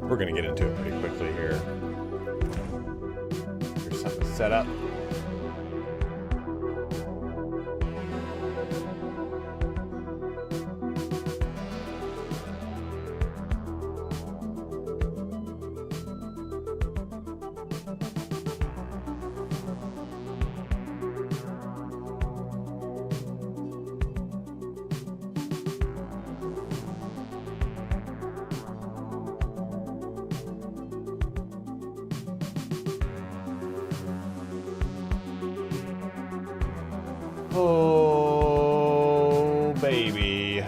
We're going to get into it pretty quickly here. Here's something set up. Oh, baby.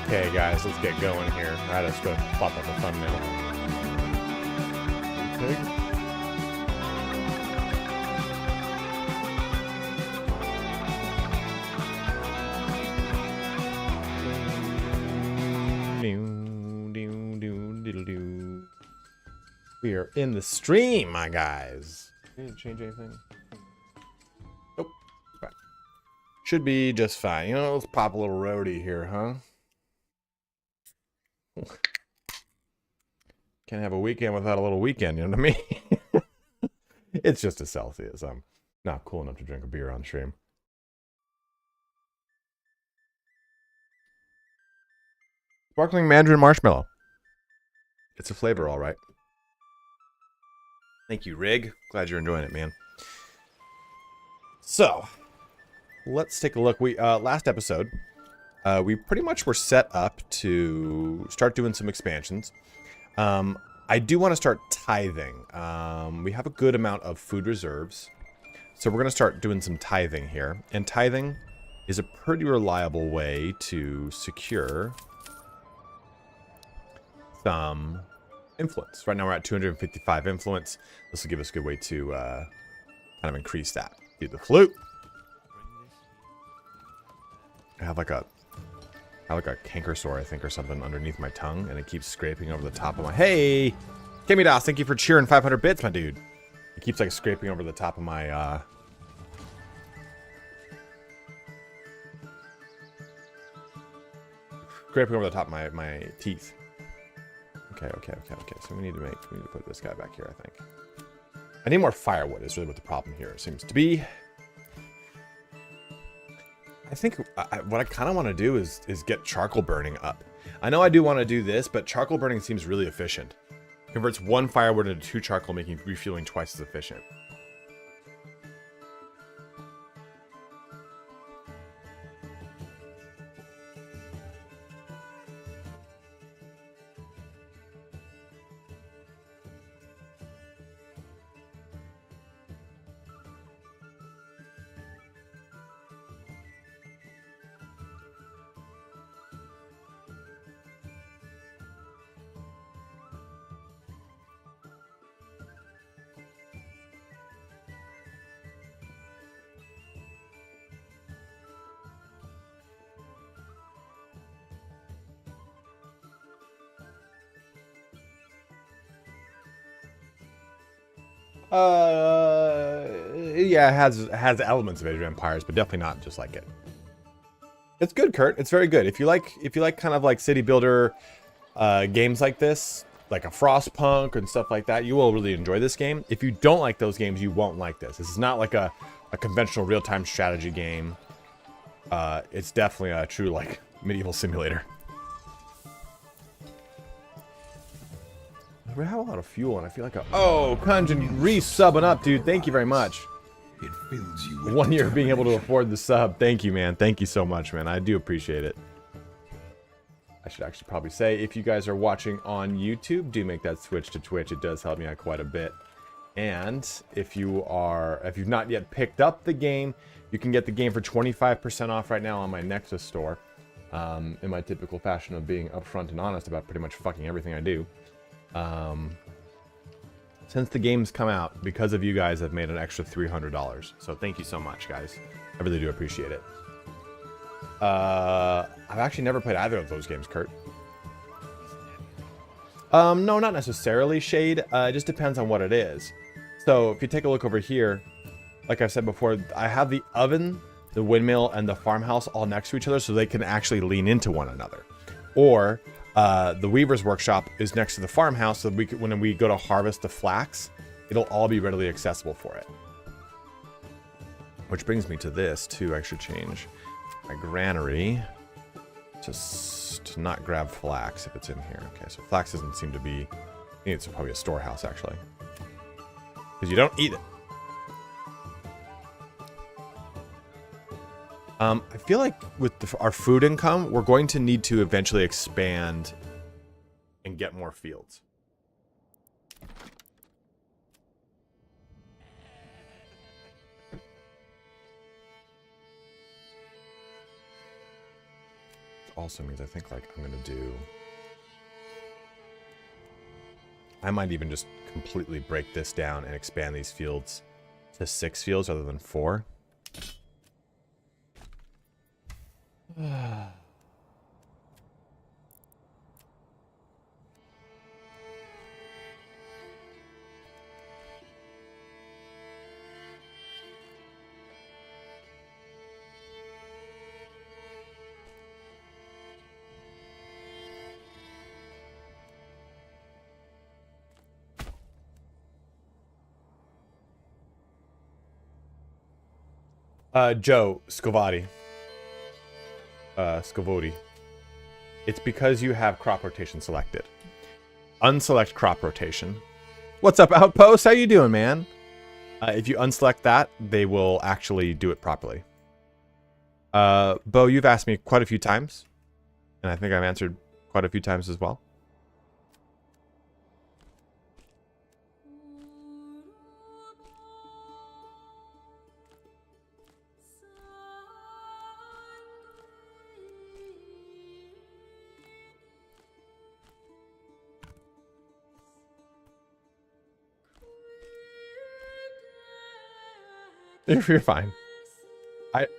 Okay, guys, let's get going here. I just go pop up a thumbnail. Okay. We are in the stream, my guys. Didn't change anything. Nope. Fine. Should be just fine. You know, let's pop a little roadie here, huh? Can't have a weekend without a little weekend, you know what I mean? It's just a Celsius. I'm not cool enough to drink a beer on stream. Sparkling mandarin marshmallow. It's a flavor, all right. Thank you, Rig. Glad you're enjoying it, man. So, let's take a look. We last episode, we pretty much were set up to start doing some expansions. I do want to start tithing. We have a good amount of food reserves, so we're going to start doing some tithing here. And tithing is a pretty reliable way to secure some influence. Right now we're at 255 influence. This will give us a good way to kind of increase that. Do the flute. I have like a canker sore, I think, or something underneath my tongue, and it keeps scraping over the top of my... Hey! Kimmy Das, thank you for cheering 500 bits, my dude. It keeps, like, scraping over the top of my, scraping over the top of my teeth. Okay. So we need to put this guy back here, I think. I need more firewood is really what the problem here seems to be. I think what I kind of want to do is get charcoal burning up. I know I do want to do this, but charcoal burning seems really efficient. Converts 1 firewood into 2 charcoal, making refueling twice as efficient. Yeah, it has elements of Age of Empires, but definitely not just like it. It's good, Kurt. It's very good. If you like kind of like city builder games like this, like a Frostpunk and stuff like that, you will really enjoy this game. If you don't like those games, you won't like this. This is not like a conventional real-time strategy game. It's definitely a true like medieval simulator. We have a lot of fuel, and I feel like oh, Kunjin re-subbing up, dude. Thank you very much. It fills you with 1 year of being able to afford the sub. Thank you, man. Thank you so much, man. I do appreciate it. I should actually probably say, if you guys are watching on YouTube, do make that switch to Twitch. It does help me out quite a bit. And if you've not yet picked up the game, you can get the game for 25% off right now on my Nexus store. In my typical fashion of being upfront and honest about pretty much fucking everything I do. Since the game's come out, because of you guys, I've made an extra $300. So thank you so much, guys. I really do appreciate it. I've actually never played either of those games, Kurt. No, not necessarily Shade. It just depends on what it is. So if you take a look over here, like I said before, I have the oven, the windmill, and the farmhouse all next to each other so they can actually lean into one another. Or the Weaver's Workshop is next to the farmhouse, so that when we go to harvest the flax, it'll all be readily accessible for it. Which brings me to this, too. I should change my granary to not grab flax if it's in here. Okay, so flax doesn't seem to be... I think it's probably a storehouse, actually. Because you don't eat it. I feel like with our food income, we're going to need to eventually expand and get more fields. Also means I think like I'm gonna do... I might even just completely break this down and expand these fields to 6 fields rather than 4. Joe Scovati. Scovodi. It's because you have crop rotation selected. Unselect crop rotation. What's up, Outpost? How you doing, man? If you unselect that, they will actually do it properly. Bo, you've asked me quite a few times, and I think I've answered quite a few times as well. You're fine.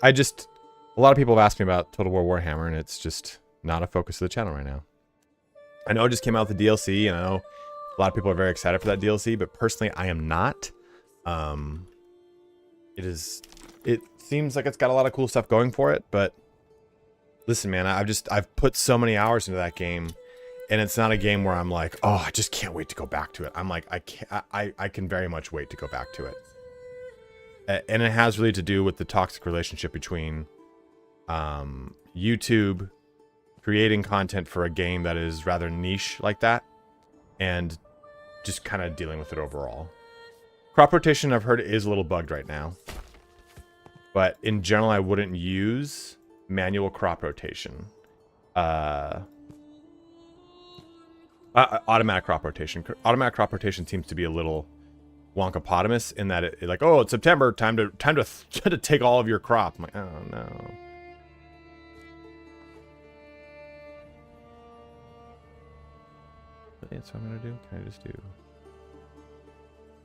I just... A lot of people have asked me about Total War Warhammer, and it's just not a focus of the channel right now. I know it just came out with the DLC, and I know a lot of people are very excited for that DLC, but personally, I am not. It seems like it's got a lot of cool stuff going for it, but listen, man, I've put so many hours into that game, and it's not a game where I'm like, oh, I just can't wait to go back to it. I'm like, I can very much wait to go back to it. And it has really to do with the toxic relationship between YouTube creating content for a game that is rather niche like that, and just kind of dealing with it overall. Crop rotation, I've heard, is a little bugged right now. But in general, I wouldn't use manual crop rotation. Automatic crop rotation. Automatic crop rotation seems to be a little wonkapotamus in that it like, oh, it's September, time to take all of your crop. I'm like, oh no. That's what I'm gonna do. Can I just do?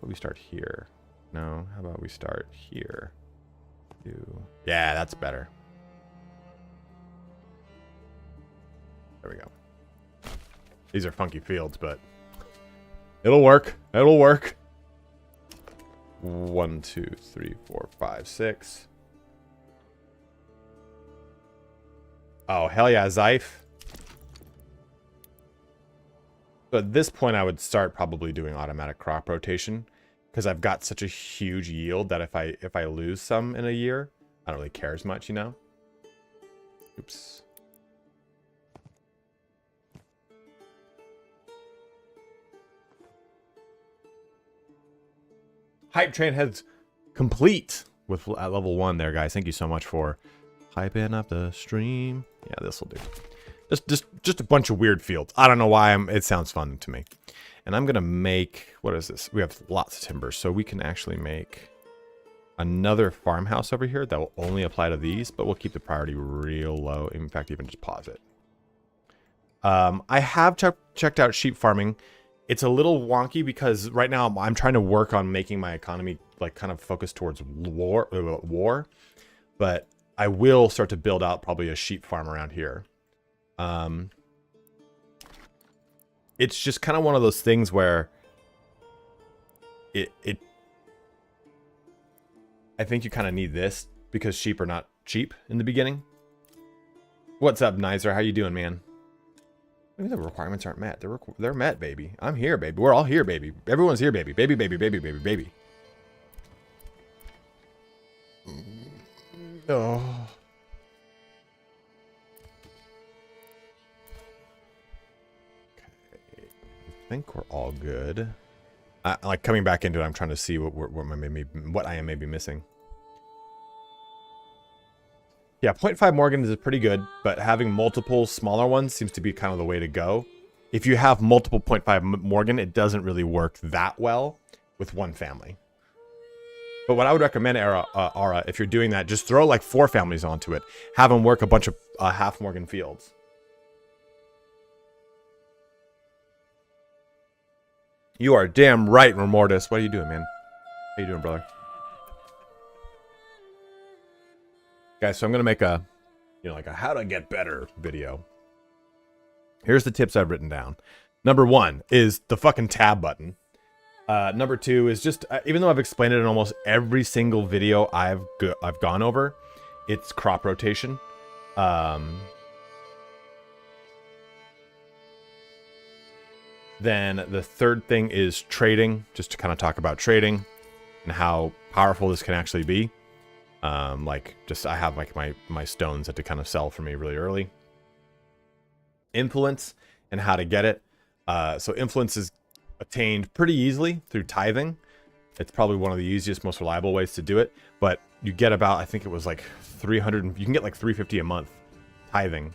What we start here? No. How about we start here? Yeah, that's better. There we go. These are funky fields, but it'll work. It'll work. 1, 2, 3, 4, 5, 6. Oh, hell yeah, Zyph. So at this point, I would start probably doing automatic crop rotation, because I've got such a huge yield that if I lose some in a year, I don't really care as much, you know? Oops. Hype train heads complete with at level 1 there, guys. Thank you so much for hyping up the stream. Yeah, this will do. Just a bunch of weird fields. I don't know why. It sounds fun to me. And I'm gonna make, what is this? We have lots of timber, so we can actually make another farmhouse over here that will only apply to these, but we'll keep the priority real low. In fact, even just pause it. I have checked out sheep farming. It's a little wonky because right now I'm trying to work on making my economy like kind of focused towards war, but I will start to build out probably a sheep farm around here. It's just kind of one of those things where I think you kind of need this because sheep are not cheap in the beginning. What's up, Nizer? How you doing, man? Maybe the requirements aren't met. They're met, baby. I'm here, baby. We're all here, baby. Everyone's here, baby. Baby, baby, baby, baby, baby. Oh. Okay. I think we're all good. Like coming back into it, I'm trying to see what I am maybe missing. Yeah, 0.5 Morgan is pretty good, but having multiple smaller ones seems to be kind of the way to go. If you have multiple 0.5 Morgan, it doesn't really work that well with one family. But what I would recommend, Ara, if you're doing that, just throw like 4 families onto it. Have them work a bunch of half Morgan fields. You are damn right, Remortis. What are you doing, man? How you doing, brother? Guys, so I'm gonna make a, like a how to get better video. Here's the tips I've written down. Number 1 is the fucking tab button. Number 2 is just, even though I've explained it in almost every single video I've gone over, it's crop rotation. Then the third thing is trading, just to kind of talk about trading and how powerful this can actually be. Like just I have like my stones that to kind of sell for me really early. Influence and how to get it. So influence is attained pretty easily through tithing. It's probably one of the easiest, most reliable ways to do it. But you get about, I think it was like 300. You can get like 350 a month tithing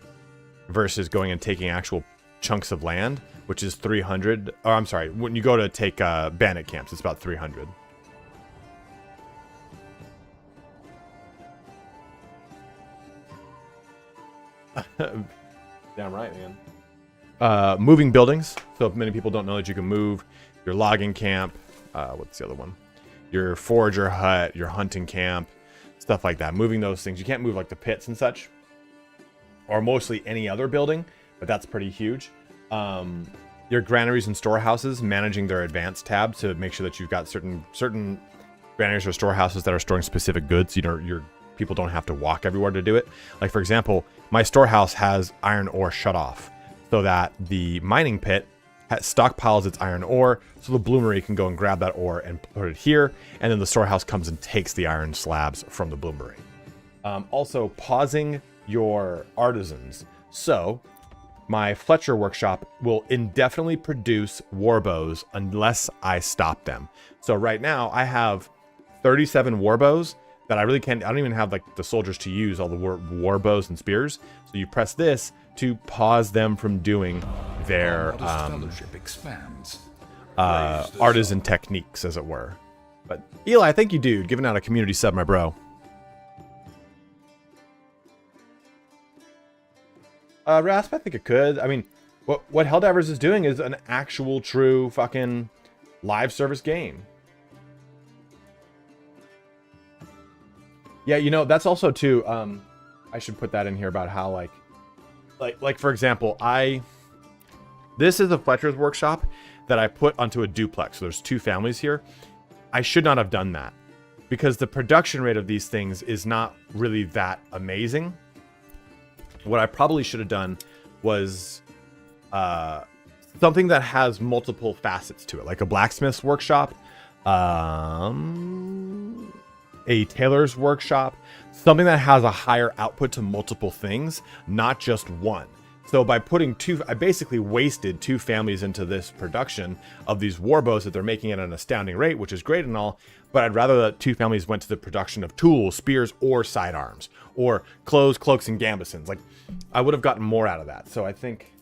versus going and taking actual chunks of land, which is 300. Or I'm sorry, when you go to take bandit camps, it's about 300. Damn right, man. Moving buildings. So many people don't know that you can move your logging camp. What's the other one? Your forager hut, your hunting camp. stuff like that. Moving those things. You can't move like the pits and such, or mostly any other building, but that's pretty huge. Your granaries and storehouses, managing their advanced tab to make sure that you've got certain granaries or storehouses that are storing specific goods. You know, your people don't have to walk everywhere to do it. Like for example, my storehouse has iron ore shut off so that the mining pit stockpiles its iron ore, so the bloomery can go and grab that ore and put it here, and then the storehouse comes and takes the iron slabs from the bloomery. Also, pausing your artisans. So, my Fletcher workshop will indefinitely produce warbows unless I stop them. So right now, I have 37 warbows that I really can't. I don't even have like the soldiers to use all the warbows and spears. So you press this to pause them from doing their artisan techniques, as it were. But Eli, thank you, dude, giving out a community sub, my bro. Rasp, I think it could. I mean, what Helldivers is doing is an actual, true, fucking live service game. Yeah, you know, that's also too. I should put that in here about how like for example, this is a Fletcher's workshop that I put onto a duplex. So there's two families here. I should not have done that because the production rate of these things is not really that amazing. What I probably should have done was something that has multiple facets to it, like a blacksmith's workshop, a tailor's workshop, something that has a higher output to multiple things, not just one. So by putting two, I basically wasted two families into this production of these warbows that they're making at an astounding rate, which is great and all, but I'd rather that two families went to the production of tools, spears, or sidearms, or clothes, cloaks, and gambesons. Like, I would have gotten more out of that. So I think,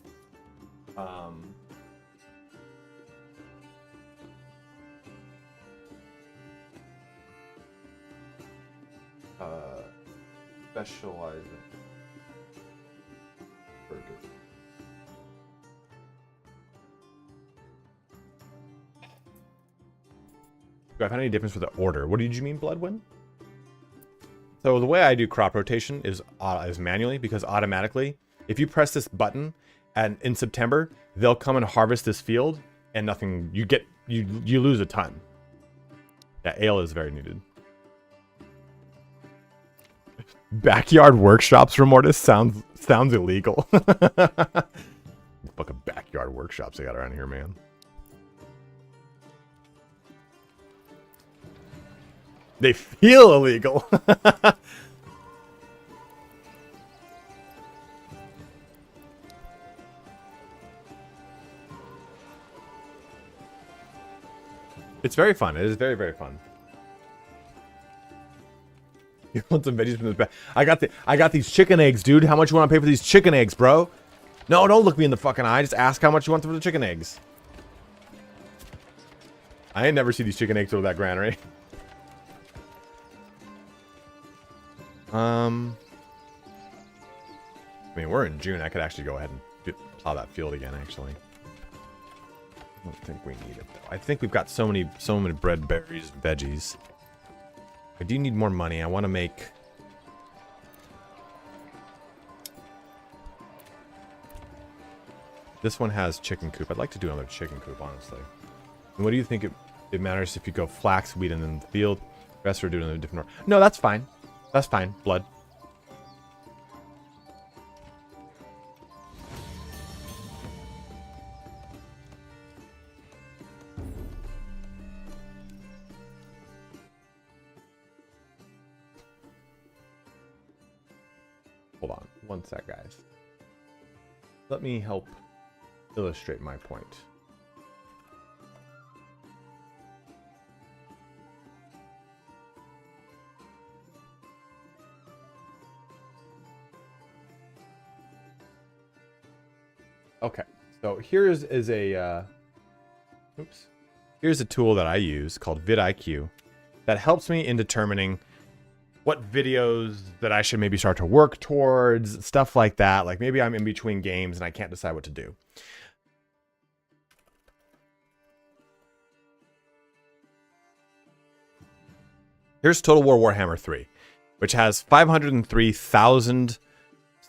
specializing. Do I find any difference with the order? What did you mean, Bloodwind? So the way I do crop rotation is manually, because automatically, if you press this button and in September, they'll come and harvest this field and nothing, you lose a ton. Yeah, ale is very needed. Backyard workshops for Mortis sounds illegal. Fucking backyard workshops they got around here, man. They feel illegal. It's very fun. It is very, very fun. You want some veggies from this bag? I got these chicken eggs, dude. How much you want to pay for these chicken eggs, bro? No, don't look me in the fucking eye. Just ask how much you want for the chicken eggs. I ain't never see these chicken eggs over that granary. I mean, we're in June. I could actually go ahead and plow that field again, actually. I don't think we need it, though. I think we've got so many bread, berries, and veggies. I do need more money. I want to make... This one has chicken coop. I'd like to do another chicken coop, honestly. And what do you think it matters if you go flax, wheat, and then the field? The rest are doing a different order. No, that's fine. That's fine. Blood. Hold on. One sec, guys. Let me help illustrate my point. Okay, so here's a tool that I use called vidIQ that helps me in determining what videos that I should maybe start to work towards, stuff like that. Like maybe I'm in between games and I can't decide what to do. Here's Total War Warhammer 3. which has 503,000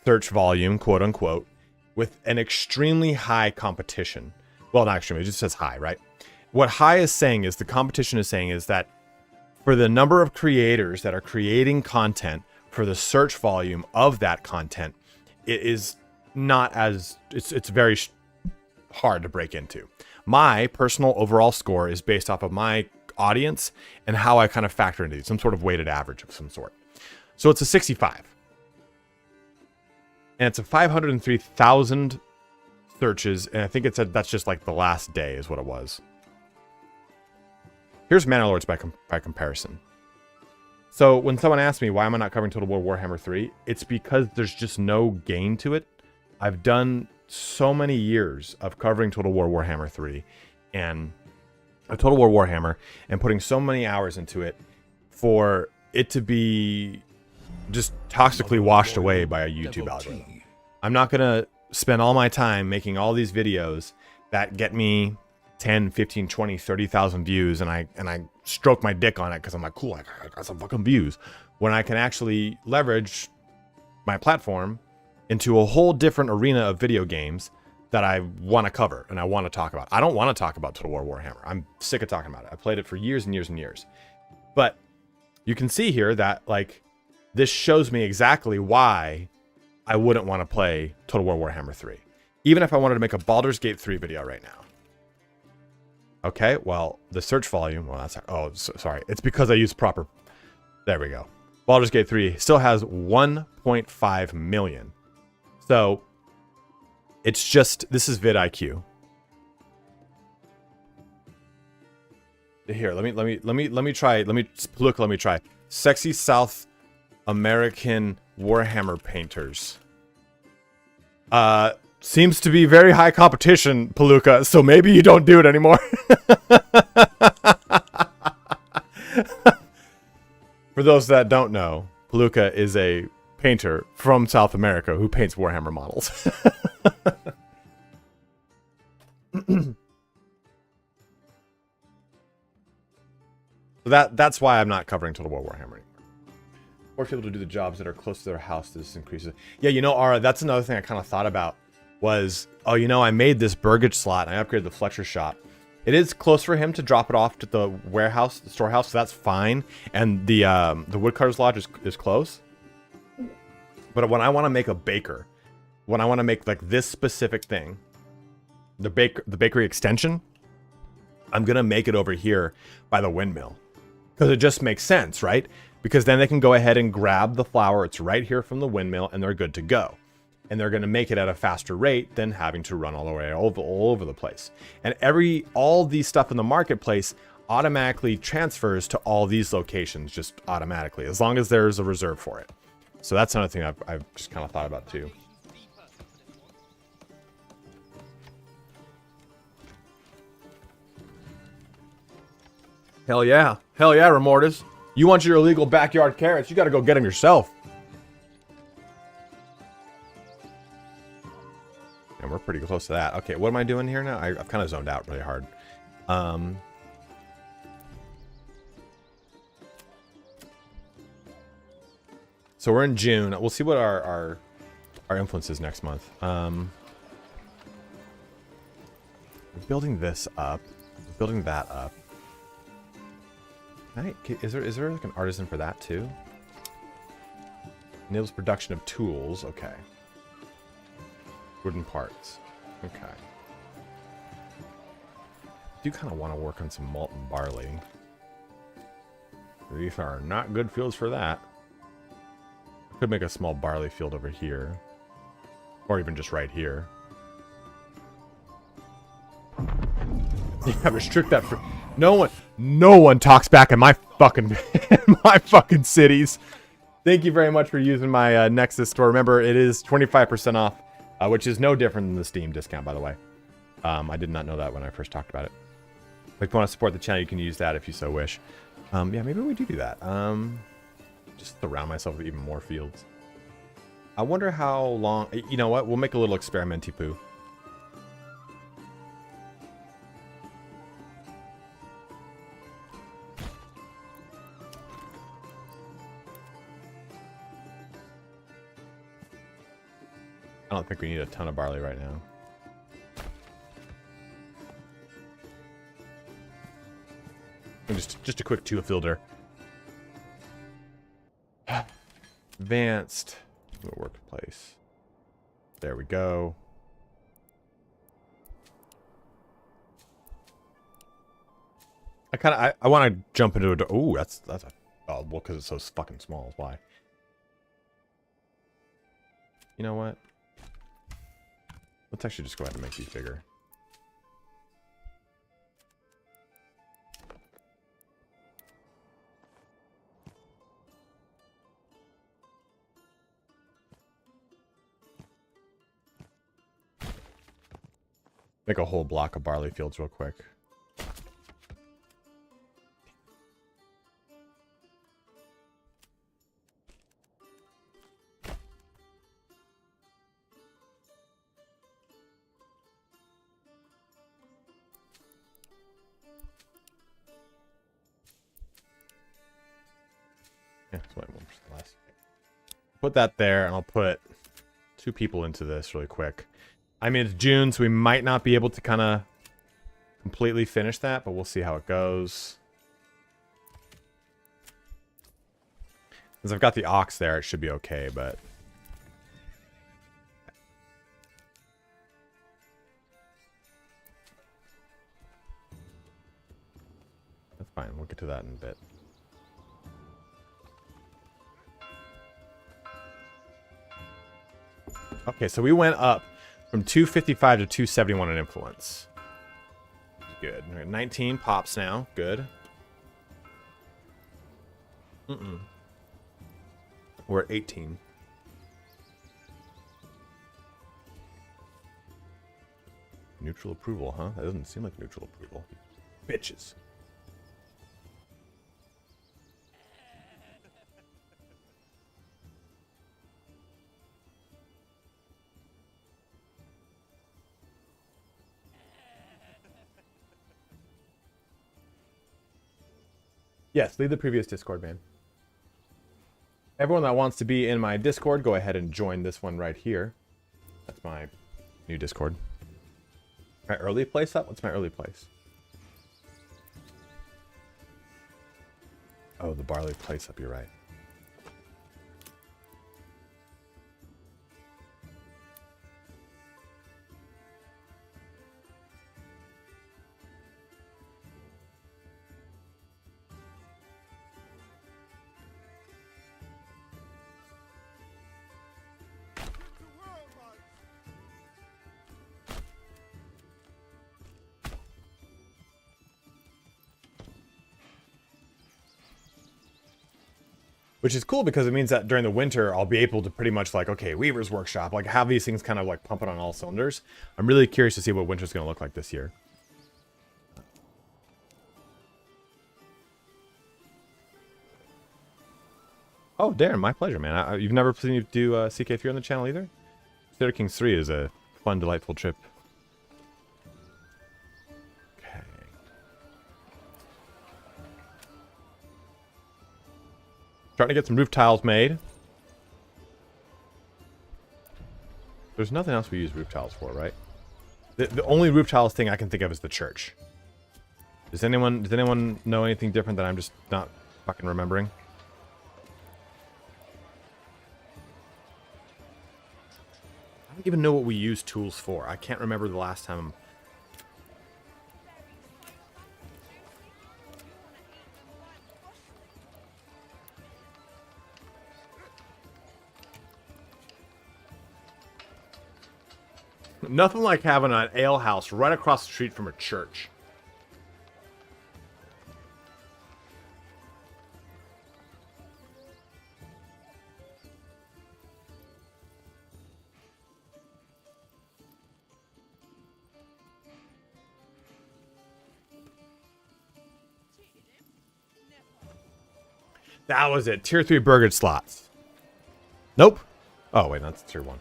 search volume, quote unquote, with an extremely high competition. Well, not extremely, it just says high, right? What high is saying is, the competition is saying is that for the number of creators that are creating content, for the search volume of that content, it is not as, it's very hard to break into. My personal overall score is based off of my audience and how I kind of factor into some sort of weighted average of some sort. So it's a 65. And it's a 503,000 searches, and I think it said that's just like the last day is what it was. Here's Manor Lords by comparison. So when someone asks me why am I not covering Total War Warhammer 3, it's because there's just no gain to it. I've done so many years of covering Total War Warhammer 3 and Total War Warhammer and putting so many hours into it for it to be just toxically washed away by a YouTube algorithm. I'm not going to spend all my time making all these videos that get me 10, 15, 20, 30,000 views, and I stroke my dick on it because I'm like, cool, I got some fucking views, when I can actually leverage my platform into a whole different arena of video games that I want to cover and I want to talk about. I don't want to talk about Total War Warhammer. I'm sick of talking about it. I played it for years and years and years. But you can see here that, like, this shows me exactly why I wouldn't want to play Total War Warhammer 3. Even if I wanted to make a Baldur's Gate 3 video right now. Okay, well, the search volume, well, that's, oh, sorry. It's because I used proper, there we go. Baldur's Gate 3 still has 1.5 million. So, it's just, this is vidIQ. Here, let me try. Sexy South American Warhammer painters. Seems to be very high competition, Palooka, so maybe you don't do it anymore. For those that don't know, Palooka is a painter from South America who paints Warhammer models. So that's why I'm not covering Total War Warhammer anymore. Or people to do the jobs that are close to their house, this increases. Yeah, you know, Ara, that's another thing I kind of thought about was, oh, you know, I made this Burgage slot and I upgraded the Fletcher shop. It is close for him to drop it off to the warehouse, the storehouse, so that's fine. And the Woodcutter's Lodge is close. But when I want to make a baker, when I want to make like this specific thing, the bakery extension, I'm gonna make it over here by the windmill. Because it just makes sense, right? Because then they can go ahead and grab the flour, it's right here from the windmill, and they're good to go. And they're gonna make it at a faster rate than having to run all the way all over the place. And all these stuff in the marketplace automatically transfers to all these locations just automatically, as long as there's a reserve for it. So that's another thing I've just kind of thought about too. Hell yeah, Remortis. You want your illegal backyard carrots, you gotta go get them yourself. And we're pretty close to that. Okay, what am I doing here now? I've kind of zoned out really hard. So we're in June. We'll see what our influence is next month. We're building this up. We're building that up. Is there like an artisan for that too? Enables production of tools. Okay. Wooden parts. Okay. I do kind of want to work on some malt and barley. These are not good fields for that. I could make a small barley field over here. Or even just right here. Yeah, restrict that for... No one talks back in my fucking cities. Thank you very much for using my Nexus store. Remember, it is 25% off, which is no different than the Steam discount, by the way. I did not know that when I first talked about it. If you want to support the channel, you can use that if you so wish. Yeah, maybe we do that. Just surround myself with even more fields. I wonder how long... You know what? We'll make a little experimenty poo. I don't think we need a ton of barley right now. And just a quick 2 filter. Advanced workplace. There we go. I want to jump into a door. Ooh, that's a well, because it's so fucking small. Why? You know what? Let's actually just go ahead and make these bigger. Make a whole block of barley fields real quick. Yeah, that's what I want last. Put that there, and I'll put 2 people into this really quick. I mean, it's June, so we might not be able to kind of completely finish that, but we'll see how it goes. Since I've got the ox there, it should be okay, but... That's fine, we'll get to that in a bit. Okay, so we went up from 255 to 271 in influence. Good. We're at 19 pops now. Good. We're at 18. Neutral approval, huh? That doesn't seem like neutral approval. Bitches. Yes, leave the previous Discord, man. Everyone that wants to be in my Discord, go ahead and join this one right here. That's my new Discord. My early place up? What's my early place? Oh, the barley place up, you're right. Which is cool because it means that during the winter, I'll be able to pretty much like, okay, Weaver's Workshop, like have these things kind of like pumping on all cylinders. I'm really curious to see what winter's going to look like this year. Oh, Darren, my pleasure, man. You've never seen me do CK3 on the channel either? Crusader Kings 3 is a fun, delightful trip. Okay. Starting to get some roof tiles made. There's nothing else we use roof tiles for, right? The only roof tiles thing I can think of is the church. Does anyone know anything different that I'm just not fucking remembering? I don't even know what we use tools for. I can't remember the last time. Nothing like having an ale house right across the street from a church. That was it. Tier 3 burger slots. Nope. Oh, wait, that's tier 1.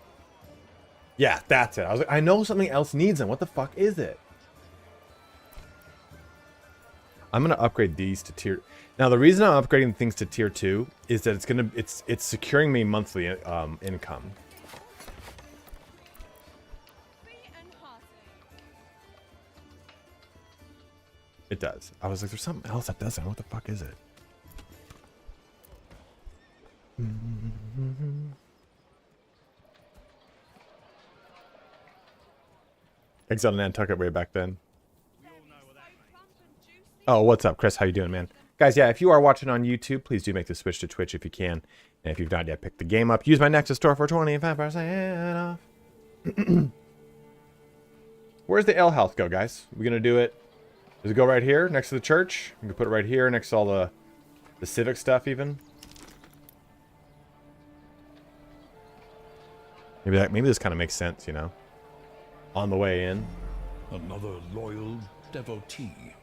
Yeah, that's it. I was like, I know something else needs them. What the fuck is it? I'm gonna upgrade these to tier. Now, the reason I'm upgrading things to tier 2 is that it's securing me monthly income. It does. I was like, there's something else that doesn't. What the fuck is it? Exiled and Nantucket way back then. Oh, what's up, Chris? How you doing, man? Guys, yeah, if you are watching on YouTube, please do make the switch to Twitch if you can. And if you've not yet picked the game up, use my Nexus store for 25% off. Where's the L health go, guys? We gonna do it? Does it go right here next to the church? We can put it right here next to all the civic stuff, even. Maybe this kind of makes sense, you know. On the way in. Another loyal devotee.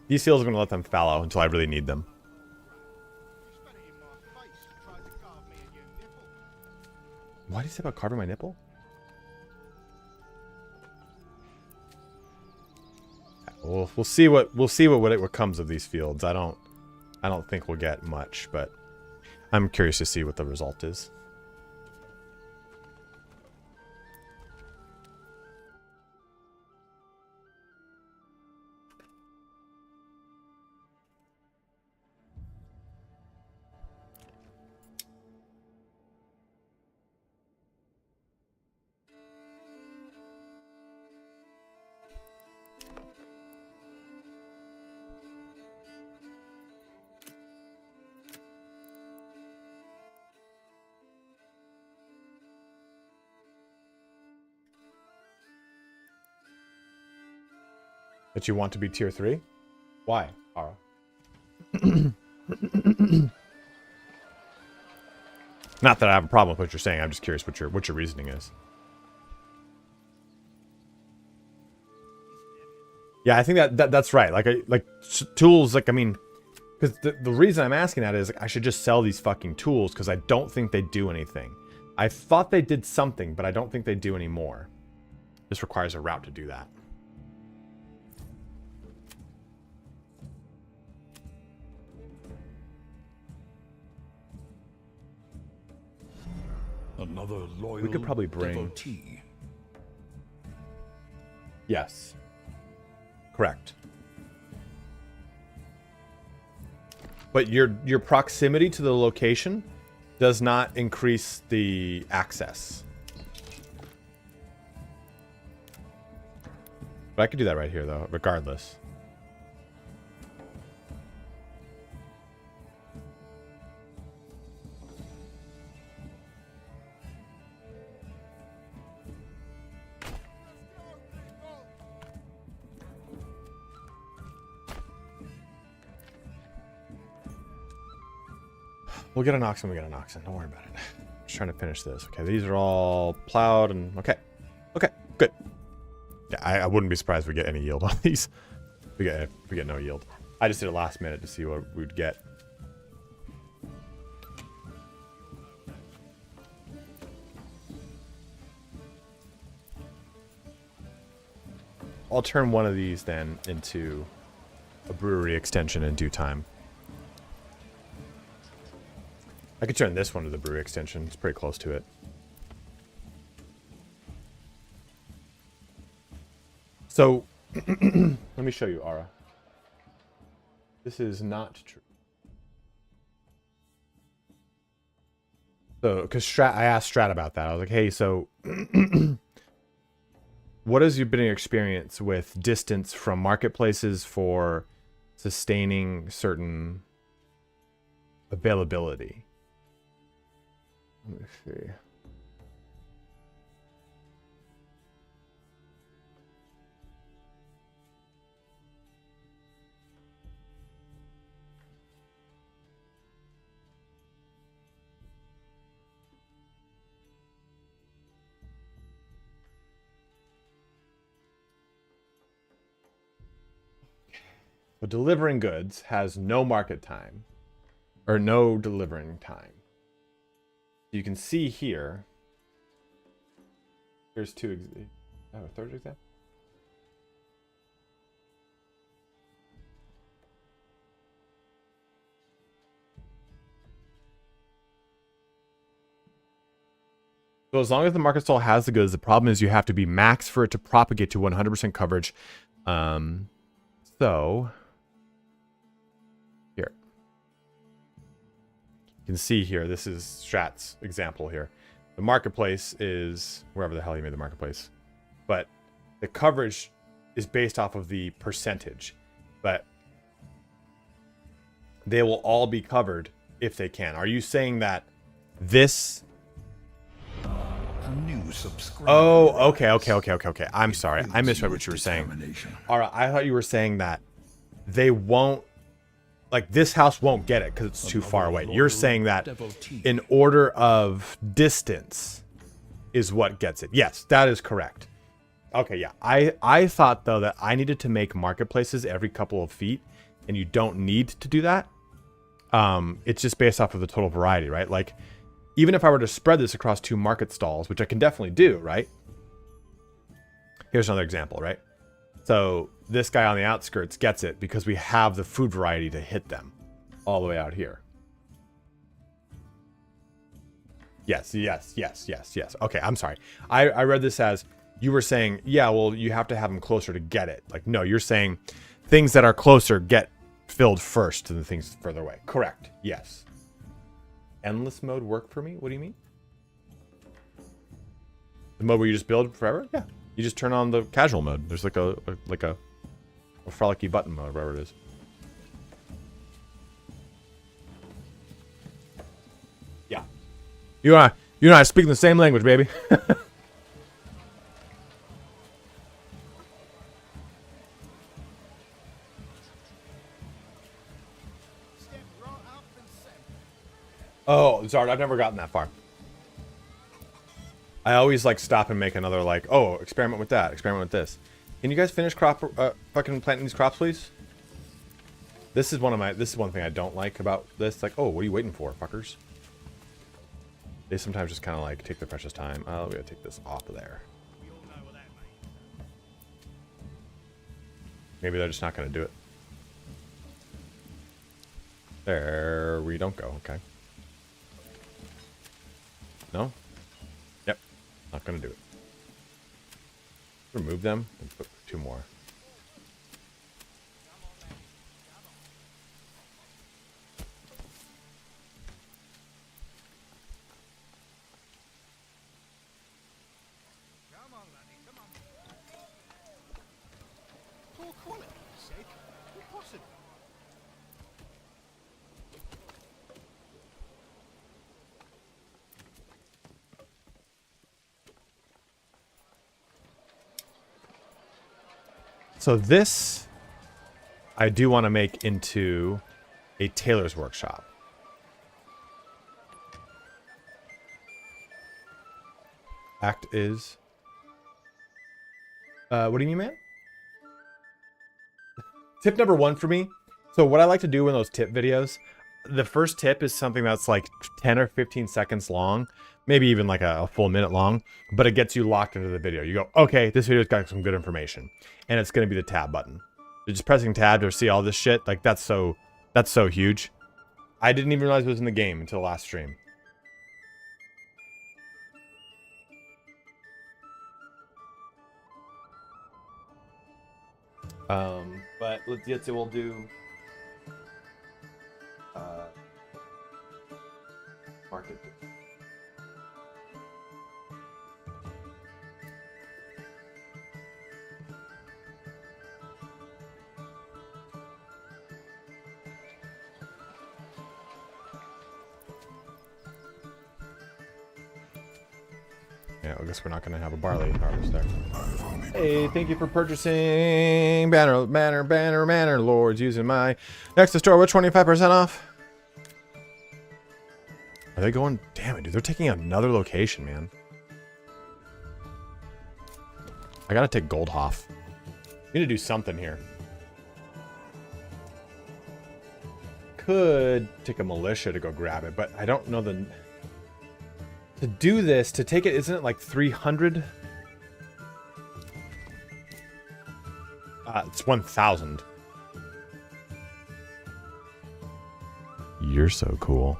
These seals are gonna let them fallow until I really need them. Why do you say about carving my nipple? We'll see what comes of these fields. I don't think we'll get much, but I'm curious to see what the result is. That you want to be tier 3? Why, Ara? Not that I have a problem with what you're saying. I'm just curious what your reasoning is. Yeah, I think that's right. Like tools. Like, I mean, because the reason I'm asking that is, like, I should just sell these fucking tools because I don't think they do anything. I thought they did something, but I don't think they do anymore. This requires a route to do that. Another loyal We could probably bring... devotee. Yes. Correct. But your proximity to the location does not increase the access. But I could do that right here, though, regardless. We'll get an oxen, we get an oxen. Don't worry about it. Just trying to finish this. Okay, these are all plowed and... Okay. Okay, good. Yeah, I wouldn't be surprised if we get any yield on these. We get no yield. I just did it last minute to see what we'd get. I'll turn one of these then into a brewery extension in due time. I could turn this one to the brewery extension. It's pretty close to it. So, let me show you, Ara. This is not true. So, because I asked Strat about that. I was like, hey, so what has been your experience with distance from marketplaces for sustaining certain availability? Let me see. So delivering goods has no market time, or no delivering time. You can see here, here's two, oh, a third example? So as long as the market stall has the goods, the problem is you have to be max for it to propagate to 100% coverage. So here, you can see here, this is Strat's example here. The marketplace is wherever the hell he made the marketplace, but the coverage is based off of the percentage, but they will all be covered if they can. Are you saying that this... A new subscriber. Oh, okay. I'm sorry. I misread what you were saying. All right, I thought you were saying that they won't, like this house won't get it because it's too far away. You're saying that in order of distance is what gets it. Yes, that is correct. Okay, yeah. I thought though that I needed to make marketplaces every couple of feet, and you don't need to do that. It's just based off of the total variety, right? Like, even if I were to spread this across 2 market stalls, which I can definitely do, right? Here's another example, right? So this guy on the outskirts gets it because we have the food variety to hit them all the way out here. Yes. Okay, I'm sorry. I read this as you were saying, yeah, well, you have to have them closer to get it. Like, no, you're saying things that are closer get filled first than the things further away. Correct. Yes. Endless mode work for me? What do you mean? The mode where you just build forever? Yeah. You just turn on the casual mode. There's like a frolicky button mode, whatever it is. Yeah. You and I speak the same language, baby. Oh, Zard, I've never gotten that far. I always like stop and make another like, oh, experiment with that, experiment with this. Can you guys finish fucking planting these crops, please? This is one thing I don't like about this. Like, oh, what are you waiting for, fuckers? They sometimes just kind of like take their precious time. Oh, we gotta take this off of there. Maybe they're just not gonna do it. There we don't go. Okay. No? Yep. Not gonna do it. Remove them and put 2 more. Come on, laddie, come on. Poor quality, for sake. Impossible. So this, I do want to make into a tailor's workshop. Act is... what do you mean, man? Tip number 1 for me. So what I like to do in those tip videos, the first tip is something that's like 10 or 15 seconds long, maybe even like a full minute long, but it gets you locked into the video. You go, okay, this video's got some good information, and it's going to be the tab button. You're just pressing tab to see all this shit. Like, that's so huge. I didn't even realize it was in the game until last stream. But let's see, we'll do market. Yeah, I guess we're not going to have a barley harvest there. Hey, thank you for purchasing Manor Lords using my next to store with 25% off. Are they going? Damn it, dude. They're taking another location, man. I got to take Goldhoff. Need to do something here. Could take a militia to go grab it, but I don't know the... To do this, to take it, isn't it like 300? It's 1,000. You're so cool.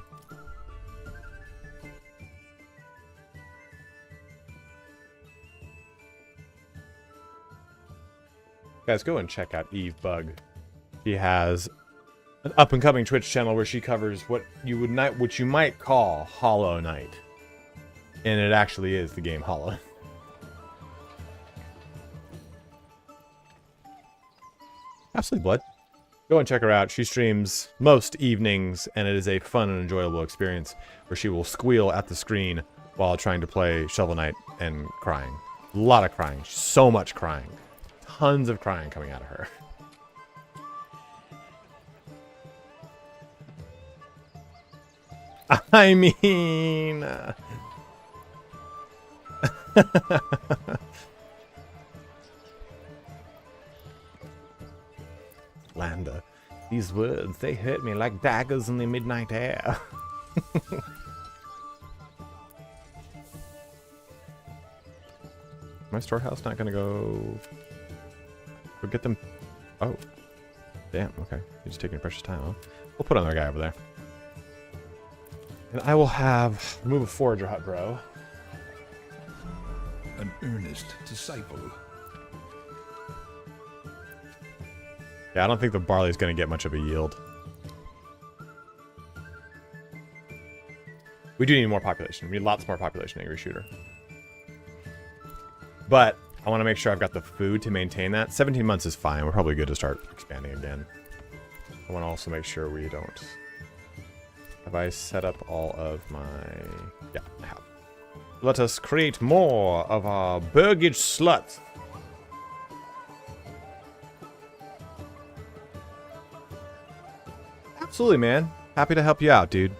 Guys, go and check out EVGA. She has an up-and-coming Twitch channel where she covers what you might call Hollow Knight. And it actually is the game Hollow. Absolutely, Blood. Go and check her out. She streams most evenings, and it is a fun and enjoyable experience where she will squeal at the screen while trying to play Shovel Knight and crying. A lot of crying. So much crying. Tons of crying coming out of her. I mean... Landa. These words, they hurt me like daggers in the midnight air. My storehouse not gonna go get them? Oh. Damn, okay. You're just taking your precious time, huh? We'll put another guy over there. And I will have... Remove a forager hut, bro. An earnest disciple. Yeah, I don't think the barley's going to get much of a yield. We do need more population. We need lots more population, Angry Shooter. But I want to make sure I've got the food to maintain that. 17 months is fine. We're probably good to start expanding again. I want to also make sure we don't... Have I set up all of my... Yeah, I have. Let us create more of our burgage sluts. Absolutely, man. Happy to help you out, dude.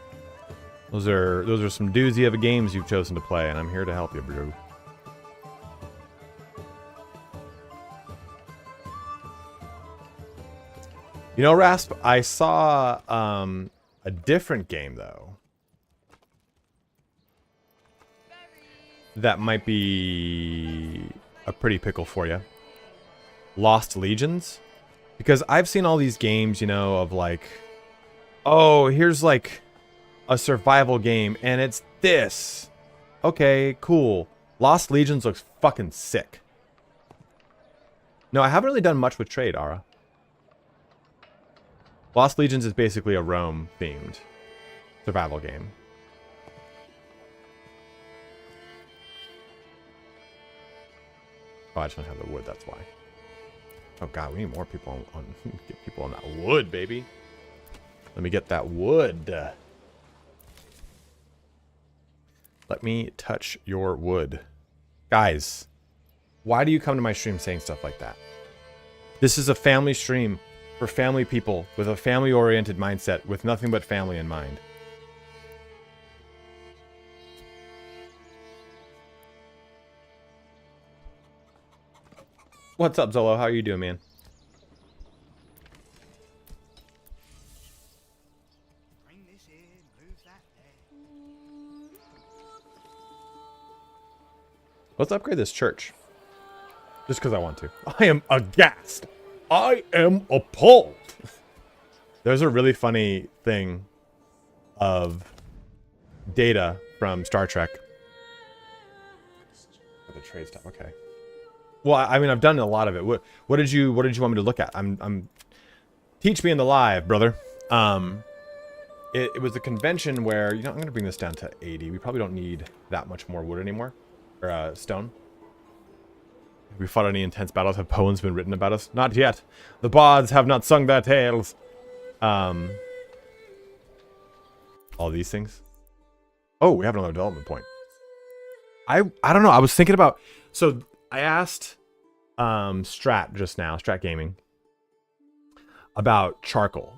Those are some doozy of games you've chosen to play, and I'm here to help you, bro. You know, Rasp, I saw a different game though that might be a pretty pickle for you. Lost Legions, because I've seen all these games, you know, of like, oh, here's like a survival game and it's this. Okay, cool. Lost Legions looks fucking sick. No, I haven't really done much with trade, Ara. Lost Legions is basically a Rome-themed survival game. Oh, I just don't have the wood, that's why. Oh god, we need more people on get people on that wood, baby. Let me get that wood. Let me touch your wood. Guys, why do you come to my stream saying stuff like that? This is a family stream for family people with a family-oriented mindset with nothing but family in mind. What's up, Zolo? How are you doing, man? Bring this in, move that there. Let's upgrade this church. Just because I want to. I am aghast. I am appalled. There's a really funny thing of data from Star Trek. The trade stuff, okay. Well, I mean, I've done a lot of it. What did you want me to look at? I'm teach me in the live, brother. It was a convention where, you know, I'm gonna bring this down to 80. We probably don't need that much more wood anymore, or stone. Have we fought any intense battles? Have poems been written about us? Not yet. The bards have not sung their tales. All these things. Oh, we have another development point. I don't know. I was thinking about. So I asked Strat just now, Strat Gaming, about charcoal.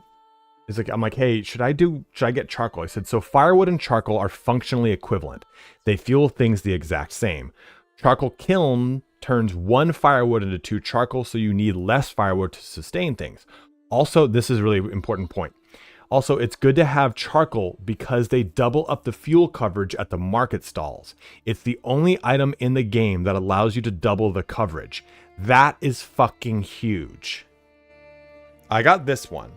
It's like, I'm like, hey, should I get charcoal? I said, so firewood and charcoal are functionally equivalent. They fuel things the exact same. Charcoal kiln turns one firewood into 2 charcoal, so you need less firewood to sustain things. Also, this is a really important point. Also, it's good to have charcoal because they double up the fuel coverage at the market stalls. It's the only item in the game that allows you to double the coverage. That is fucking huge. I got this one.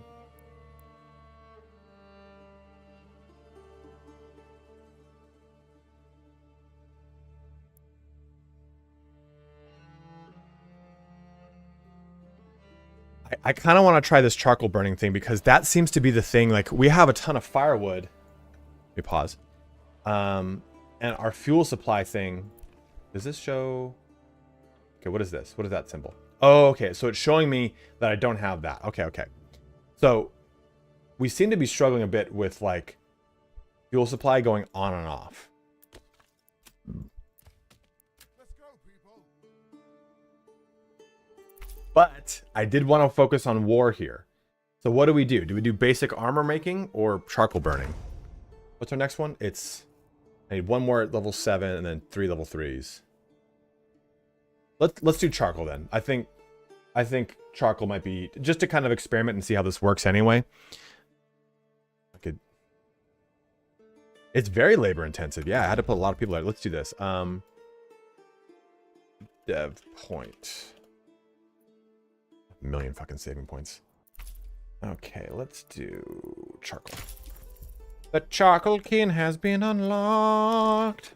I kind of want to try this charcoal burning thing because that seems to be the thing. Like, we have a ton of firewood. Let me pause. And our fuel supply thing. Does this show? Okay, what is this? What is that symbol? Oh, okay. So it's showing me that I don't have that. Okay, okay. So we seem to be struggling a bit with like fuel supply going on and off. But I did want to focus on war here. So what do we do? Do we do basic armor making or charcoal burning? What's our next one? It's, I need one more at level 7 and then 3 level 3s. Let's do charcoal then. I think charcoal might be just to kind of experiment and see how this works anyway. I could. It's very labor intensive. Yeah, I had to put a lot of people out. Let's do this. Dev point. A million fucking saving points. Okay, let's do charcoal. The charcoal can has been unlocked.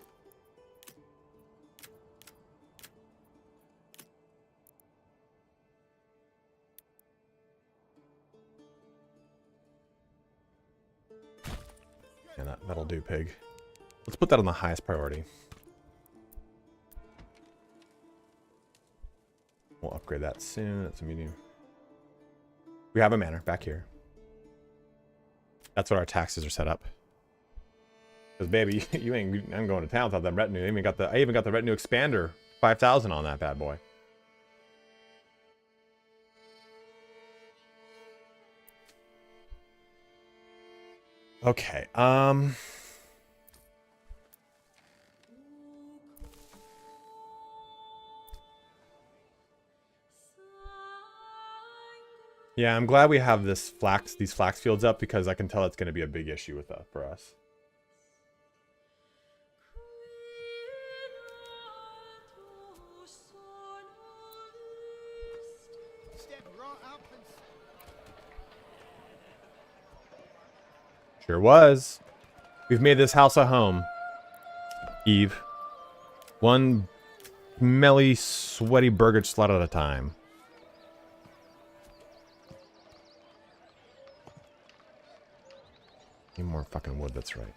Yeah, that'll do, pig. Let's put that on the highest priority. We'll upgrade that soon. That's a medium. We have a manor back here. That's what our taxes are set up. Because baby, I'm going to town without that retinue. I even got the retinue expander, 5,000 on that bad boy. Okay. Yeah, I'm glad we have these flax fields up because I can tell it's going to be a big issue with for us. Step right up and Sure was. We've made this house a home. Eve. One smelly, sweaty burger slut at a time. Need more fucking wood, that's right.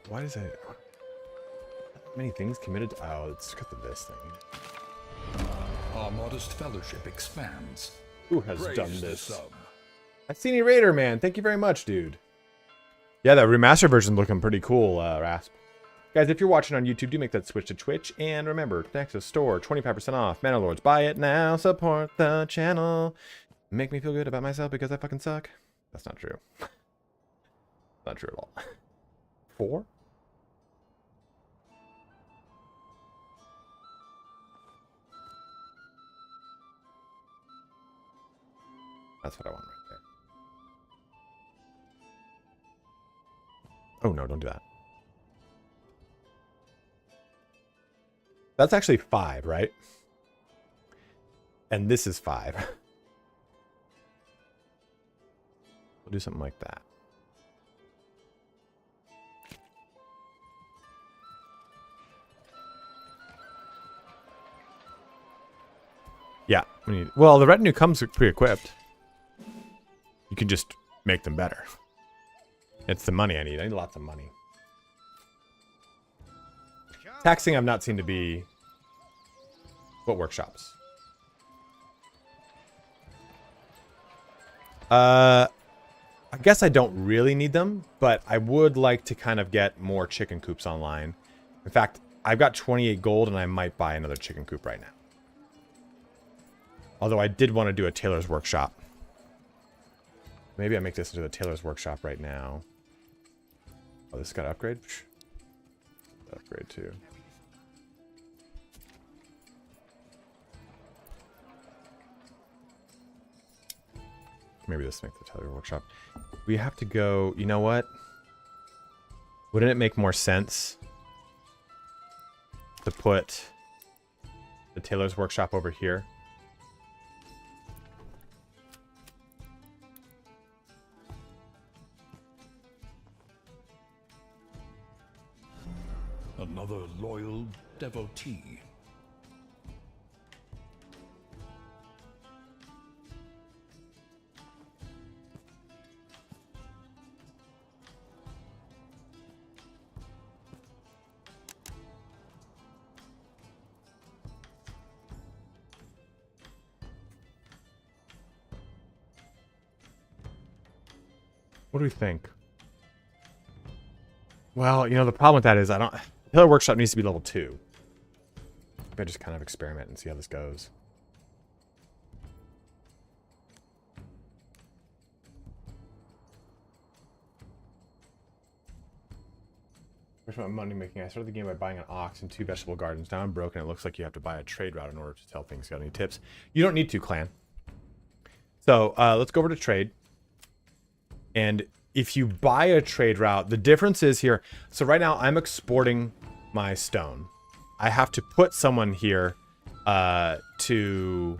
Why is it... Many things committed to... Oh, it's because of this thing. Our modest fellowship expands. Who has Praise done the this? sub. Iceni Raider, man. Thank you very much, dude. Yeah, that remastered version looking pretty cool, Rasp. Guys, if you're watching on YouTube, do make that switch to Twitch. And remember, Nexus Store, 25% off. Manor Lords, buy it now. Support the channel. Make me feel good about myself because I fucking suck. That's not true. Not true at all. 4? That's what I want right there. Oh no, don't do that. That's actually 5, right? And this is 5. We'll do something like that. Yeah, well, the retinue comes pre-equipped. You can just make them better. It's the money I need. I need lots of money. Taxing I've not seen to be... What workshops? I guess I don't really need them, but I would like to kind of get more chicken coops online. In fact, I've got 28 gold and I might buy another chicken coop right now. Although I did want to do a tailor's workshop. Maybe I make this into a tailor's workshop right now. Oh, this got to upgrade? Upgrade too. Maybe this makes the tailor's workshop. We have to go... You know what? Wouldn't it make more sense to put the tailor's workshop over here? Another loyal devotee. What do we think? Well, you know, the problem with that is Pillar Workshop needs to be level 2. Maybe I just kind of experiment and see how this goes. Where's my money making? I started the game by buying an ox and 2 vegetable gardens. Now I'm broken. It looks like you have to buy a trade route in order to sell things. Got any tips? You don't need to, clan. So let's go over to trade. And if you buy a trade route, the difference is here. So right now I'm exporting my stone. I have to put someone here to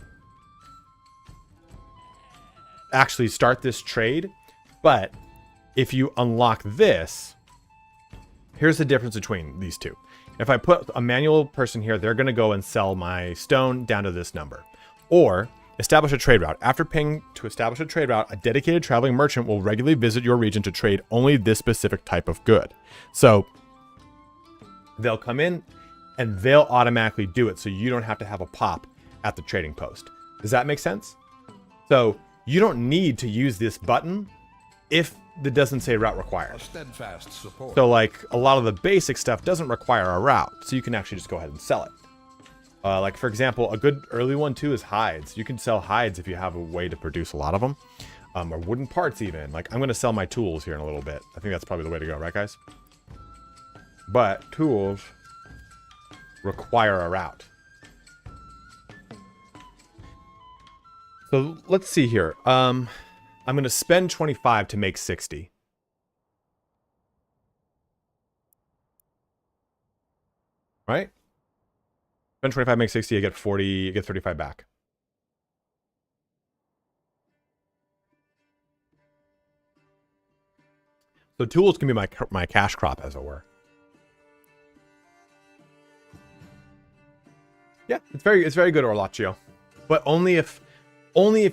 actually start this trade. But if you unlock this, here's the difference between these two. If I put a manual person here, they're going to go and sell my stone down to this number. Or establish a trade route. After paying to establish a trade route, a dedicated traveling merchant will regularly visit your region to trade only this specific type of good. So they'll come in and they'll automatically do it, so you don't have to have a pop at the trading post. Does that make sense? So you don't need to use this button if it doesn't say route required. Steadfast support. So like a lot of the basic stuff doesn't require a route, so you can actually just go ahead and sell it. Like for example, a good early one too is hides. You can sell hides if you have a way to produce a lot of them, or wooden parts even. Like I'm going to sell my tools here in a little bit. I think that's probably the way to go, right guys? But tools require a route. So let's see here. I'm going to spend 25 to make 60. Right? Spend 25, make 60, you get 40, you get 35 back. So tools can be my cash crop, as it were. Yeah, it's very good, Orlaccio. But only if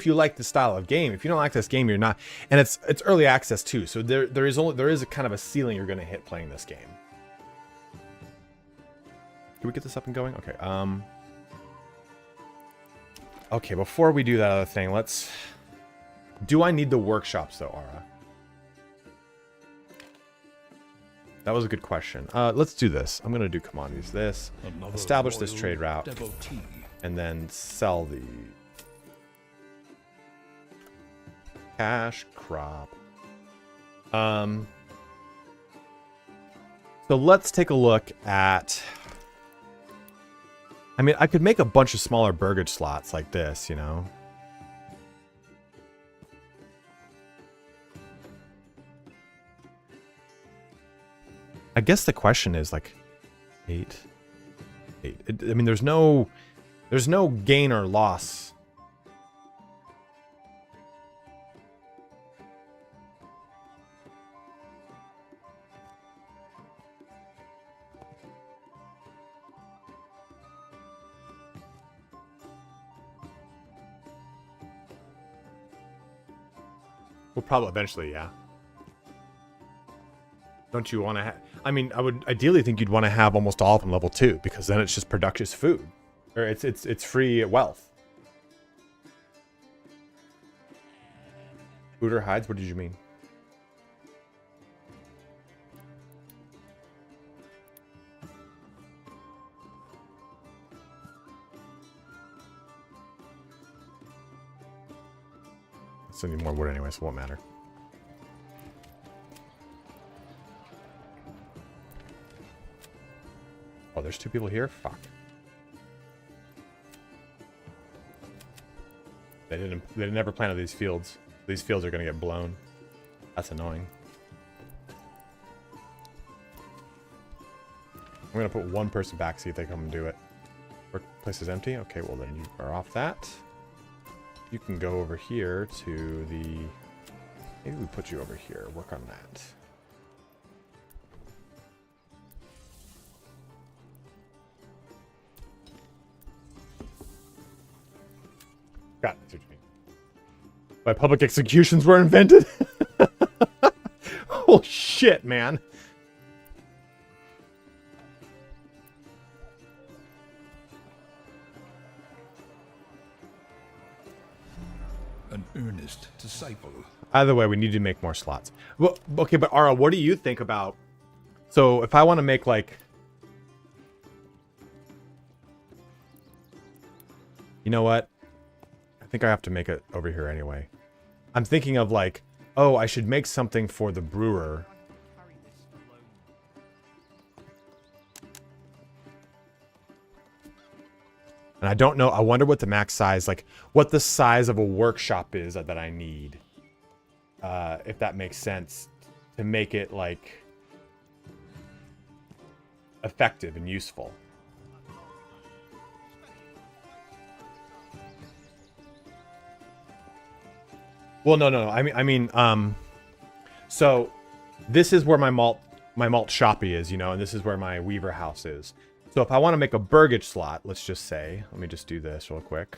you like the style of game. If you don't like this game, you're not. And it's early access too, so there is a kind of a ceiling you're going to hit playing this game. Can we get this up and going? Okay. Okay, before we do that other thing, let's. Do I need the workshops though, Ara? That was a good question. Let's do this. I'm gonna do commodities. This, establish this trade route, and then sell the cash crop. So let's take a look at. I mean, I could make a bunch of smaller burgage slots like this, you know. I guess the question is like 8. I mean, there's no gain or loss. Well, probably eventually, yeah. Don't you want to have... I mean, I would ideally think you'd want to have almost all of them level 2, because then it's just productive food. Or it's free wealth. Food or hides? What did you mean? I still need more wood anyway, so it won't matter. Oh, there's 2 people here? Fuck. They never planted these fields. These fields are gonna get blown. That's annoying. I'm gonna put 1 person back, see if they come and do it. Workplace is empty? Okay, well then you are off that. You can go over here to the... Maybe we put you over here. Work on that. God, that's what you mean. Why public executions were invented? Oh shit, man. An earnest disciple. Either way, we need to make more slots. Well, okay, but Ara, what do you think about... So, if I want to make, like... You know what? I think I have to make it over here anyway. I'm thinking of, like... Oh, I should make something for the brewer. Carry this alone. And I don't know. I wonder what the max size... Like, what the size of a workshop is that I need. If that makes sense. To make it, like... effective and useful. Well, no. I mean, so this is where my malt shoppy is, you know, and this is where my weaver house is. So if I want to make a burgage slot, let's just say, let me just do this real quick.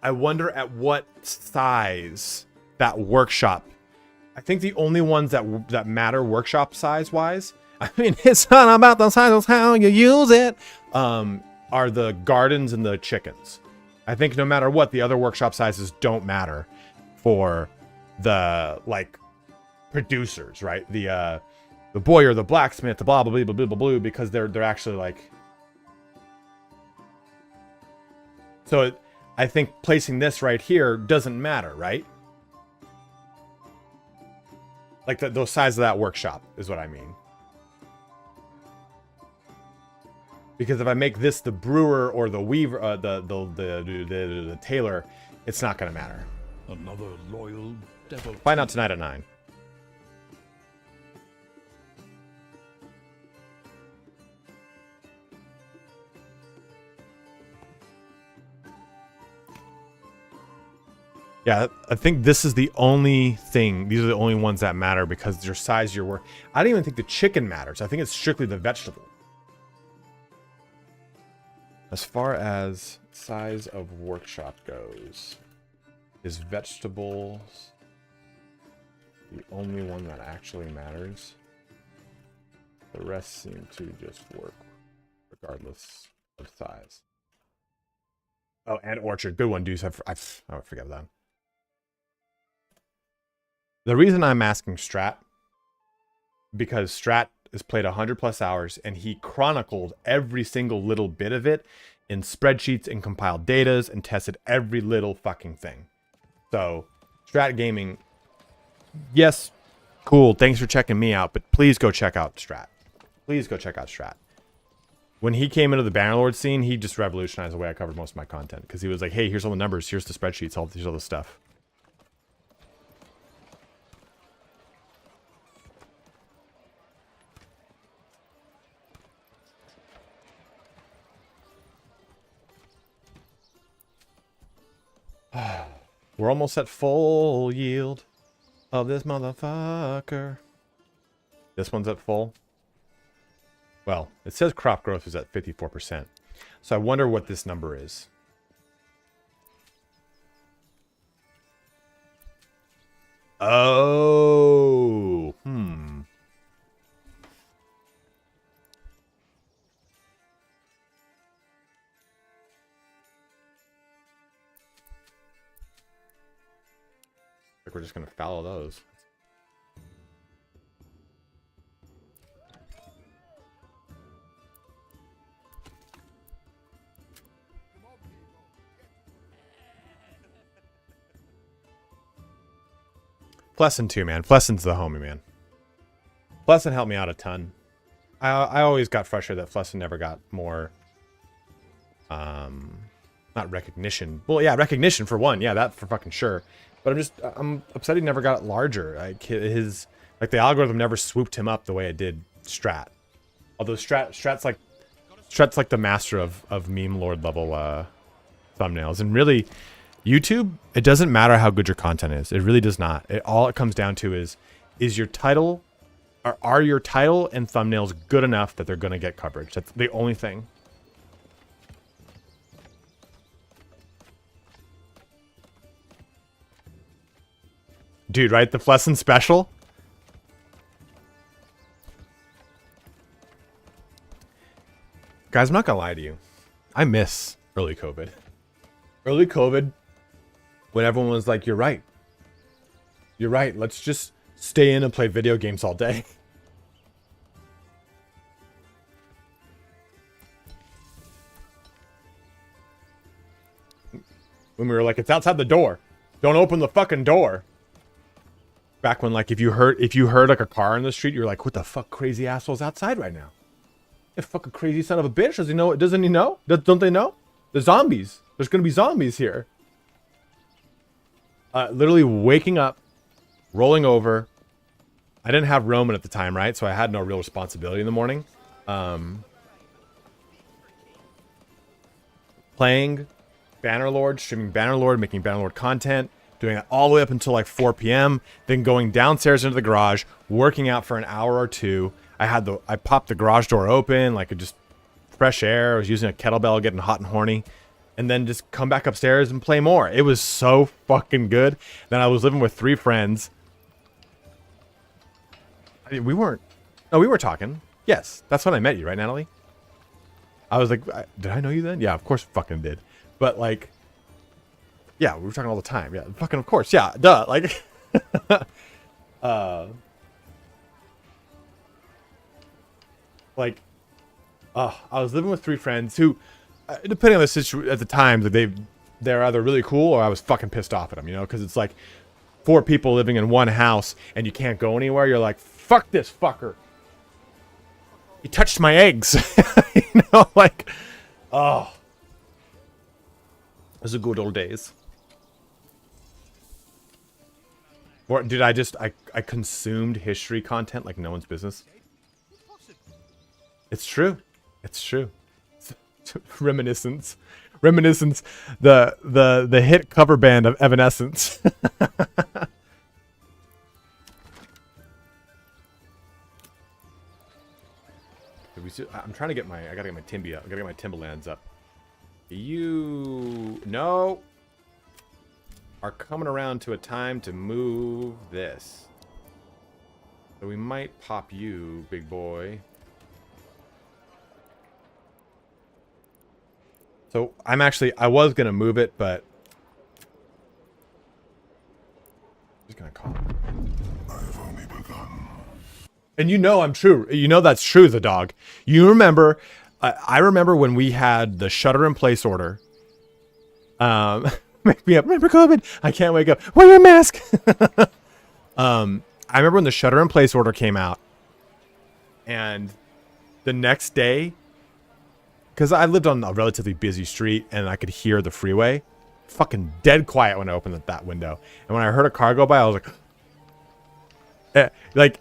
I wonder at what size that workshop. I think the only ones that matter workshop size wise, I mean, it's not about the size, it's how you use it, are the gardens and the chickens. I think no matter what, the other workshop sizes don't matter for the, like, producers, right? The boyer, the blacksmith, the blah, blah, blah, blah, blah, blah, because they're actually, like... So, I think placing this right here doesn't matter, right? Like, those size of that workshop is what I mean. Because if I make this the brewer or the weaver, the tailor, it's not going to matter. Another loyal devil. Find out tonight at 9. Yeah, I think this is the only thing. These are the only ones that matter because your size, your work. I don't even think the chicken matters. I think it's strictly the vegetable. As far as size of workshop goes, is vegetables the only one that actually matters? The rest seem to just work regardless of size. Oh, and orchard. Good one, dudes. I forget that. The reason I'm asking Strat, because Strat has played 100+ hours and he chronicled every single little bit of it in spreadsheets and compiled datas and tested every little fucking thing. So, Strat Gaming, yes, cool, thanks for checking me out, but please go check out Strat. Please go check out Strat. When he came into the Bannerlord scene, he just revolutionized the way I covered most of my content. Because he was like, hey, here's all the numbers, here's the spreadsheets, here's all the stuff. We're almost at full yield of this motherfucker. This one's at full. Well, it says crop growth is at 54%. So I wonder what this number is. Oh, Like we're just gonna follow those. Flesson too, man. Flesson's the homie, man. Flesson helped me out a ton. I always got frustrated that Flesson never got more not recognition. Well, yeah, recognition for one. Yeah, that for fucking sure. But I'm upset he never got larger. Like the algorithm never swooped him up the way it did Strat. Although Strat's like the master of meme lord level thumbnails. And really, YouTube, it doesn't matter how good your content is. It really does not. All it comes down to is your title, or are your title and thumbnails good enough that they're gonna get coverage? That's the only thing. Dude, right? The Flesson special? Guys, I'm not gonna lie to you. I miss early COVID. Early COVID when everyone was like, you're right. You're right. Let's just stay in and play video games all day. When we were like, it's outside the door. Don't open the fucking door. Back when, like, if you heard like a car in the street, you're like, what the fuck, crazy asshole's outside right now? You fucking crazy son of a bitch. Does he know? Doesn't he know? Don't they know? The zombies. There's gonna be zombies here. Literally waking up, rolling over. I didn't have Roman at the time, right? So I had no real responsibility in the morning. Playing Bannerlord, streaming Bannerlord, making Bannerlord content, doing that all the way up until like 4 p.m. Then going downstairs into the garage, working out for an hour or two. I popped the garage door open, like just fresh air. I was using a kettlebell, getting hot and horny, and then just come back upstairs and play more. It was so fucking good. Then I was living with 3 friends. We were talking. Yes, that's when I met you, right, Natalie? I was like, did I know you then? Yeah, of course, fucking did. But like, yeah, we were talking all the time. Yeah, fucking of course. Yeah, duh. Like, I was living with 3 friends who, depending on the situation at the time, that they're either really cool or I was fucking pissed off at them, you know, because it's like 4 people living in one house and you can't go anywhere. You're like, fuck this fucker. He touched my eggs. You know, like, oh. Those are good old days. Or did I consumed history content like no one's business? It's true. It's true. Reminiscence. The hit cover band of Evanescence. I'm trying to get I gotta get my Timby up. I gotta get my Timberlands up. You are coming around to a time to move this. So we might pop you, big boy. So I was gonna move it, but I'm just gonna call it. I've only begun. And you know I'm true. You know that's true, the dog. You remember, I remember when we had the shelter-in-place order. Make me up. Remember COVID? I can't wake up. Wear your mask. I remember when the shelter-in-place order came out. And the next day, because I lived on a relatively busy street and I could hear the freeway. Fucking dead quiet when I opened that window. And when I heard a car go by, I was like...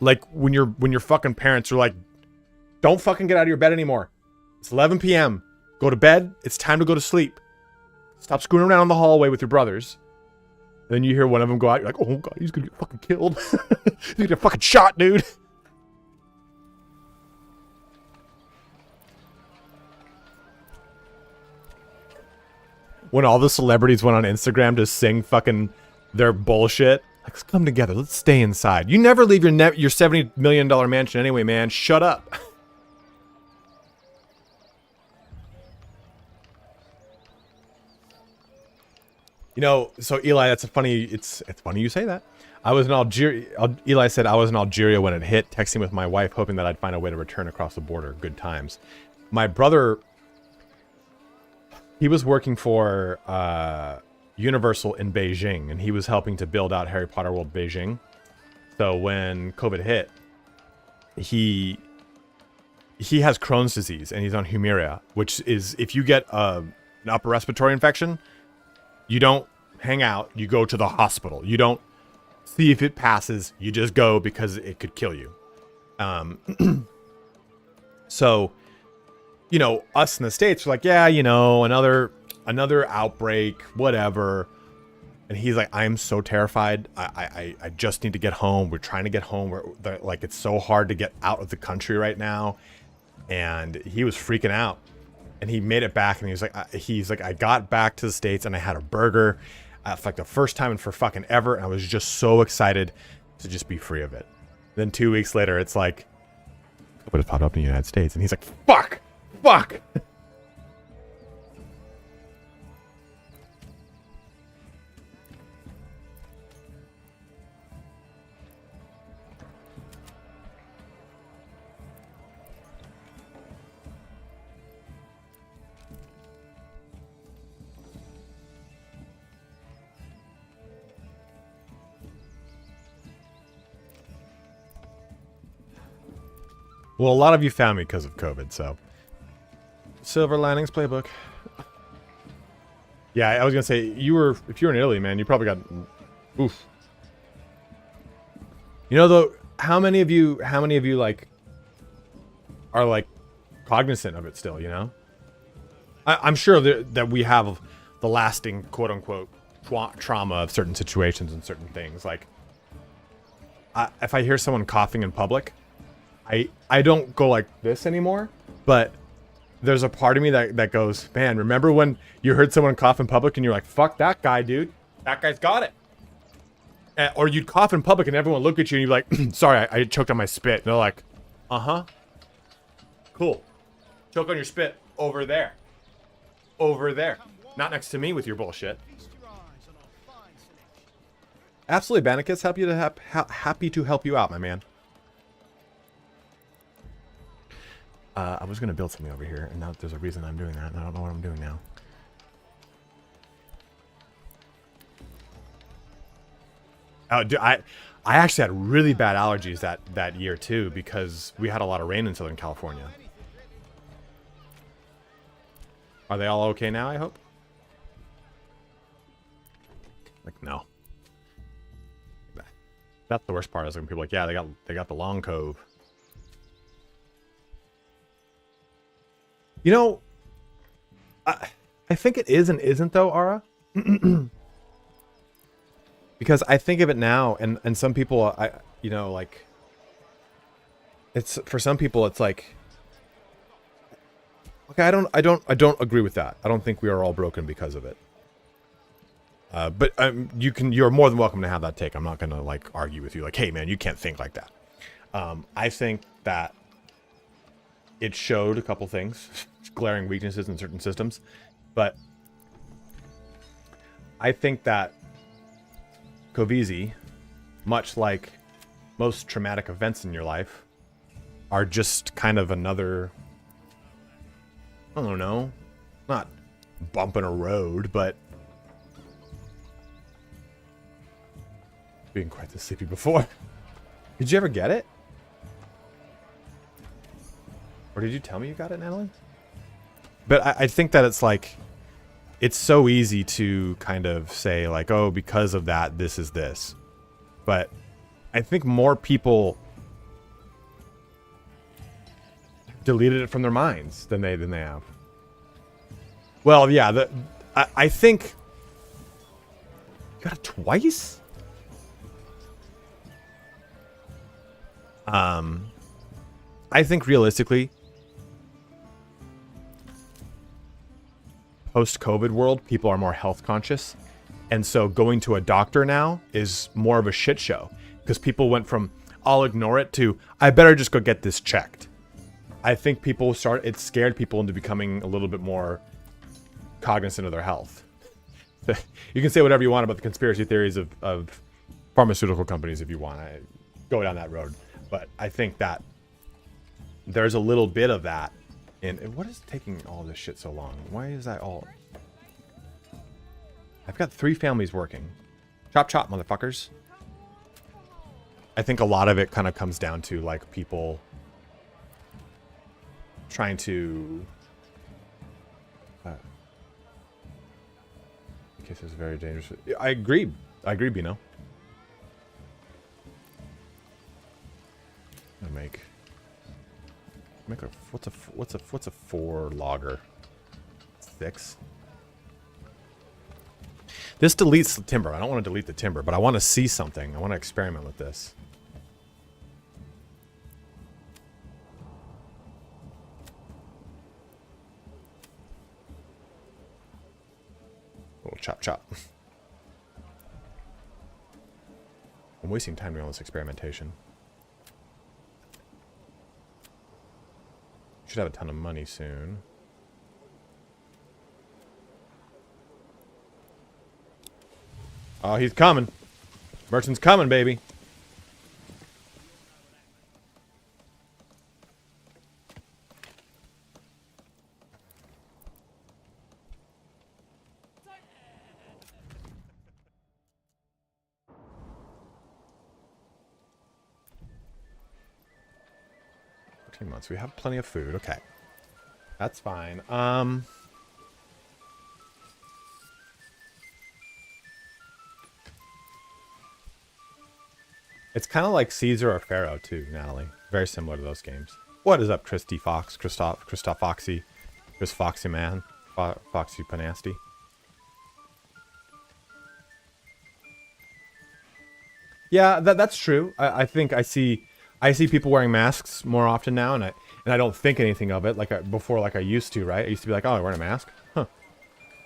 Like when your fucking parents are like, don't fucking get out of your bed anymore. It's 11 p.m. Go to bed. It's time to go to sleep. Stop screwing around in the hallway with your brothers. And then you hear one of them go out. You're like, oh god, he's gonna get fucking killed. He's gonna get fucking shot, dude. When all the celebrities went on Instagram to sing fucking their bullshit. Like, let's come together. Let's stay inside. You never leave your $70 million mansion anyway, man. Shut up. You know, so Eli, it's funny you say that. I was in Algeria. Eli said I was in Algeria when it hit, texting with my wife, hoping that I'd find a way to return across the border. Good times. My brother, he was working for Universal in Beijing, and he was helping to build out Harry Potter World Beijing. So when COVID hit, he has Crohn's disease, and he's on Humira, which is, if you get an upper respiratory infection, you don't hang out, you go to the hospital. You don't see if it passes, you just go because it could kill you. So, you know, us in the States are like, yeah, you know, another outbreak, whatever. And he's like, I'm so terrified. I just need to get home. We're trying to get home. Like, it's so hard to get out of the country right now. And he was freaking out. And he made it back, and he's like, I got back to the States and I had a burger for like the first time for fucking ever. And I was just so excited to just be free of it. Then 2 weeks later, it's like, what has popped up in the United States? And he's like, fuck. Well, a lot of you found me because of COVID, so. Silver Linings Playbook. Yeah, I was gonna say, if you were in Italy, man, you probably got, oof. You know, though, how many of you, like, are, like, cognizant of it still, you know? I'm sure that we have the lasting, quote-unquote, trauma of certain situations and certain things. Like, if I hear someone coughing in public, I don't go like this anymore, but there's a part of me that goes, man, remember when you heard someone cough in public and you're like, fuck that guy, dude. That guy's got it. Or you'd cough in public and everyone look at you and you'd be like, sorry, I choked on my spit. And they're like, uh-huh. Cool. Choke on your spit over there. Over there. Not next to me with your bullshit. Absolutely, Bandicoot's happy to help you out, my man. I was gonna build something over here, and now there's a reason I'm doing that, and I don't know what I'm doing now. Oh, dude, I actually had really bad allergies that year too, because we had a lot of rain in Southern California. Are they all okay now, I hope? Like, no. That's the worst part, is when people are like, yeah, they got the long cove. You know, I think it is and isn't though, Ara. Because I think of it now, and some people, you know, like, it's, for some people it's like, okay, I don't agree with that. I don't think we are all broken because of it. But you're more than welcome to have that take. I'm not gonna like argue with you like, hey man, you can't think like that. I think that it showed a couple things, glaring weaknesses in certain systems, but I think that Covizi, much like most traumatic events in your life, are just kind of another, I don't know, not bump in a road, but being quite this sleepy before. Did you ever get it? Or did you tell me you got it, Natalie? But I think that it's like, it's so easy to kind of say like, oh, because of that, this is this. But I think more people deleted it from their minds than they have. Well, yeah, I think you got it twice. I think realistically, post-COVID world, people are more health conscious. And so going to a doctor now is more of a shit show. Because people went from, I'll ignore it, to, I better just go get this checked. I think it scared people into becoming a little bit more cognizant of their health. You can say whatever you want about the conspiracy theories of pharmaceutical companies if you want. I go down that road. But I think that there's a little bit of that. And what is taking all this shit so long? Why is that all? I've got 3 families working. Chop chop, motherfuckers. I think a lot of it kind of comes down to like people trying to. In case it's very dangerous. I agree. Bino. I'm gonna make a what's a 4 logger? 6. This deletes the timber. I don't want to delete the timber, but I want to see something. I want to experiment with this. Little chop chop. I'm wasting time doing all this experimentation. Should have a ton of money soon. Oh, he's coming. Merchant's coming, baby. 3 months. We have plenty of food. Okay. That's fine. It's kind of like Caesar or Pharaoh too, Natalie. Very similar to those games. What is up, Christy Fox? Christoph Foxy. Chris Foxy Man. Foxy Panasty. Yeah, that's true. I think I see people wearing masks more often now, and I don't think anything of it before like I used to, right? I used to be like, oh, I'm wearing a mask? Huh.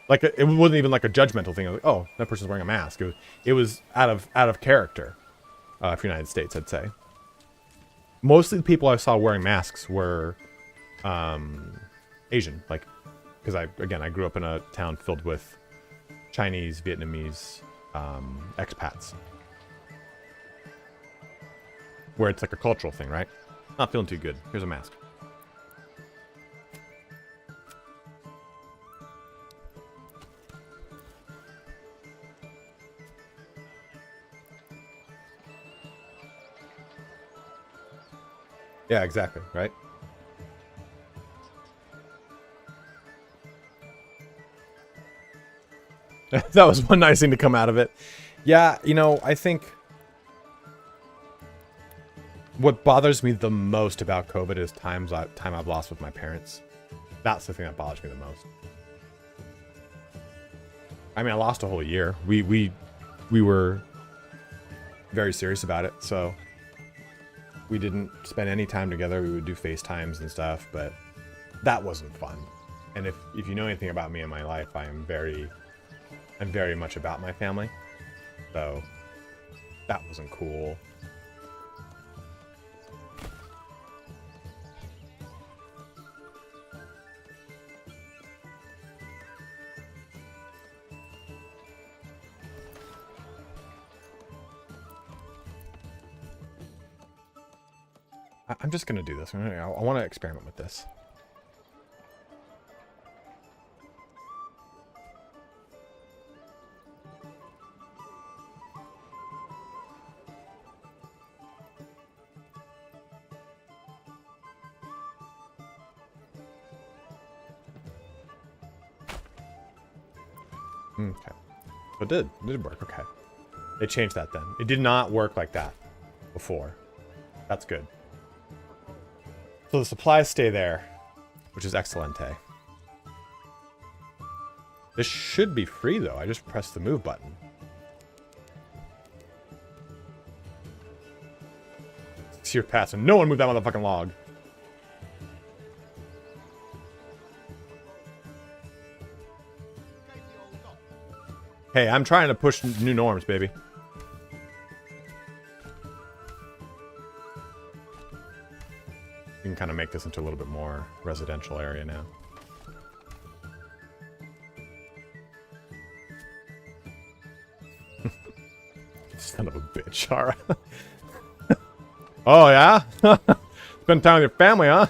Like it wasn't even like a judgmental thing. I was like, oh, that person's wearing a mask. It was out of character. For United States, I'd say. Mostly the people I saw wearing masks were Asian, like, because I grew up in a town filled with Chinese, Vietnamese expats, where it's like a cultural thing, right? Not feeling too good. Here's a mask. Yeah, exactly, right? That was one nice thing to come out of it. Yeah, you know, I think what bothers me the most about COVID is time I've lost with my parents. That's the thing that bothers me the most. I mean, I lost a whole year. We were very serious about it, so we didn't spend any time together. We would do FaceTimes and stuff, but that wasn't fun. And if you know anything about me in my life, I'm very much about my family. So that wasn't cool. I'm just gonna do this. I want to experiment with this. Okay. So it did work. Okay. They changed that then. It did not work like that before. That's good. So the supplies stay there, which is excelente. This should be free though. I just pressed the move button. Sear pass, and no one moved that motherfucking log. Hey, I'm trying to push new norms, baby. You can kind of make this into a little bit more residential area now. Son of a bitch, Shara. Oh, yeah? Spend time with your family, huh?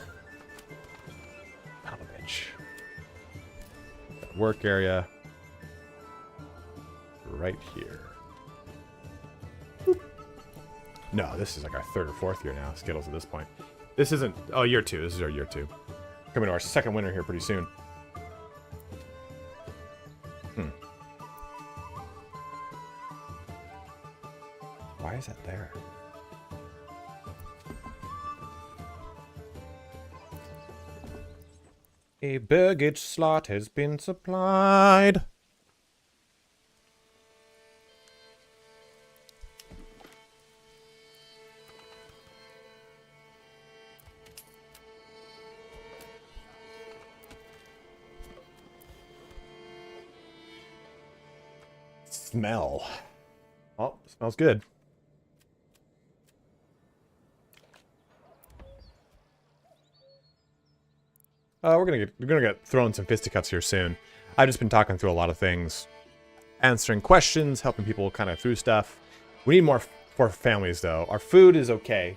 Son of a bitch. Work area. Right here. No, this is like our third or fourth year now, Skittles at this point. This isn't... Oh, year 2. This is our year 2. Coming to our second winter here pretty soon. Why is that there? A baggage slot has been supplied. Smell. Oh, smells good. We're gonna get thrown some fisticuffs here soon. I've just been talking through a lot of things, answering questions, helping people kind of through stuff. We need more for families though. Our food is okay,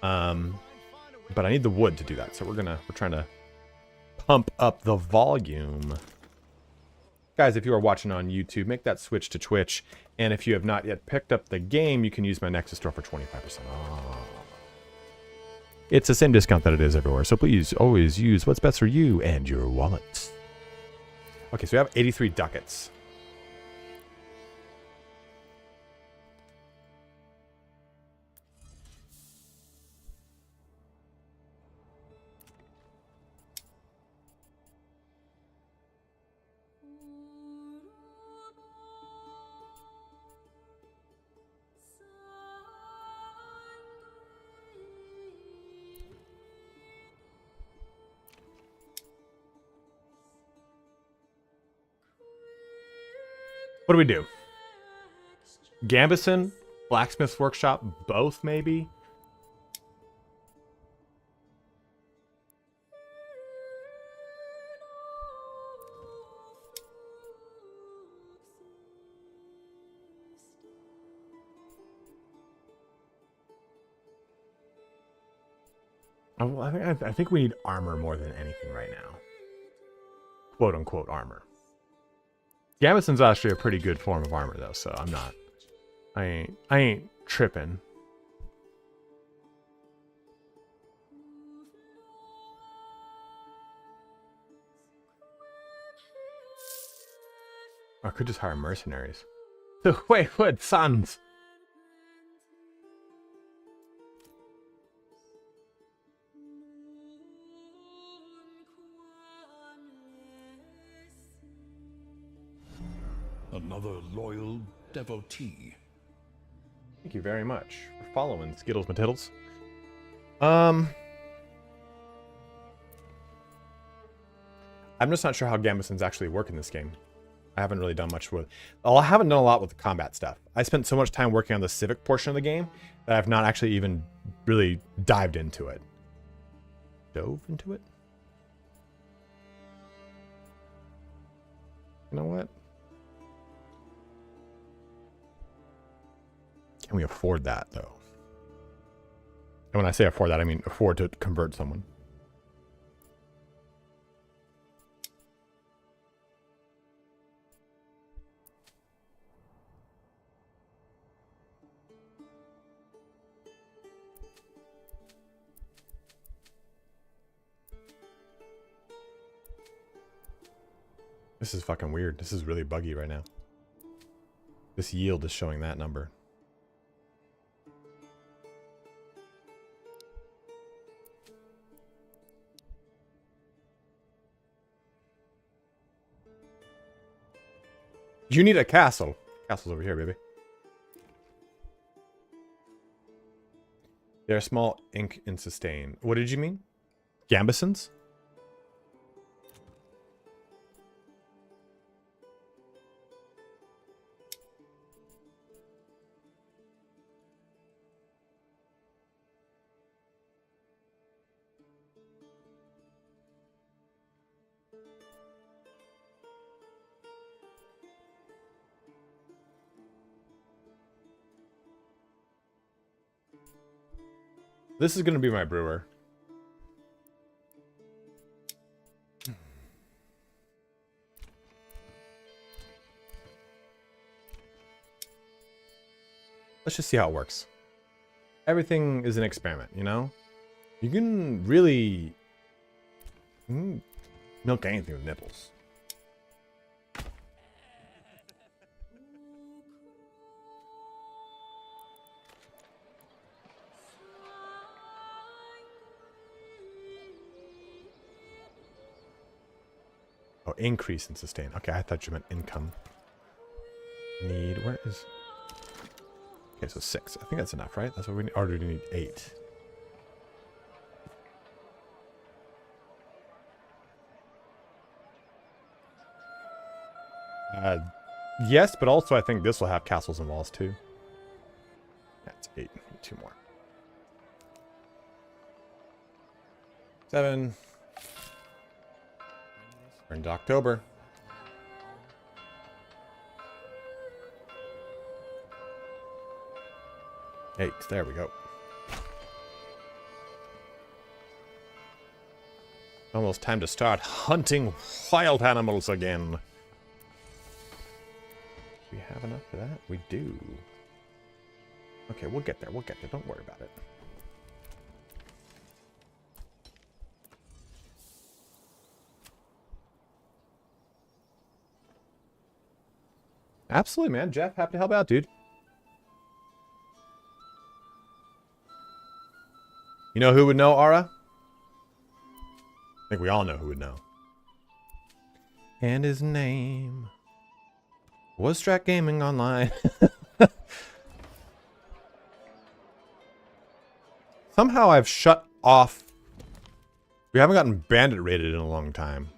but I need the wood to do that. So we're trying to pump up the volume. Guys, if you are watching on YouTube, make that switch to Twitch. And if you have not yet picked up the game, you can use my Nexus store for 25% off. It's the same discount that it is everywhere, so please always use what's best for you and your wallet. Okay, so we have 83 ducats. What do we do? Gambison, Blacksmith's Workshop, both maybe? Oh, I think we need armor more than anything right now. Quote unquote armor. Gambison's actually a pretty good form of armor though, so I'm not. I ain't tripping. I could just hire mercenaries. The Wayward Sons. Another loyal devotee. Thank you very much for following Skittles Matiddles. I'm just not sure how Gambisons actually work in this game. I haven't really done much with... Well, I haven't done a lot with the combat stuff. I spent so much time working on the civic portion of the game that I've not actually even really dived into it. Dove into it? You know what? Can we afford that, though? And when I say afford that, I mean afford to convert someone. This is fucking weird. This is really buggy right now. This yield is showing that number. You need a castle. Castle's over here, baby. They're small ink in sustain. What did you mean? Gambisons? This is going to be my brewer. Let's just see how it works. Everything is an experiment, you know? You can really milk anything with nipples. Oh, increase in sustain. Okay, I thought you meant income. Need, where is... Okay, so 6. I think that's enough, right? That's what we need. Or do we need 8? Yes, but also I think this will have castles and walls too. That's 8. Need 2 more. 7. We're into October. 8. There we go. Almost time to start hunting wild animals again. Do we have enough for that? We do. Okay, we'll get there. We'll get there. Don't worry about it. Absolutely, man. Jeff, happy to help out, dude. You know who would know, Ara? I think we all know who would know. And his name was Strat Gaming Online. Somehow I've shut off. We haven't gotten bandit raided in a long time.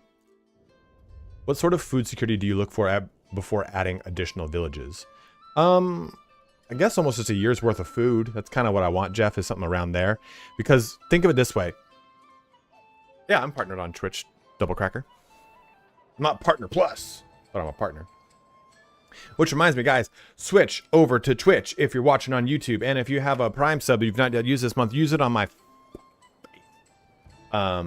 What sort of food security do you look for before adding additional villages? I guess almost just a year's worth of food. That's kind of what I want, Jeff, is something around there. Because think of it this way. Yeah, I'm partnered on Twitch, Double Cracker. I'm not partner plus, but I'm a partner. Which reminds me, guys, switch over to Twitch if you're watching on YouTube. And if you have a Prime sub that you've not yet used this month, use it on my... I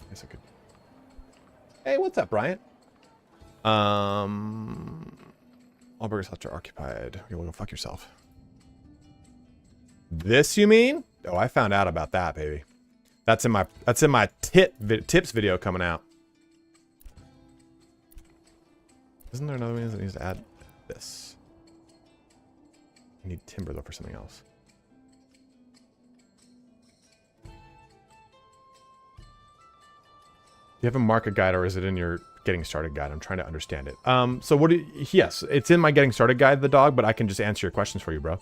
guess I could... Hey, what's up, Bryant? All burger slots are occupied. Okay, well, go fuck yourself. This, you mean? Oh, I found out about that, baby. That's in my tips video coming out. Isn't there another one that needs to add this? I need timber though for something else. Do you have a market guide or is it in your getting started guide? I'm trying to understand it. So what do you, yes, it's in my getting started guide, the dog, but I can just answer your questions for you, bro.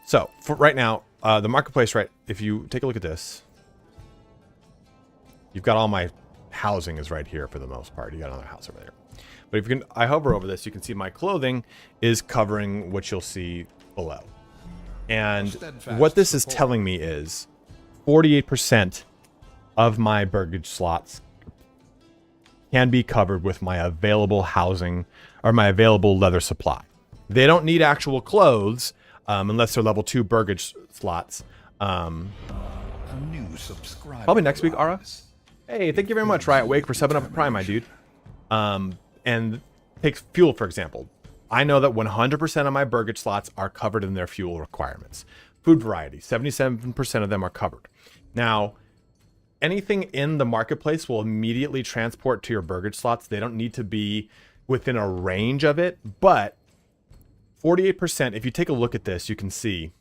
So for right now, the marketplace, right? If you take a look at this, you've got all my housing is right here for the most part. You got another house over there. But if you can, I hover over this, you can see my clothing is covering what you'll see below. And what this is telling me is 48% of my burgage slots can be covered with my available housing or my available leather supply. They don't need actual clothes unless they're level 2 burgage slots. A new subscriber. Probably next week, Ara. Hey, thank you very much, Riot Wake, for 7-up at Prime, my dude. And take fuel, for example. I know that 100% of my burgage slots are covered in their fuel requirements. Food variety, 77% of them are covered. Now, anything in the marketplace will immediately transport to your burgage slots. They don't need to be within a range of it, but 48%, if you take a look at this, you can see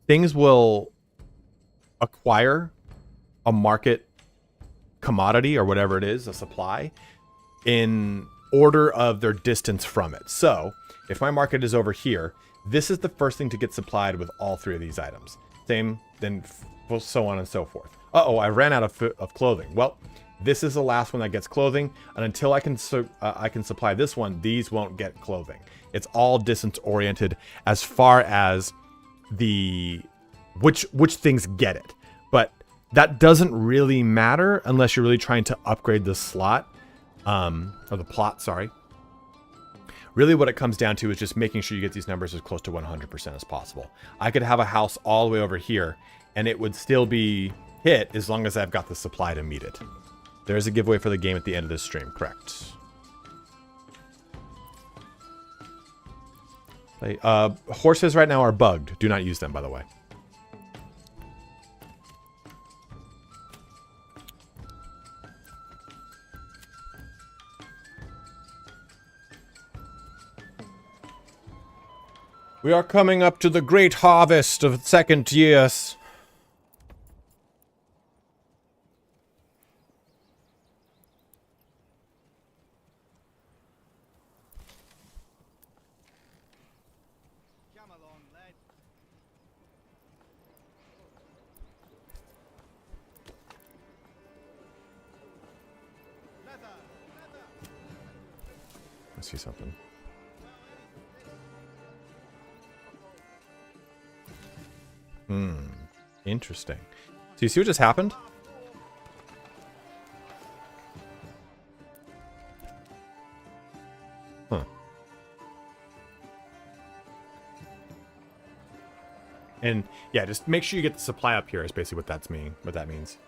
things will acquire a market commodity or whatever it is, a supply, in order of their distance from it. So if my market is over here, this is the first thing to get supplied with all 3 of these items. Same, then so on and so forth. Uh-oh, I ran out of clothing. Well, this is the last one that gets clothing, and until I can supply this one, these won't get clothing. It's all distance oriented as far as the which things get it. But that doesn't really matter unless you're really trying to upgrade the slot, or the plot, sorry. Really what it comes down to is just making sure you get these numbers as close to 100% as possible. I could have a house all the way over here, and it would still be hit as long as I've got the supply to meet it. There's a giveaway for the game at the end of this stream, correct. Horses right now are bugged. Do not use them, by the way. We are coming up to the great harvest of second years. Come along, lad. Leather, leather. Let's see something. Interesting. So you see what just happened? Huh. And yeah, just make sure you get the supply up here is basically what that means.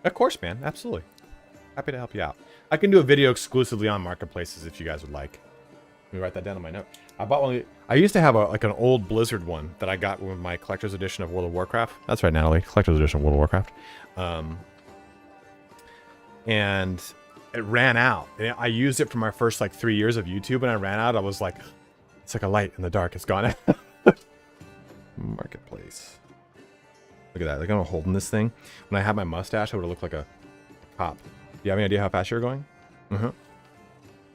Of course, man. Absolutely. Happy to help you out. I can do a video exclusively on marketplaces if you guys would like. me write that down on my note. I bought one. I used to have like an old Blizzard one that I got with my collector's edition of World of Warcraft. That's right, Natalie. Collector's edition of World of Warcraft. And it ran out. And I used it for my first like 3 years of YouTube, and I ran out. I was like, it's like a light in the dark. It's gone. Marketplace. Look at that. Like I'm holding this thing. When I had my mustache, I would have looked like a cop. Do you have any idea how fast you're going?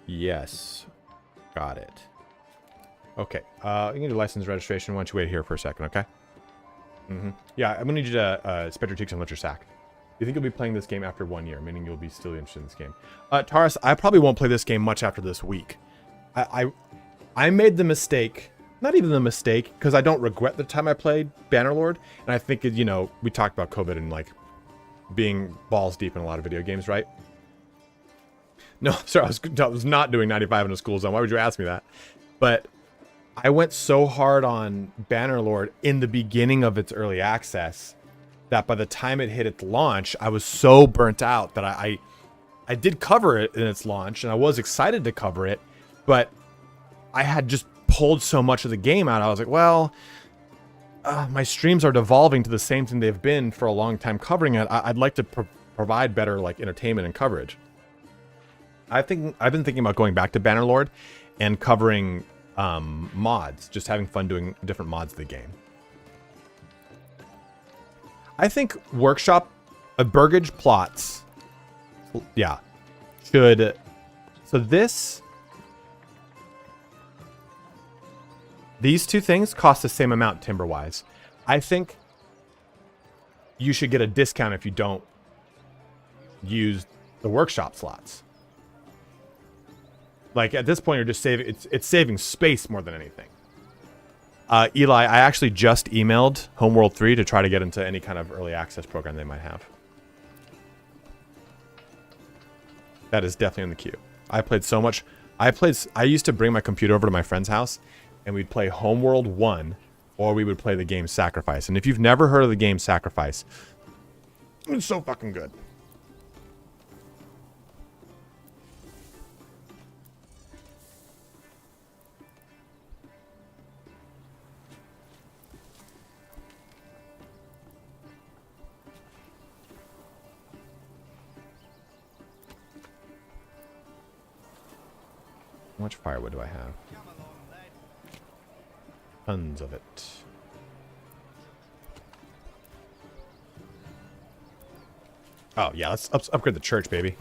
Yes. Got it. Okay. You can do license registration. Why don't you wait here for a second, okay? Yeah, I'm gonna need you to spread your cheeks and let your sack. You think you'll be playing this game after 1 year, meaning you'll be still interested in this game. Taurus, I probably won't play this game much after this week. I made the mistake, not even the mistake, because I don't regret the time I played Bannerlord, and I think, you know, we talked about COVID and, like, being balls deep in a lot of video games, right? No, sorry, I was not doing 95 in a school zone. Why would you ask me that? But I went so hard on Bannerlord in the beginning of its early access that by the time it hit its launch, I was so burnt out that I did cover it in its launch, and I was excited to cover it, but I had just pulled so much of the game out. I was like, well, my streams are devolving to the same thing they've been for a long time covering it. I'd like to provide better like entertainment and coverage. I've been thinking about going back to Bannerlord and covering mods, just having fun doing different mods of the game. I think Workshop, Burgage Plots, yeah, should, so these two things cost the same amount timber-wise. I think you should get a discount if you don't use the Workshop slots. Like, at this point, you're just saving, it's saving space more than anything. Eli, I actually just emailed Homeworld 3 to try to get into any kind of early access program they might have. That is definitely in the queue. I played so much. I used to bring my computer over to my friend's house, and we'd play Homeworld 1, or we would play the game Sacrifice. And if you've never heard of the game Sacrifice, it's so fucking good. How much firewood do I have? Tons of it. Oh, yeah, let's upgrade the church, baby.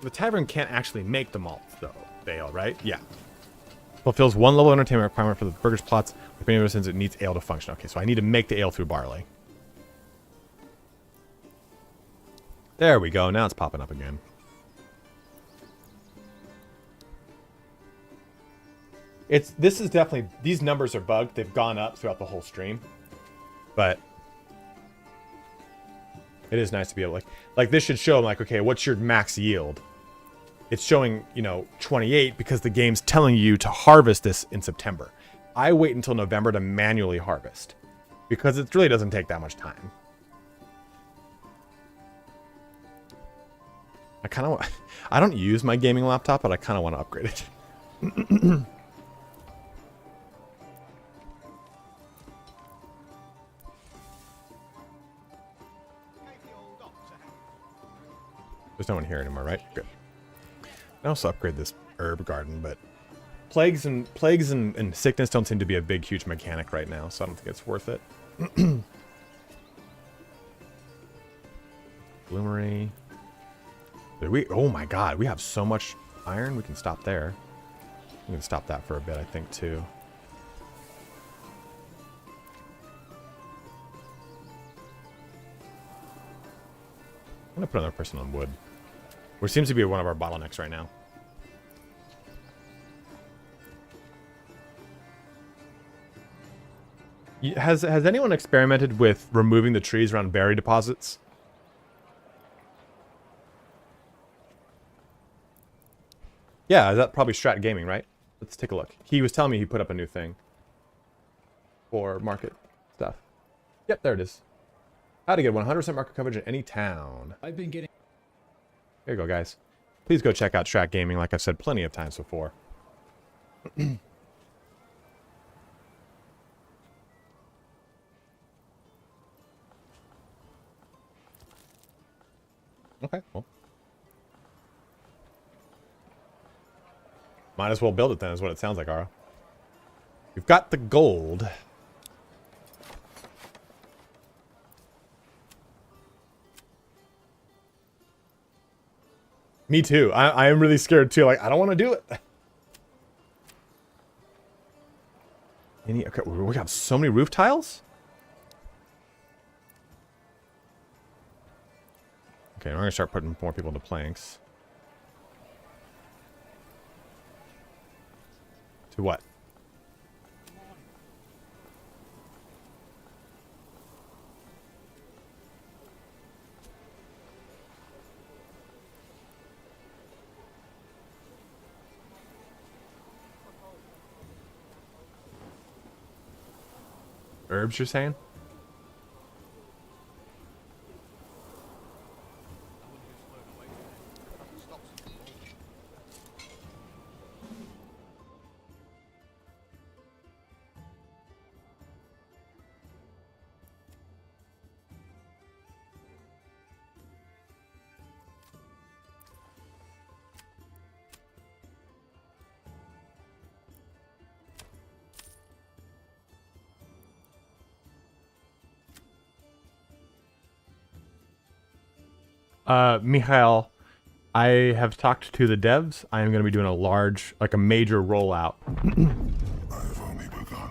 The tavern can't actually make the malt, though, ale, right? Yeah. Fulfills one level entertainment requirement for the burgers plots, since it needs ale to function. Okay, so I need to make the ale through barley. There we go. Now it's popping up again. This is definitely, these numbers are bugged. They've gone up throughout the whole stream. But it is nice to be able to, like this should show, like, okay, what's your max yield? It's showing, you know, 28 because the game's telling you to harvest this in September. I wait until November to manually harvest because it really doesn't take that much time. I don't use my gaming laptop, but I kind of want to upgrade it. There's no one here anymore, right? Good. I also upgrade this herb garden, but plagues and sickness don't seem to be a big, huge mechanic right now, so I don't think it's worth it. Bloomery. Oh my god, we have so much iron. We can stop there. We can stop that for a bit, I think, too. I'm gonna put another person on wood. Which seems to be one of our bottlenecks right now. Has anyone experimented with removing the trees around berry deposits? Yeah, that's probably Strat Gaming, right? Let's take a look. He was telling me he put up a new thing for market stuff. Yep, there it is. How to get 100% market coverage in any town. I've been getting... There you go, guys. Please go check out Strat Gaming, like I've said plenty of times before. Okay, well. Might as well build it then, is what it sounds like, Ara. We've got the gold. Me too. I am really scared too. Like, I don't want to do it. Okay, we got so many roof tiles? Okay, we're going to start putting more people into planks. To what? Herbs, you're saying? Mikhail, I have talked to the devs. I am going to be doing a large, like a major rollout.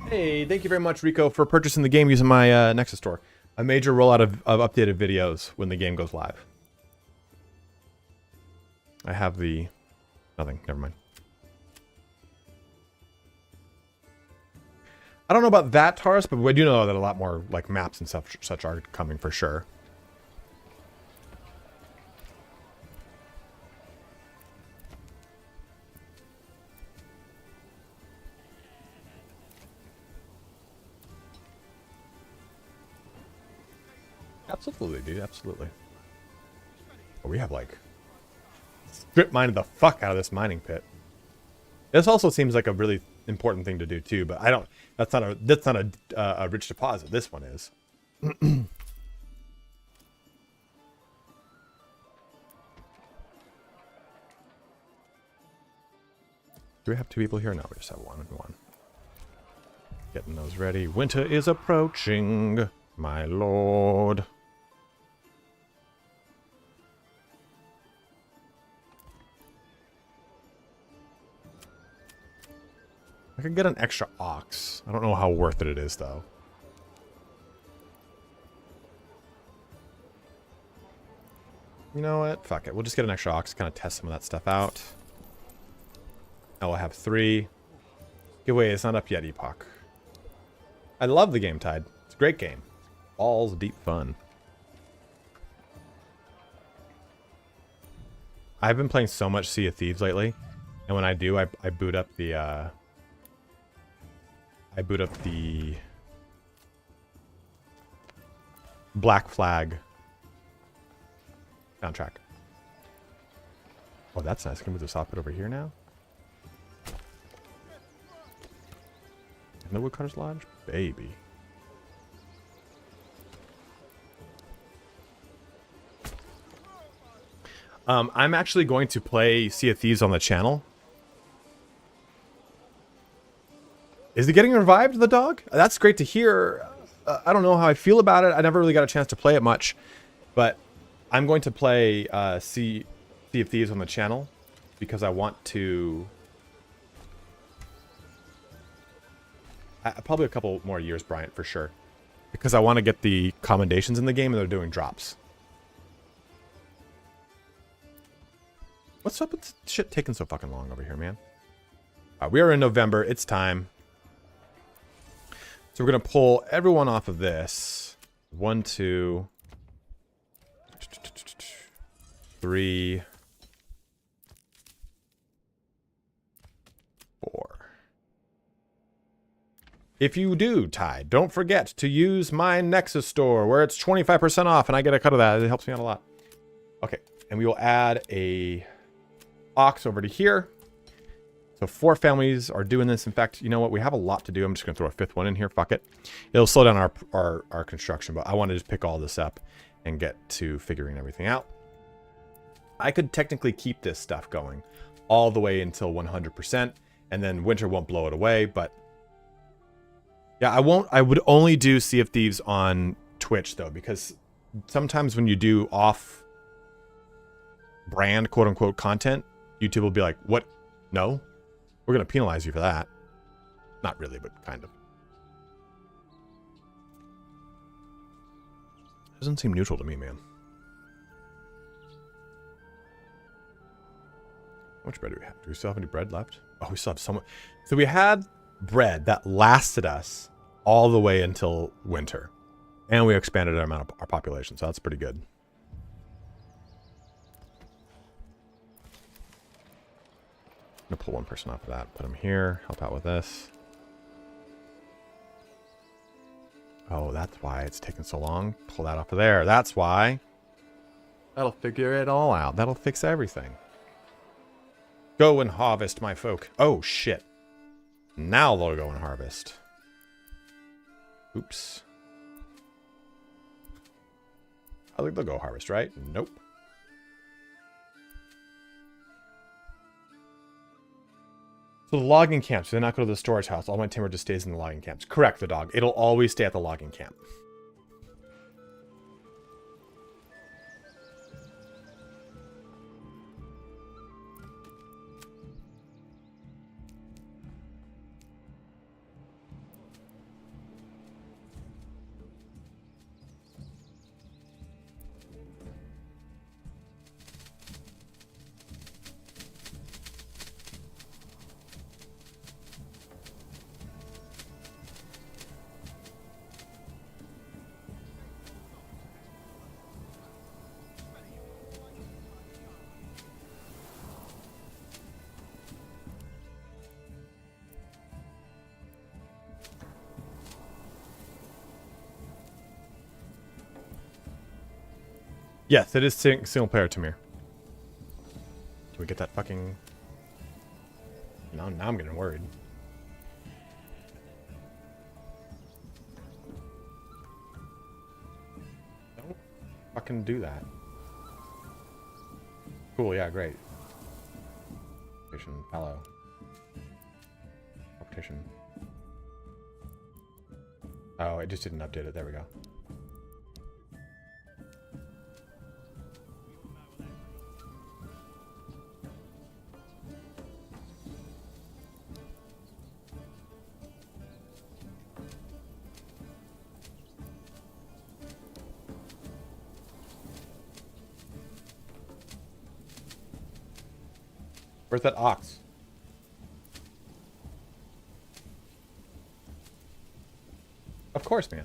Hey, thank you very much, Rico, for purchasing the game using my Nexus store. A major rollout of updated videos when the game goes live. I have the... Nothing, never mind. I don't know about that, Taurus, but we do know that a lot more like maps and such are coming for sure. Absolutely, dude. Absolutely. Oh, we have like strip mined the fuck out of this mining pit. This also seems like a really important thing to do too, but I don't. That's not a rich deposit. This one is. Do we have two people here? No, we just have one and one. Getting those ready. Winter is approaching, my lord. I could get an extra ox. I don't know how worth it is, though. You know what? Fuck it. We'll just get an extra ox, kind of test some of that stuff out. Oh, I have 3. Giveaway is not up yet, Epoch. I love the game, Tide. It's a great game. Balls deep fun. I've been playing so much Sea of Thieves lately, and when I do, I boot up the Black Flag soundtrack. Oh, that's nice. Can we move the soft bit over here now? In the Woodcutter's Lodge? Baby. I'm actually going to play Sea of Thieves on the channel. Is it getting revived, the dog? That's great to hear. I don't know how I feel about it. I never really got a chance to play it much. But I'm going to play Sea of Thieves on the channel because I want to... probably a couple more years, Bryant, for sure. Because I want to get the commendations in the game and they're doing drops. What's up with shit taking so fucking long over here, man? We are in November. It's time. So we're going to pull everyone off of this. 1, 2, 3, 4. If you do, Ty, don't forget to use my Nexus store where it's 25% off and I get a cut of that. It helps me out a lot. Okay, and we will add a ox over to here. So 4 families are doing this. In fact, you know what? We have a lot to do. I'm just going to throw a 5th one in here. Fuck it. It'll slow down our construction, but I want to just pick all this up and get to figuring everything out. I could technically keep this stuff going all the way until 100%, and then winter won't blow it away, but yeah, I would only do Sea of Thieves on Twitch though, because sometimes when you do off brand quote unquote content, YouTube will be like, what? No, we're going to penalize you for that. Not really, but kind of. Doesn't seem neutral to me, man. How much bread do we have? Do we still have any bread left? Oh, we still have some. So we had bread that lasted us all the way until winter. And we expanded our amount of our population, so that's pretty good. I'm gonna pull one person off of that, put him here, help out with this. Oh, that's why it's taking so long. Pull that off of there. That's why. That'll figure it all out. That'll fix everything. Go and harvest, my folk. Oh, shit. Now they'll go and harvest. Oops. I think they'll go harvest, right? Nope. So the logging camps, they're not go to the storage house. All my timber just stays in the logging camps. Correct, the dog. It'll always stay at the logging camp. Yes, it is single player, Tamir. Can we get that fucking... Now I'm getting worried. Don't fucking do that. Cool, yeah, great. Rotation, fallow. Rotation. Oh, it just didn't update it. There we go. Where's that ox? Of course, man.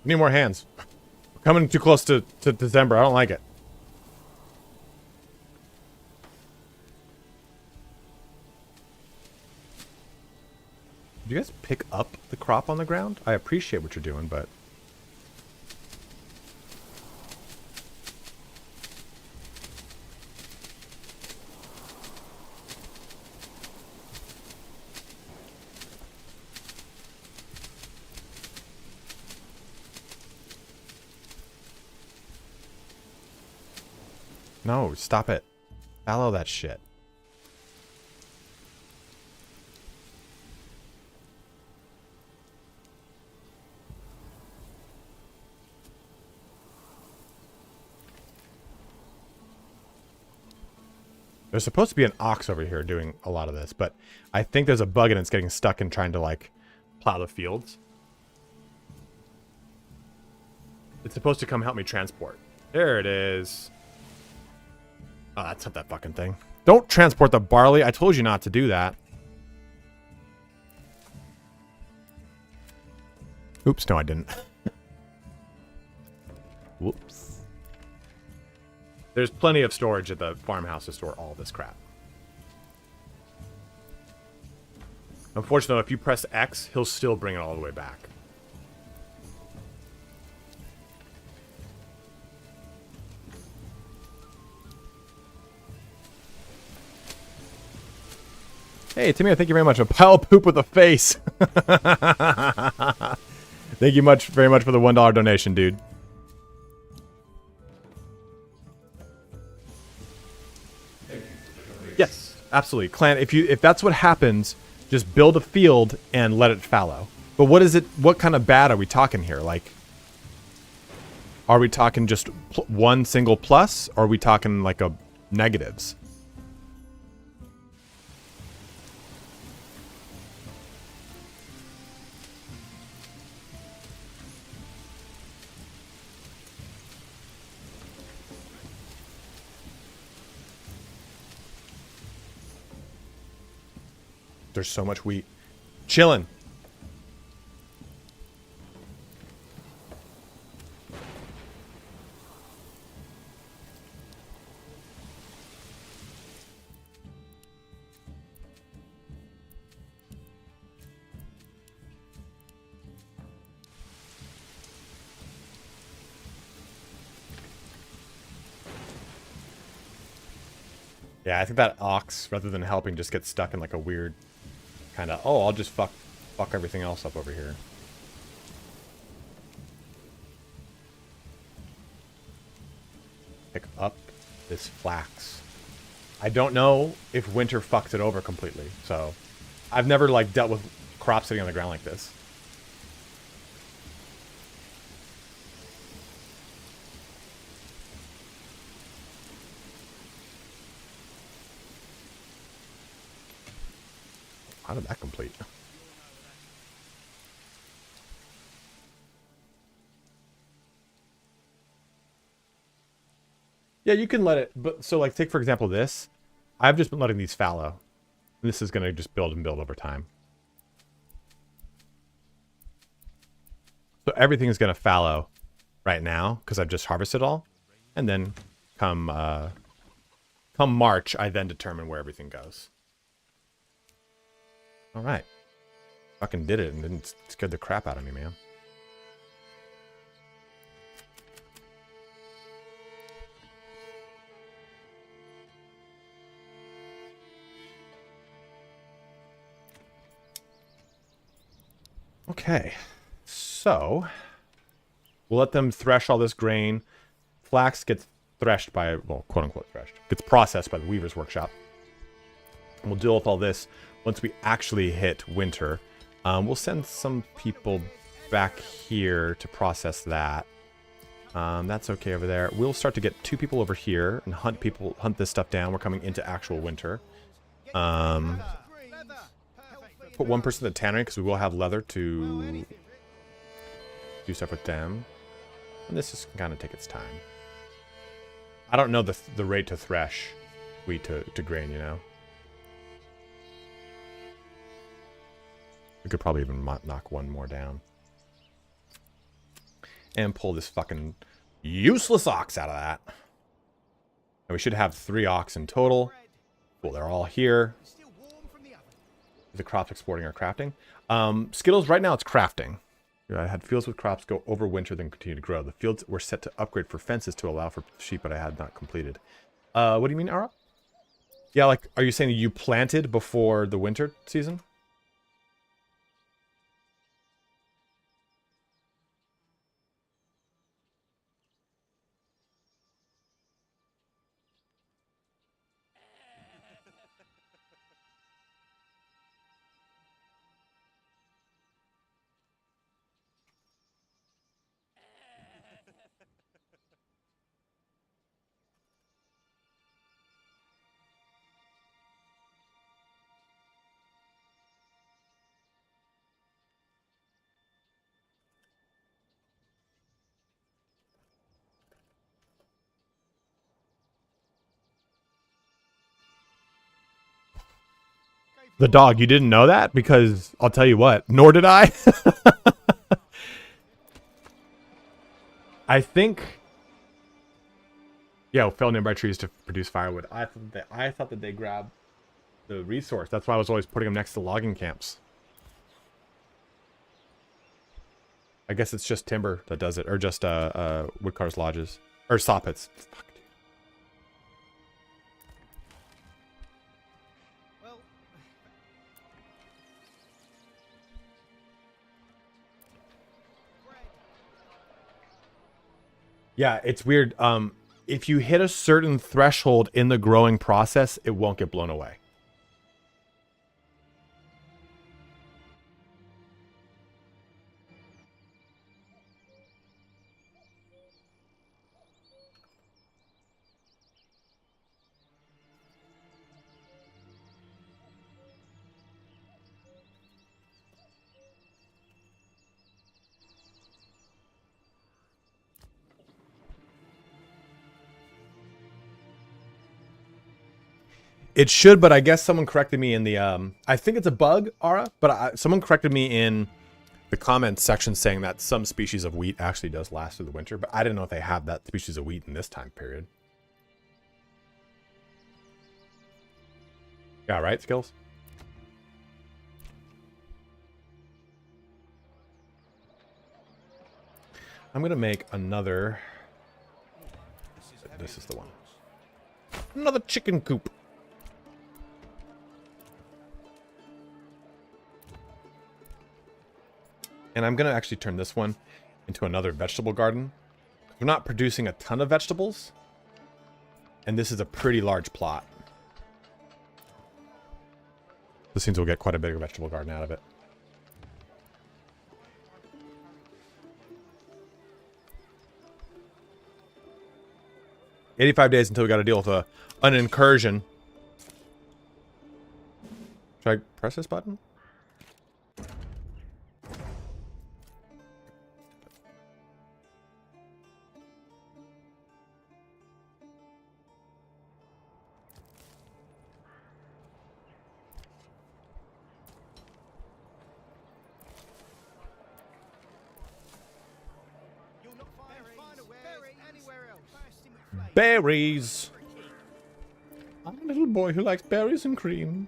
Need more hands. Coming too close to December. I don't like it. Did you guys pick up the crop on the ground? I appreciate what you're doing, but... No, stop it. Fallow that shit. There's supposed to be an ox over here doing a lot of this, but I think there's a bug and it's getting stuck in trying to, like, plow the fields. It's supposed to come help me transport. There it is. Oh, that's not that fucking thing. Don't transport the barley. I told you not to do that. Oops, no I didn't. Whoops. There's plenty of storage at the farmhouse to store all this crap. Unfortunately, if you press X, he'll still bring it all the way back. Hey, Timmy, thank you very much. A pile of poop with a face. Thank you very much for the $1 donation, dude. Yes, absolutely. Clan, if that's what happens, just build a field and let it fallow. But what is it? What kind of bad are we talking here? Like, are we talking just one single plus, or are we talking like a negatives? There's so much wheat. Chilling. Yeah, I think that ox, rather than helping, just gets stuck in like a weird kind of, oh, I'll just fuck everything else up over here. Pick up this flax. I don't know if winter fucks it over completely, so I've never like dealt with crops sitting on the ground like this. How did that complete? Yeah, you can let it, but so like take for example this. I've just been letting these fallow. This is gonna just build and build over time. So everything is gonna fallow right now because I've just harvested all, and then come March, I then determine where everything goes. All right, fucking did it and didn't scare the crap out of me, man. Okay, so we'll let them thresh all this grain. Flax gets threshed by, well, quote unquote threshed, gets processed by the Weaver's Workshop. And we'll deal with all this once we actually hit winter. We'll send some people back here to process that. That's okay over there. We'll start to get 2 people over here and hunt this stuff down. We're coming into actual winter. Put one person at the tannery because we will have leather to do stuff with them. And this is kind of take its time. I don't know the rate to thresh wheat to grain, you know. We could probably even knock one more down. And pull this fucking useless ox out of that. And we should have 3 ox in total. Cool, they're all here. The crops exporting or crafting. Skittles, right now it's crafting. I had fields with crops go over winter, then continue to grow. The fields were set to upgrade for fences to allow for sheep, but I had not completed. What do you mean, Ara? Yeah, like, are you saying you planted before the winter season? The dog, you didn't know that? Because I'll tell you what, nor did I. I think... Yeah, fell nearby trees to produce firewood. I thought that they grabbed the resource. That's why I was always putting them next to logging camps. I guess it's just timber that does it, or just woodcutters lodges, or saw pits. Fuck, dude. Well, Yeah, it's weird. If you hit a certain threshold in the growing process, it won't get blown away. It should, but I guess someone corrected me in the, I think it's a bug, Ara, but someone corrected me in the comments section saying that some species of wheat actually does last through the winter, but I didn't know if they have that species of wheat in this time period. Yeah, right, Skills? I'm going to make another, this is the one. Another chicken coop. And I'm going to actually turn this one into another vegetable garden. We're not producing a ton of vegetables. And this is a pretty large plot. This seems we'll get quite a big vegetable garden out of it. "85 days until we got to deal with an incursion." Should I press this button? you'll not find a berry anywhere else. Bursting with flame. Berries. I'm a little boy who likes berries and cream.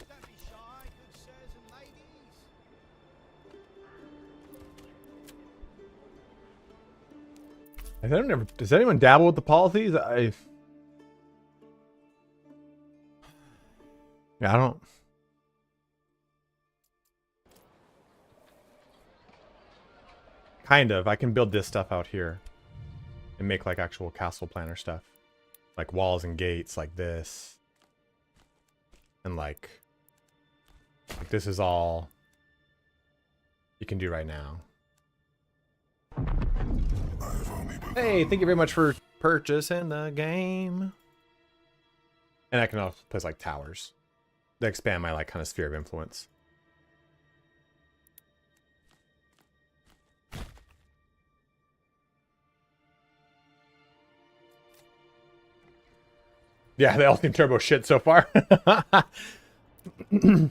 Don't be shy, good sirs and ladies. Does anyone dabble with the policies? Yeah, I don't. Kind of. I can build this stuff out here and make like actual castle planner stuff. Like walls and gates like this. And like this is all you can do right now. Hey, thank you very much for purchasing the game. And I can also place like towers that expand my like kind of sphere of influence. Yeah, they all seem turbo shit so far. Leather. Can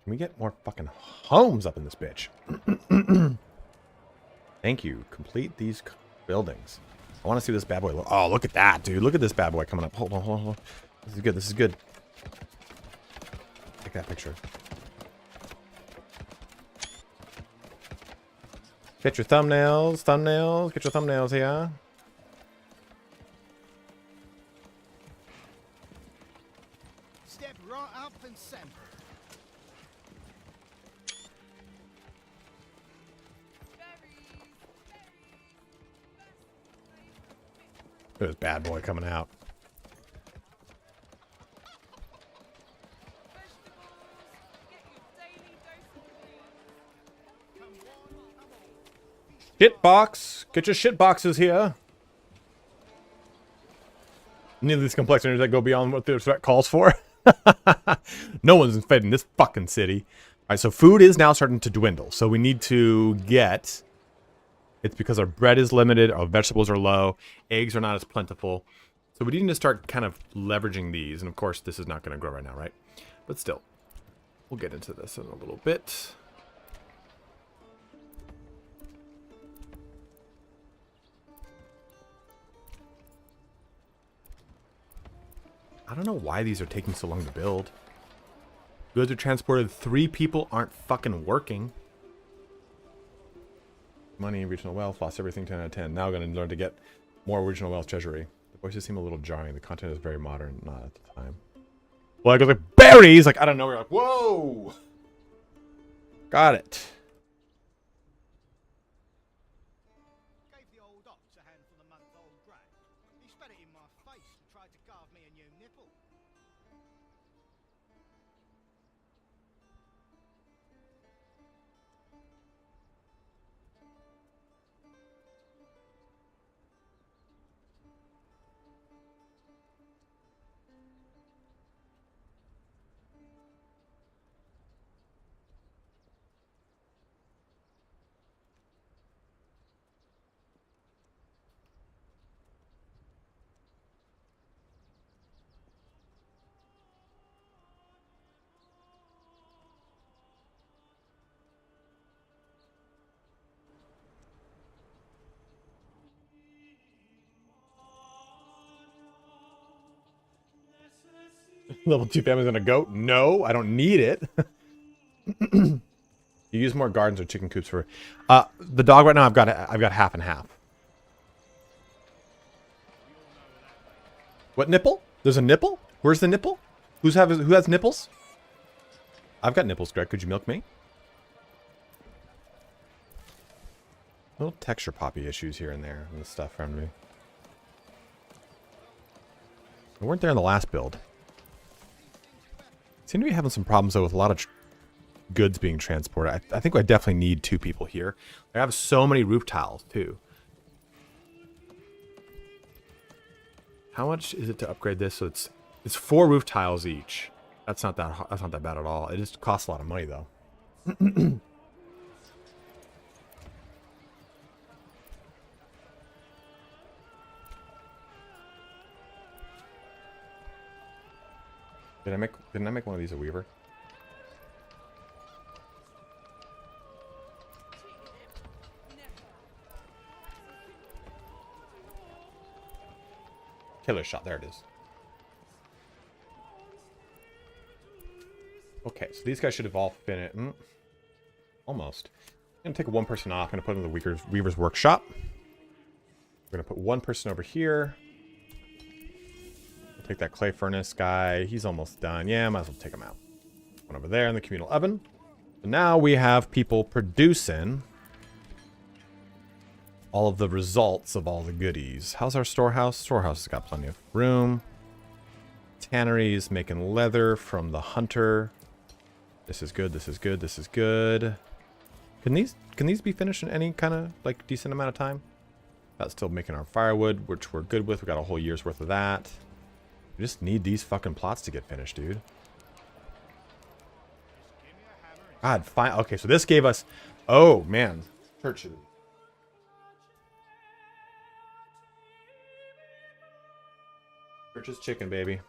we get more fucking homes up in this bitch? Thank you. Complete these buildings. I want to see this bad boy. Oh, look at that, dude. Look at this bad boy coming up. Hold on, hold on, hold on. This is good. This is good. Take that picture. Get your thumbnails. Thumbnails. Get your thumbnails here. Step right up and sample. Look at this bad boy coming out. Shit box! Get your shit boxes here! Neither of these complexities that go beyond what the threat calls for. No one's fed in this fucking city. Alright, so food is now starting to dwindle. So we need to get... It's because our bread is limited, our vegetables are low, eggs are not as plentiful. So we need to start kind of leveraging these. And of course, this is not going to grow right now, right? But still, we'll get into this in a little bit. I don't know why these are taking so long to build. Goods are transported. 3 people aren't fucking working. Money, regional wealth, lost everything 10 out of 10. Now going to learn to get more regional wealth treasury. The voices seem a little jarring. The content is very modern. Not at the time. Well, I go like berries. Like, I don't know. We're like, whoa. Got it. Gave the old ox a handful of month-old brat. He spat it in my face and tried to carve me a new nipple. Level 2 family's on a goat? No, I don't need it. You use more gardens or chicken coops for... the dog right now, I've got half and half. What nipple? There's a nipple? Where's the nipple? Who has nipples? I've got nipples, Greg. Could you milk me? Little texture poppy issues here and there and the stuff around me. We weren't there in the last build. Seem to be having some problems though with a lot of goods being transported. I think I definitely need 2 people here. I have so many roof tiles too. How much is it to upgrade this? So it's 4 roof tiles each. That's not that bad at all. It just costs a lot of money though. Didn't I make one of these a weaver? Killer shot. There it is. Okay, so these guys should have all finished. Almost. I'm going to take 1 person off. I'm going to put them in the Weaver's workshop. We're going to put 1 person over here. Take that clay furnace guy. He's almost done. Yeah, might as well take him out. One over there in the communal oven. So now we have people producing all of the results of all the goodies. How's our storehouse? Storehouse has got plenty of room. Tannery's making leather from the hunter. This is good. This is good. This is good. Can these be finished in any kind of like decent amount of time? That's still making our firewood, which we're good with. We got a whole year's worth of that. We just need these fucking plots to get finished, dude. God, fine. Okay, so this gave us... Oh, man. Church. Church's chicken, baby.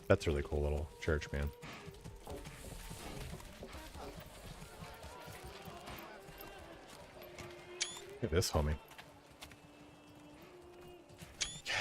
That's a really cool little church, man. Look at this, homie. Okay.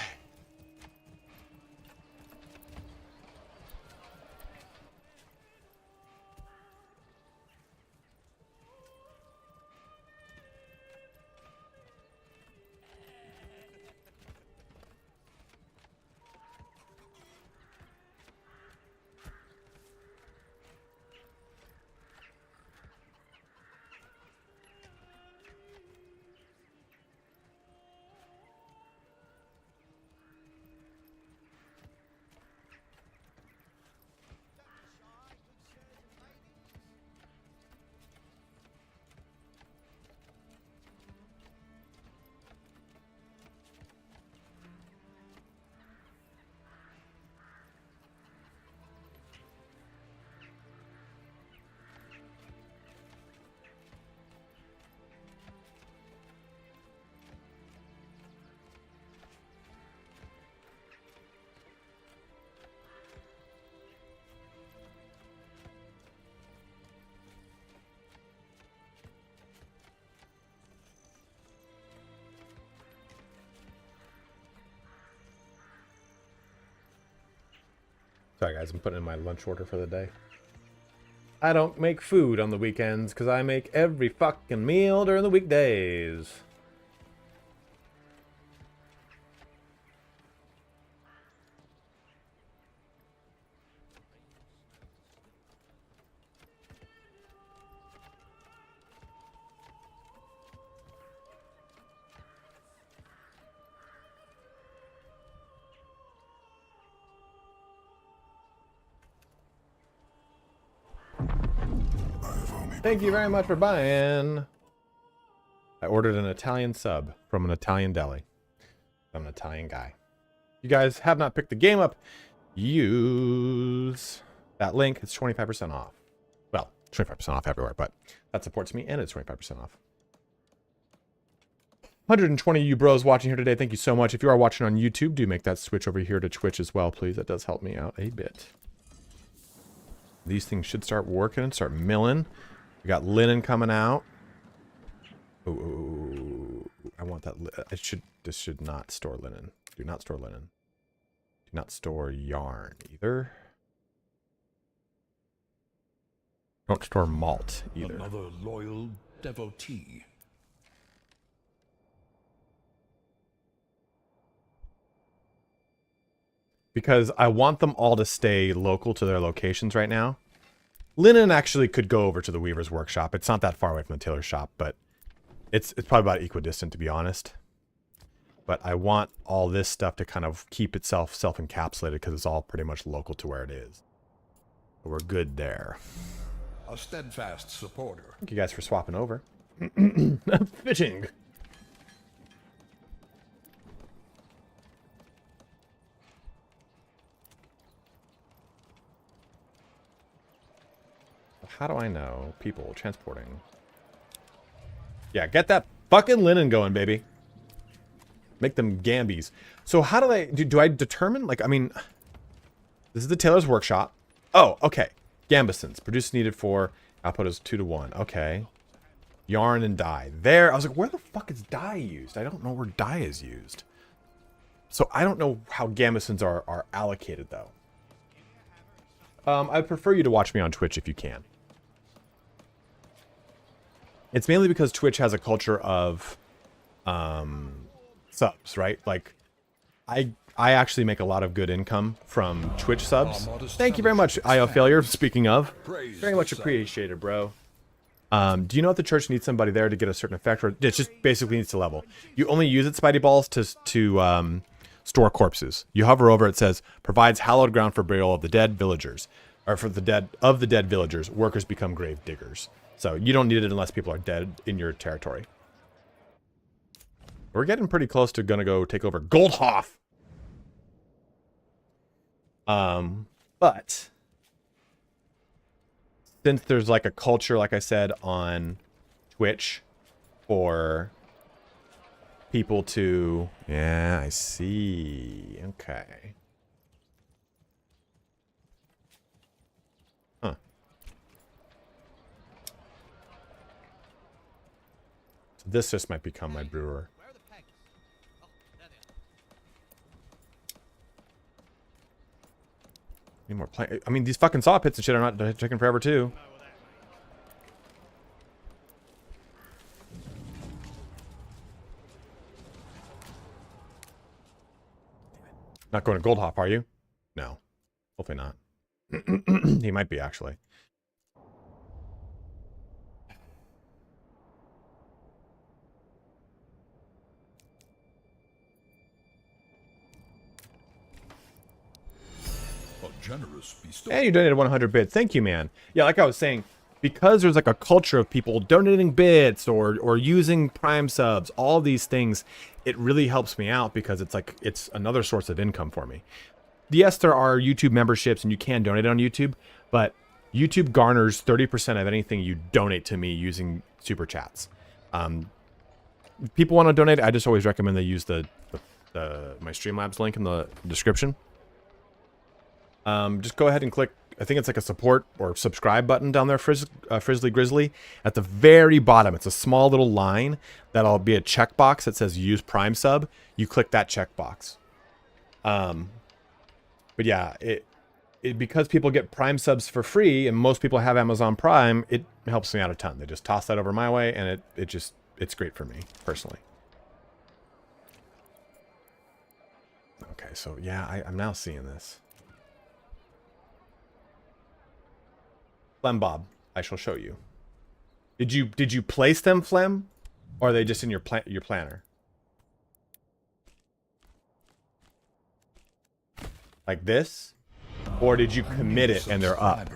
Sorry, guys. I'm putting in my lunch order for the day. I don't make food on the weekends because I make every fucking meal during the weekdays. Thank you very much for buying. I ordered an Italian sub from an Italian deli. I'm an Italian guy. You guys have not picked the game up. Use that link. It's 25% off. Well, 25% off everywhere, but that supports me and it's 25% off. 120 of you bros watching here today. Thank you so much. If you are watching on YouTube, do make that switch over here to Twitch as well, please. That does help me out a bit. These things should start working and start milling. We got linen coming out. Oh, I want that. This should not store linen. Do not store linen. Do not store yarn either. Don't store malt either. Another loyal devotee. Because I want them all to stay local to their locations right now. Linen actually could go over to the weaver's workshop. It's not that far away from the tailor's shop, but it's probably about equidistant, to be honest. But I want all this stuff to kind of keep itself self-encapsulated because it's all pretty much local to where it is. So we're good there. A steadfast supporter. Thank you guys for swapping over. Fishing. How do I know people transporting? Yeah, get that fucking linen going, baby. Make them gambies. So how do I do I determine, like, I mean, this is the tailor's workshop. Oh, okay. Gambesons. Produce needed for output is 2 to 1. Okay. Yarn and dye. There. I was like, where the fuck is dye used? I don't know where dye is used. So I don't know how gambesons are allocated, though. I prefer you to watch me on Twitch if you can. It's mainly because Twitch has a culture of subs, right? Like, I actually make a lot of good income from Twitch subs. Thank you very much, IO Failure. Speaking of, very much appreciated, bro. Do you know if the church needs somebody there to get a certain effect, or it just basically needs to level? You only use it, Spidey Balls, to store corpses. You hover over, it says provides hallowed ground for burial of the dead villagers, or for the dead of the dead villagers. Workers become grave diggers. So you don't need it unless people are dead in your territory. We're getting pretty close to gonna go take over Goldhoff. But since there's like a culture, like I said, on Twitch for people to... Yeah, I see. Okay. Huh. So this just might become my brewer. Where are the pegs? Oh, there they are. Need more plank. I mean, these fucking saw pits and shit are not taking forever too. Not going to Goldhoff, are you? No. Hopefully not. He might be, actually. A generous bestow. And you donated 100 bits. Thank you, man. Yeah, like I was saying, because there's like a culture of people donating bits or using Prime subs, all these things, it really helps me out because it's like, it's another source of income for me. Yes, there are YouTube memberships and you can donate on YouTube, but YouTube garners 30% of anything you donate to me using super chats. People want to donate, I just always recommend they use my Streamlabs link in the description. Just go ahead and click, I think it's like a support or subscribe button down there, Frizzly Grizzly. At the very bottom, it's a small little line that'll be a checkbox that says use Prime sub. You click that checkbox. But yeah, because people get Prime subs for free and most people have Amazon Prime, it helps me out a ton. They just toss that over my way, and it's great for me personally. Okay, so yeah, I'm now seeing this. Flem Bob, I shall show you. Did you place them, Flem, or are they just in your planner? Like this? Or did you commit it and they're up?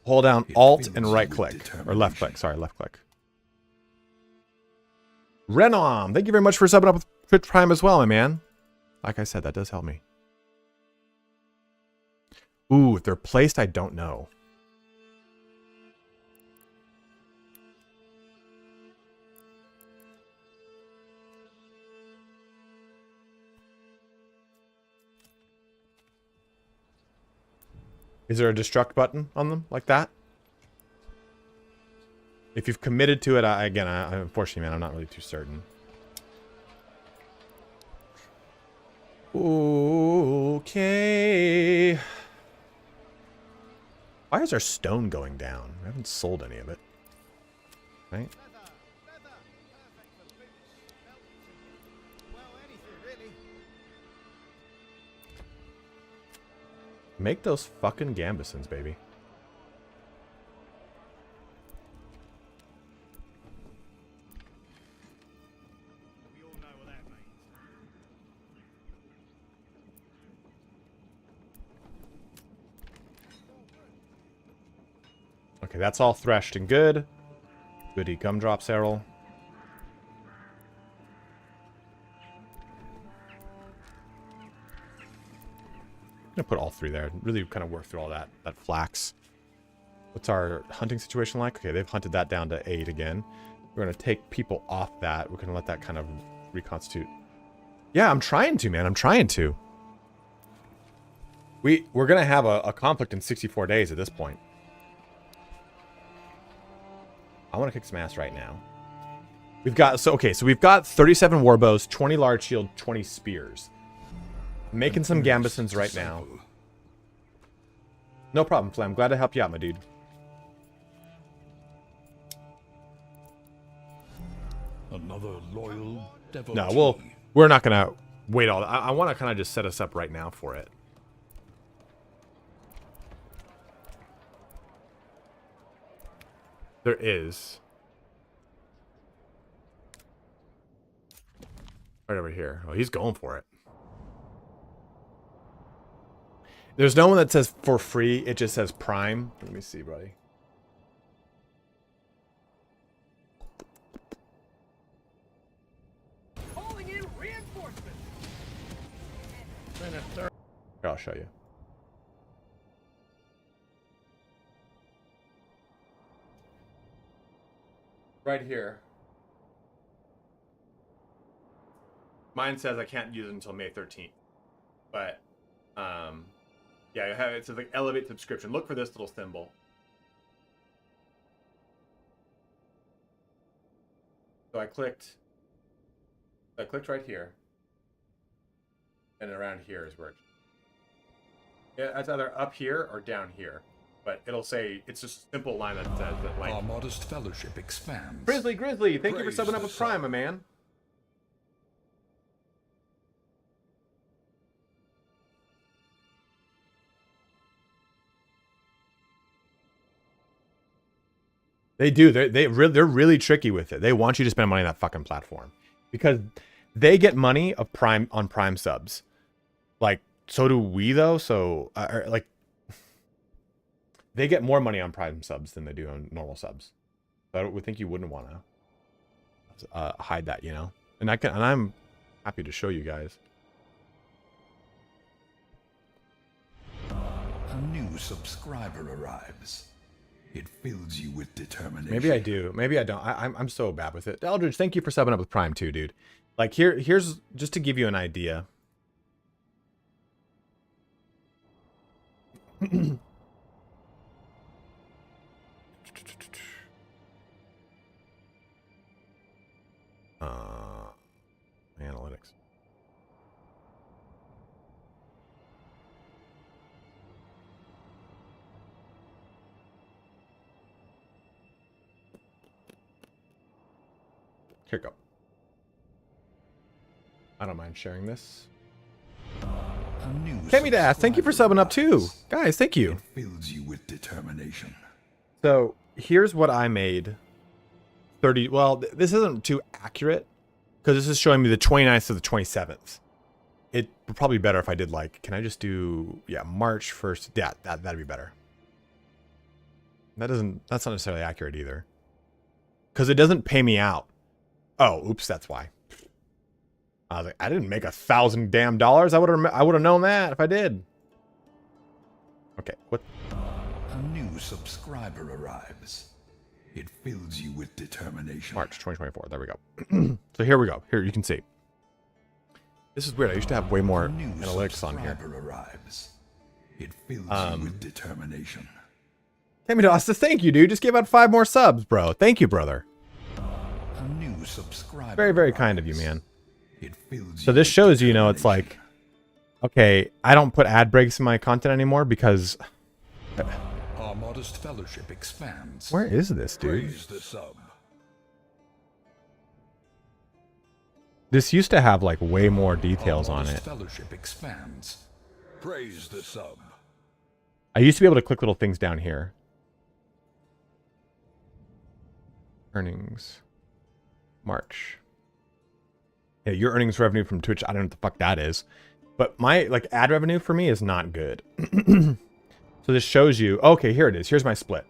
Hold down Alt and right click. Or left click. Sorry, left click. Renom, thank you very much for subbing up with Twitch Prime as well, my man. Like I said, that does help me. Ooh, if they're placed, I don't know. Is there a destruct button on them like that? If you've committed to it, again, unfortunately, man, I'm not really too certain. Okay. Why is our stone going down? I haven't sold any of it. Right? Leather, perfect for boots, belts, well, anything really. Make those fucking gambesons, baby. We all know what that means. Okay, that's all threshed and good. Goody gumdrops, Errol. I'm gonna put all three there. Really kind of work through all that flax. What's our hunting situation like? Okay, they've hunted that down to 8 again. We're gonna take people off that. We're gonna let that kind of reconstitute. Yeah, I'm trying to, man. I'm trying to. We're gonna have a conflict in 64 days at this point. I want to kick some ass right now. We've got so we've got 37 warbows, 20 large shield, 20 spears. Making some gambesons right now. No problem, Flem. Glad to help you out, my dude. Another loyal devotee. No, we're not gonna wait all that. I want to kind of just set us up right now for it. There is. Right over here. Oh, he's going for it. There's no one that says for free. It just says Prime. Let me see, buddy. Calling in reinforcements. Here, I'll show you. Right here. Mine says I can't use it until May 13th. But, yeah, it says like elevate subscription. Look for this little symbol. So I clicked right here. And around here is where yeah, it's either up here or down here. But it'll say, it's just a simple line that says that, like... Our modest fellowship expands. Grizzly, thank you for subbing up with Prime, my man. They do. They're really tricky with it. They want you to spend money on that fucking platform. Because they get money of Prime on Prime subs. Like, so do we, though. So, like... They get more money on Prime subs than they do on normal subs. So I would think you wouldn't want to hide that, you know. And I'm happy to show you guys. A new subscriber arrives. It fills you with determination. Maybe I do. Maybe I don't. I'm so bad with it. Eldridge, thank you for subbing up with Prime too, dude. Like here's just to give you an idea. Analytics. Here we go. I don't mind sharing this. Kemi Dash, thank you for subbing up too. Guys, thank you. It fills you with determination. So here's what I made. 30. Well, this isn't too accurate because this is showing me the 29th to the 27th. It would probably be better if I did like, can I just do, yeah, March 1st. Yeah, that'd be better. That's not necessarily accurate either. Because it doesn't pay me out. Oh, oops, that's why. I was like, I didn't make $1,000 damn dollars. I would have known that if I did. Okay, what? A new subscriber arrives. It fills you with determination. March 2024. There we go. So here we go. Here you can see. This is weird. I used to have way more analytics on here. Arrives. It fills you with determination. Kemi Dosta, thank you, dude. Just gave out 5 more subs, bro. Thank you, brother. A new subscriber. Very, very kind of you, man. It fills So this shows you, know, it's like, okay, I don't put ad breaks in my content anymore because... Our modest fellowship expands. Where is this, dude? Praise the sub. This used to have, like, way more details on it. Fellowship expands. Praise the sub. I used to be able to click little things down here. Earnings. March. Yeah, your earnings revenue from Twitch, I don't know what the fuck that is. But my, like, ad revenue for me is not good. So this shows you, okay, here it is. Here's my split.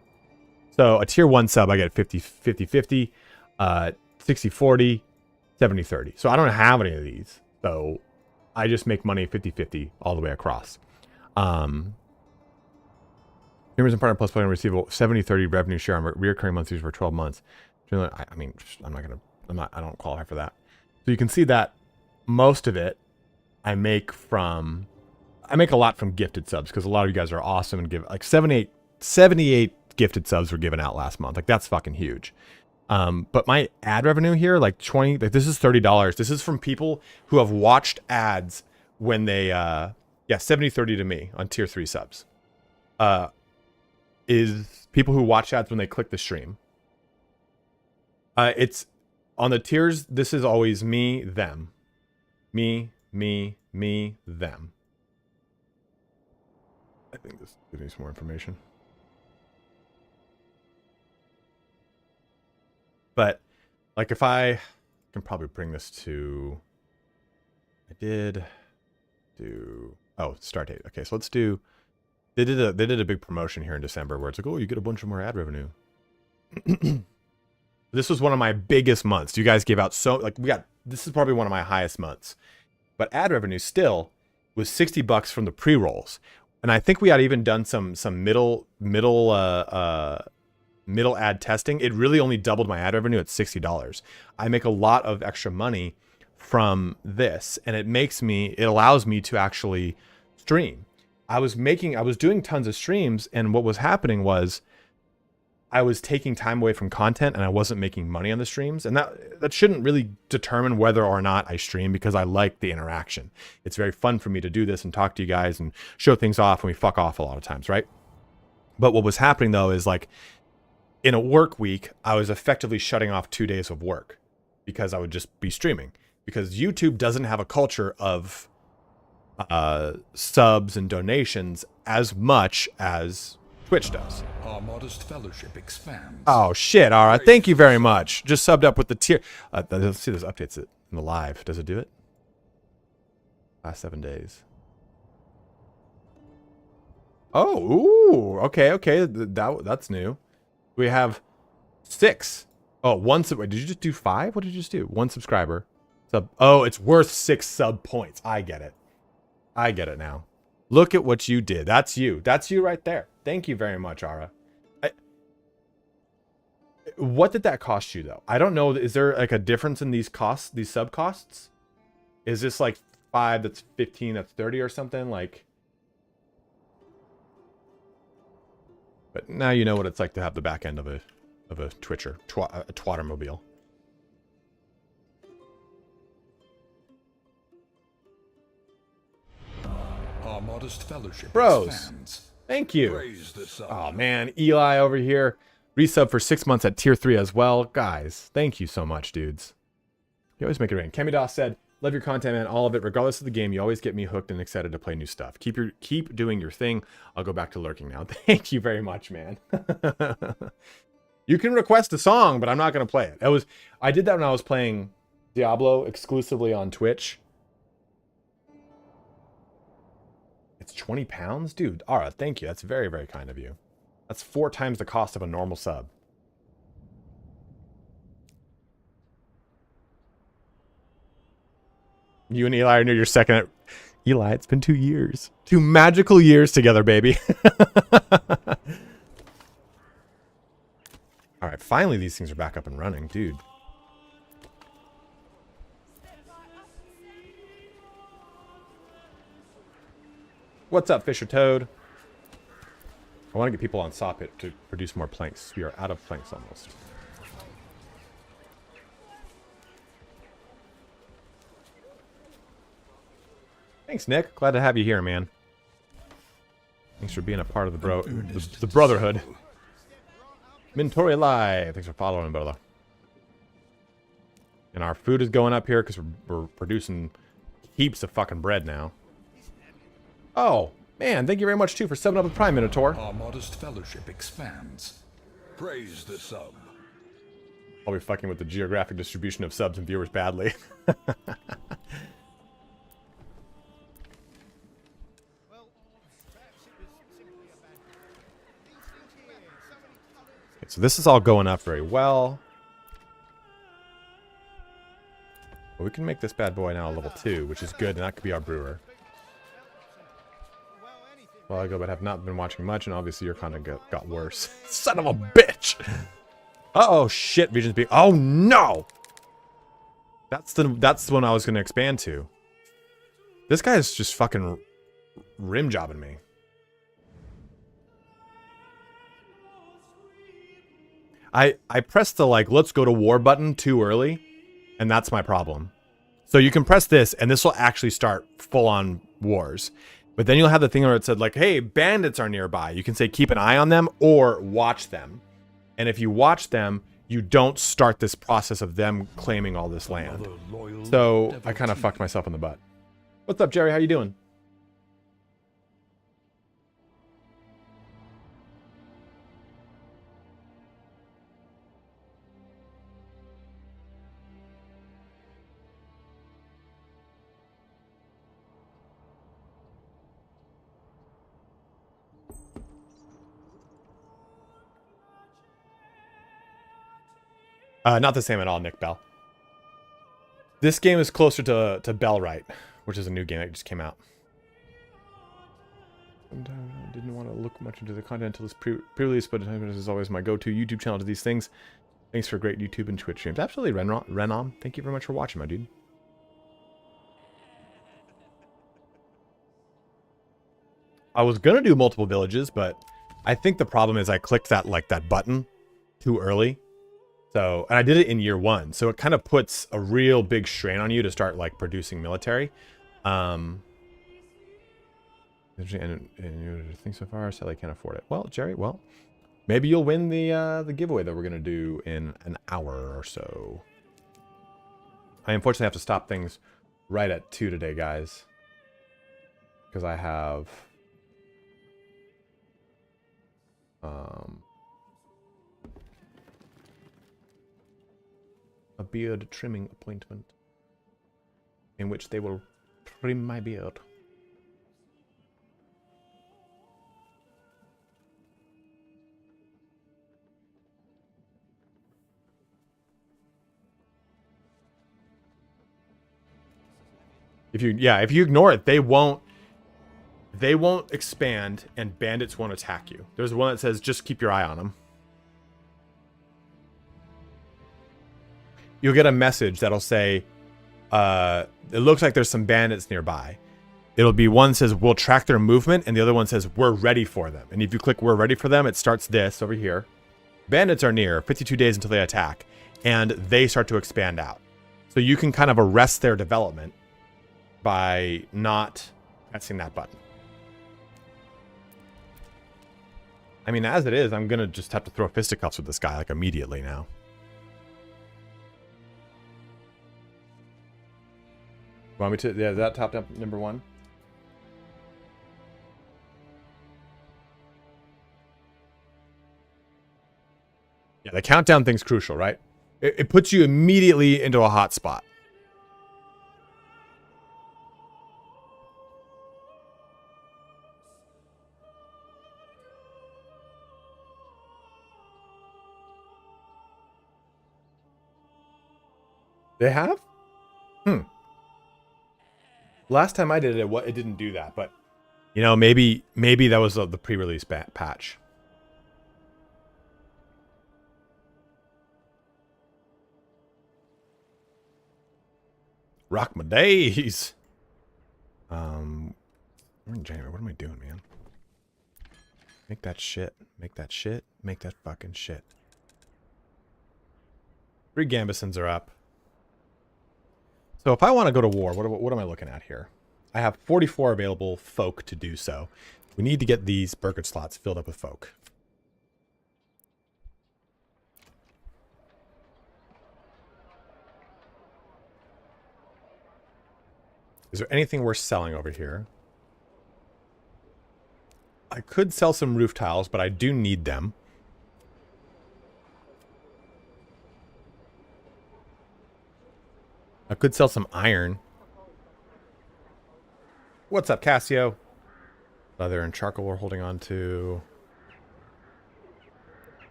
So a tier 1 sub, I get 50-50-50, 60-40, 70-30. So I don't have any of these. So I just make money 50-50 all the way across. Members and partner plus play and receive a 70-30 revenue share on recurring monthly fees for 12 months. I mean, I don't qualify for that. So you can see that most of it I make a lot from gifted subs because a lot of you guys are awesome and give like 78 gifted subs were given out last month. Like that's fucking huge. But my ad revenue here, like 20, like this is $30. This is from people who have watched ads when they, 70-30 to me on tier 3 subs. Is people who watch ads when they click the stream. It's on the tiers. This is always me, them, me, them. I think this gives me some more information. But like if I can probably bring this to, I did do, oh, start date. Okay, so let's do, they did a big promotion here in December where it's like, oh, you get a bunch of more ad revenue. This was one of my biggest months. You guys gave out so, like this is probably one of my highest months. But ad revenue still was $60 from the pre-rolls. And I think we had even done some middle ad testing. It really only doubled my ad revenue at $60. I make a lot of extra money from this, and it allows me to actually stream. I was doing tons of streams, and what was happening was I was taking time away from content and I wasn't making money on the streams. And that shouldn't really determine whether or not I stream because I like the interaction. It's very fun for me to do this and talk to you guys and show things off, and we fuck off a lot of times, right? But what was happening though is like in a work week, I was effectively shutting off 2 days of work because I would just be streaming, because YouTube doesn't have a culture of subs and donations as much as Twitch does. Our modest fellowship expands. Oh shit, Ara, thank you very much. Just subbed up with the tier. Let's see, those updates in the live. Does it do it? Last 7 days. Oh, ooh, okay. That's new. We have 6. Oh, one sub. Wait, did you just do 5? What did you just do? 1 subscriber. Sub. Oh, it's worth 6 sub points. I get it. I get it now. Look at what you did. That's you. That's you right there. Thank you very much, Ara. What did that cost you though? I don't know. Is there like a difference in these costs, these sub costs? Is this like 5, that's 15, that's 30 or something? Like, but now you know what it's like to have the back end of a Twitcher, a twattermobile. Our modest fellowship Bros, expands. thank you. Praise the sub. Oh man, Eli over here. Resub for 6 months at tier 3 as well. Guys, thank you so much, dudes. You always make it rain. Kemi Doss said, "Love your content, man. All of it, regardless of the game. You always get me hooked and excited to play new stuff. Keep doing your thing. I'll go back to lurking now." Thank you very much, man. You can request a song, but I'm not gonna play it. I did that when I was playing Diablo exclusively on Twitch. It's 20 pounds, dude. Ara, thank you. That's very, very kind of you. That's 4 times the cost of a normal sub. You and Eli are near your second. Eli, it's been 2 years. 2 magical years together, baby. All right, finally these things are back up and running, dude. What's up, Fisher Toad? I want to get people on Soppit to produce more planks. We are out of planks almost. Thanks, Nick. Glad to have you here, man. Thanks for being a part of the brotherhood. Mintori Live. Thanks for following, brother. And our food is going up here because we're producing heaps of fucking bread now. Oh, man. Thank you very much, too, for subbing up with Prime Minotaur. Our modest fellowship expands. Praise the sub. I'll be fucking with the geographic distribution of subs and viewers badly. Okay, so this is all going up very well. But we can make this bad boy now a level 2, which is good, and that could be our brewer. Well, I go, but have not been watching much, and obviously your content got worse. Son of a bitch! Uh-oh, shit, Region's being... Oh, no! That's the one I was going to expand to. This guy is just fucking rim jobbing me. I pressed the, like, let's go to war button too early, and that's my problem. So you can press this, and this will actually start full-on wars. But then you'll have the thing where it said, like, hey, bandits are nearby. You can say keep an eye on them or watch them. And if you watch them, you don't start this process of them claiming all this land. So I kind of fucked myself in the butt. What's up, Jerry? How you doing? Not the same at all, Nick Bell. This game is closer to Bellwright, which is a new game that just came out. Sometimes I didn't want to look much into the content until this pre-release, but this is always my go-to YouTube channel to these things. Thanks for great YouTube and Twitch streams. Absolutely, Renom. Thank you very much for watching, my dude. I was gonna do multiple villages, but I think the problem is I clicked that button too early. So, and I did it in year 1, so it kind of puts a real big strain on you to start like producing military. And you think so far, sadly can't afford it. Well, Jerry, well, maybe you'll win the giveaway that we're gonna do in an hour or so. I unfortunately have to stop things right at 2 today, guys, because I have a beard trimming appointment in which they will trim my beard. If you ignore it, they won't expand and bandits won't attack you. There's one that says just keep your eye on them. You'll get a message that'll say, it looks like there's some bandits nearby. It'll be one says, we'll track their movement, and the other one says, we're ready for them. And if you click, we're ready for them, it starts this over here. Bandits are near, 52 days until they attack, and they start to expand out. So you can kind of arrest their development by not pressing that button. I mean, as it is, I'm going to just have to throw fisticuffs with this guy, like, immediately now. Want me to? Yeah, is that top number 1? Yeah, the countdown thing's crucial, right? It puts you immediately into a hot spot. They have? Last time I did it, it didn't do that, but you know, maybe that was the pre-release patch. Rock my days. We're in January. What am I doing, man? Make that shit. Make that shit. Make that fucking shit. 3 Gambesons are up. So if I want to go to war, what am I looking at here? I have 44 available folk to do so. We need to get these Burkett slots filled up with folk. Is there anything worth selling over here? I could sell some roof tiles, but I do need them. I could sell some iron. What's up, Cassio? Leather and charcoal we're holding on to.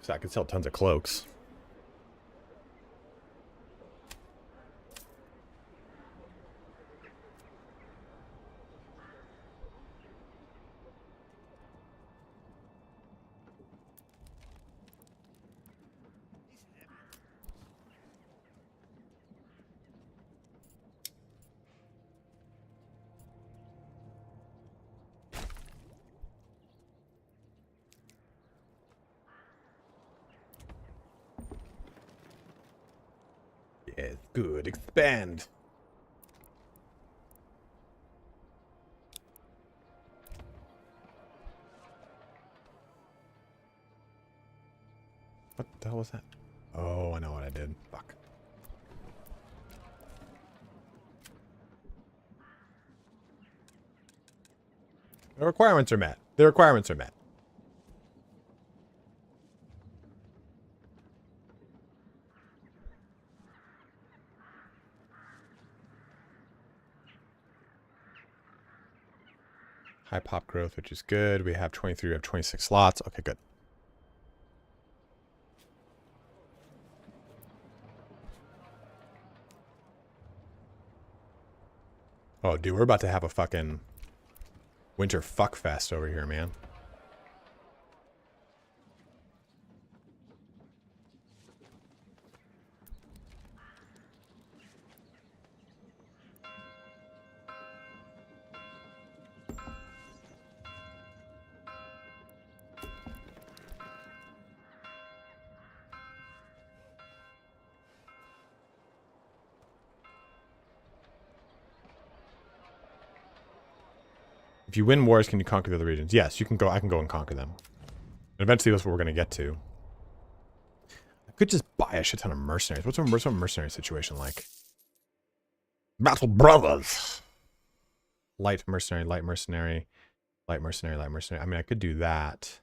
So I could sell tons of cloaks. Yes, good. Expand. What the hell was that? Oh, I know what I did. Fuck. The requirements are met. The requirements are met. High pop growth, which is good. We have 23, we have 26 slots. Okay, good. Oh, dude, we're about to have a fucking winter fuck fest over here, man. If you win wars, can you conquer the other regions? Yes, you can go. I can go and conquer them. And eventually, that's what we're going to get to. I could just buy a shit ton of mercenaries. What's a mercenary situation like? Battle Brothers! Light mercenary, light mercenary, light mercenary, light mercenary. I mean, I could do that.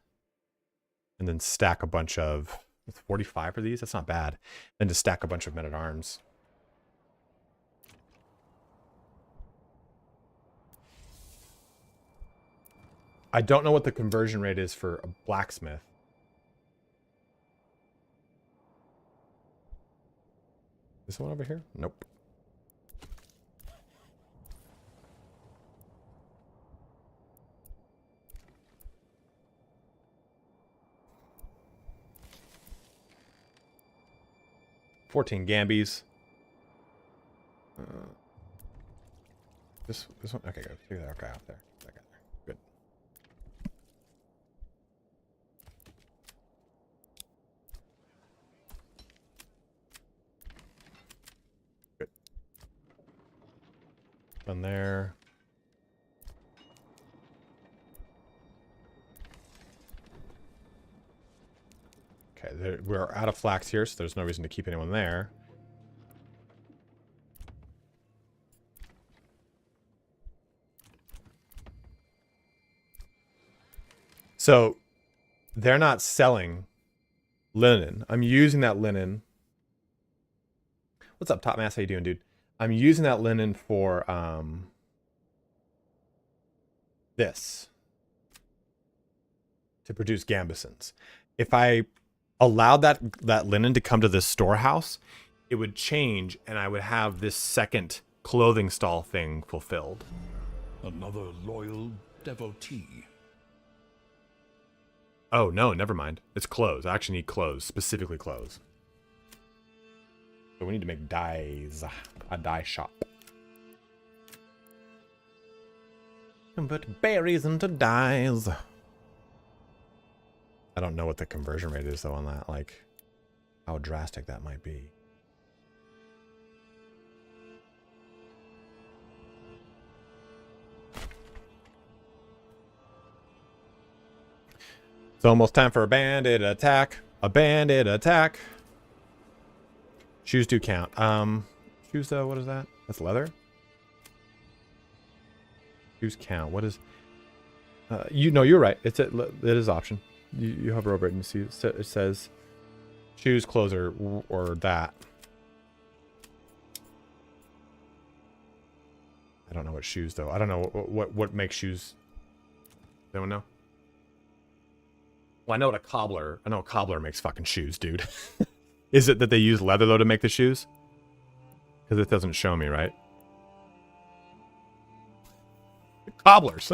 And then stack a bunch of... It's 45 for these? That's not bad. Then just stack a bunch of men-at-arms. I don't know what the conversion rate is for a blacksmith. Is there one over here? Nope. $14 Gambies. This one? Okay, good. Take that guy off there. That guy there. Good. Good. Done there. Okay, we're out of flax here, so there's no reason to keep anyone there. So they're not selling linen. I'm using that linen. What's up, Top Mass? How you doing, dude? I'm using that linen for this to produce gambesons. If I allowed that linen to come to this storehouse, it would change, and I would have this second clothing stall thing fulfilled. Another loyal devotee. Oh, no, never mind. It's clothes. I actually need clothes, specifically clothes. So we need to make dyes. A dye shop. Convert berries into dyes. I don't know what the conversion rate is, though, on that. Like, how drastic that might be. It's almost time for a bandit attack. A bandit attack. Shoes do count. Shoes though, what is that? That's leather? Shoes count. What is... you know, you're right. It is option. You hover over it and you see it says shoes, clothes, or that. I don't know what shoes though. I don't know what makes shoes. Does anyone know? Well, I know what a cobbler. I know a cobbler makes fucking shoes, dude. Is it that they use leather though to make the shoes? Because it doesn't show me, right? Cobblers.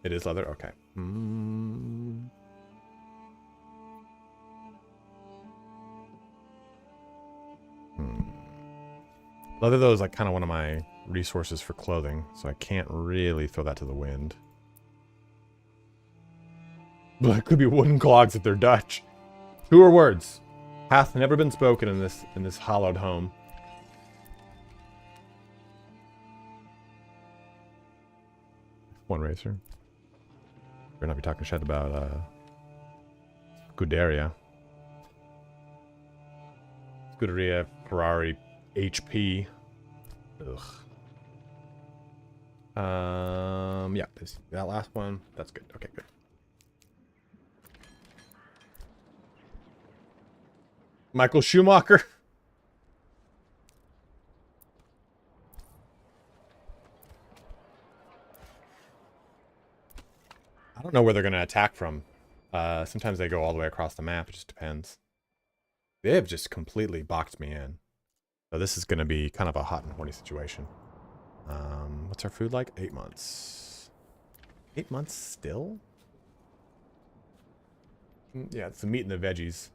It is leather? Okay. Leather though is like kind of one of my resources for clothing, so I can't really throw that to the wind. But it could be wooden clogs if they're Dutch. Truer words hath never been spoken in this hallowed home. One racer. We're not be talking shit about Scuderia. Scuderia, Ferrari, HP. Ugh. Yeah, that last one. That's good. Okay, good. Michael Schumacher. I don't know where they're going to attack from. Sometimes they go all the way across the map. It just depends. They have just completely boxed me in. So this is going to be kind of a hot and horny situation. What's our food like? 8 months. 8 months still? Yeah, it's the meat and the veggies.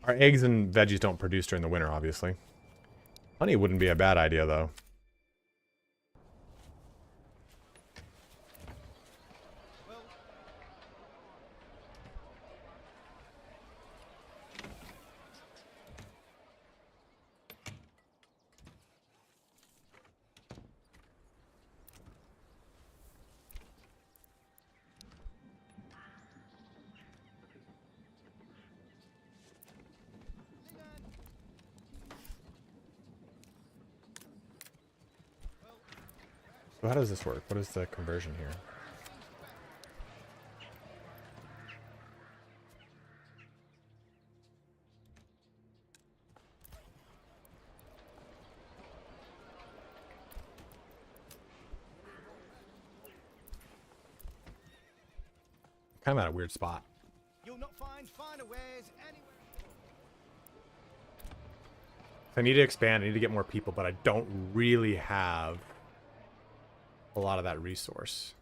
Our eggs and veggies don't produce during the winter, obviously. Honey wouldn't be a bad idea, though. So how does this work? What is the conversion here? Kind of at a weird spot. You'll not find finer wares anywhere. I need to expand. I need to get more people, but I don't really have a lot of that resource.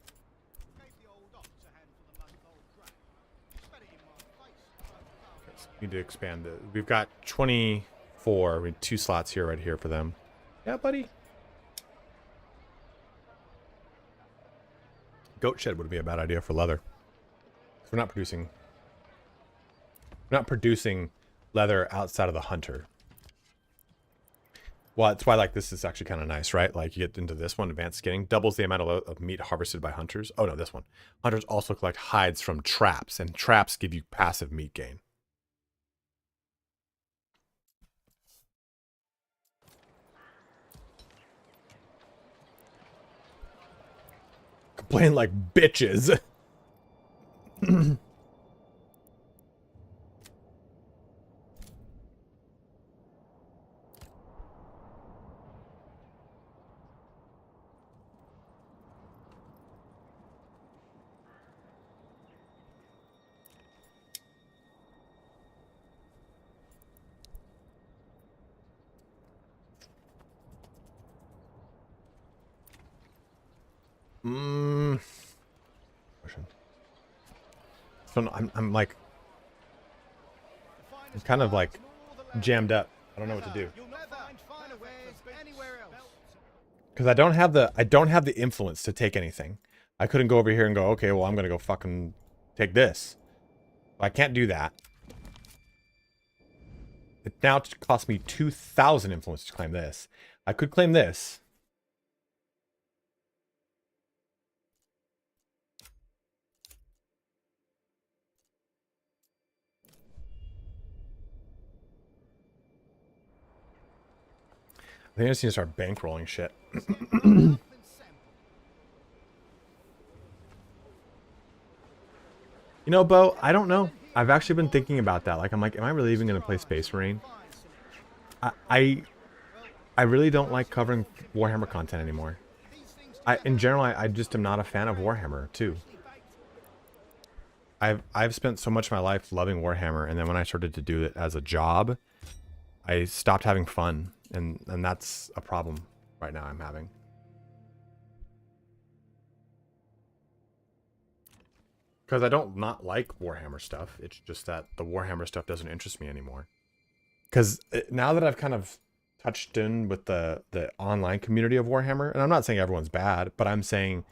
Gave the old ox a handful of month-old grain. Spat it in my face. Okay, so we need to expand it. We've got 24. We have 2 slots here, right here for them. Yeah, buddy. Goat shed would be a bad idea for leather. We're not producing leather outside of the hunter. Well, that's why like this is actually kind of nice, right? Like you get into this one, advanced skinning, doubles the amount of meat harvested by hunters. Oh no, this one. Hunters also collect hides from traps, and traps give you passive meat gain. playing like bitches. So I'm like, I'm kind of like jammed up. I don't know what to do. You'll never find finer wares anywhere else. Because I don't have the influence to take anything. I couldn't go over here and go, okay, well, I'm gonna go fucking take this. I can't do that. It now costs me 2,000 influence to claim this. I could claim this. I think I just need to start bankrolling shit. You know, Bo, I don't know. I've actually been thinking about that. Like, I'm like, am I really even going to play Space Marine? I really don't like covering Warhammer content anymore. In general, I just am not a fan of Warhammer, too. I've spent so much of my life loving Warhammer, and then when I started to do it as a job, I stopped having fun, and that's a problem right now I'm having. Because I don't not like Warhammer stuff. It's just that the Warhammer stuff doesn't interest me anymore. Because now that I've kind of touched in with the online community of Warhammer, and I'm not saying everyone's bad, but I'm saying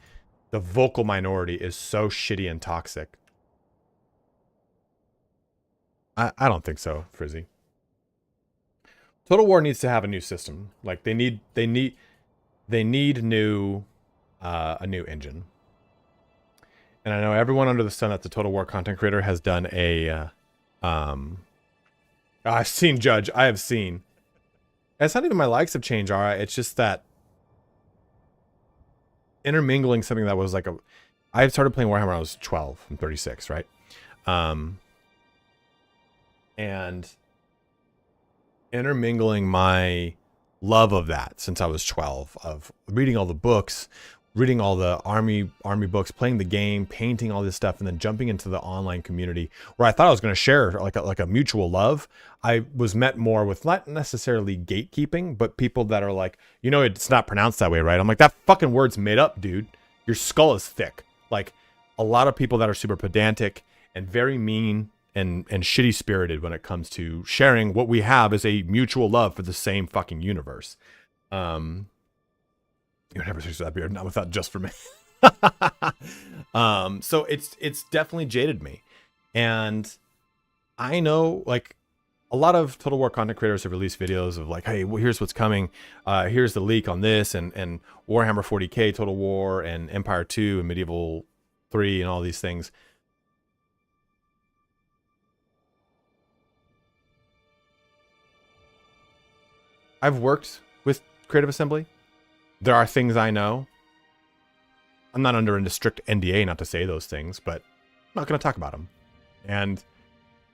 the vocal minority is so shitty and toxic. I don't think so, Frizzy. Total War needs to have a new system. Like they need new a new engine. And I know everyone under the sun that's a Total War content creator has done a I've seen Judge. I have seen. It's not even my likes have changed, alright. It's just that intermingling something that was like I started playing Warhammer when I was 12. I'm 36, right? And intermingling my love of that since I was 12, of reading all the books, reading all the army books, playing the game, painting all this stuff, and then jumping into the online community where I thought I was going to share like a mutual love. I was met more with not necessarily gatekeeping, but people that are like, you know, it's not pronounced that way, right? I'm like, that fucking word's made up, dude. Your skull is thick. Like a lot of people that are super pedantic and very mean and shitty spirited when it comes to sharing what we have is a mutual love for the same fucking universe. You would never search that beard, not without just for me. So it's definitely jaded me. And I know like a lot of Total War content creators have released videos of like, hey, well, here's what's coming. Here's the leak on this and Warhammer 40K Total War and Empire 2 and Medieval 3 and all these things. I've worked with Creative Assembly. There are things I know. I'm not under a strict NDA not to say those things, but I'm not going to talk about them. And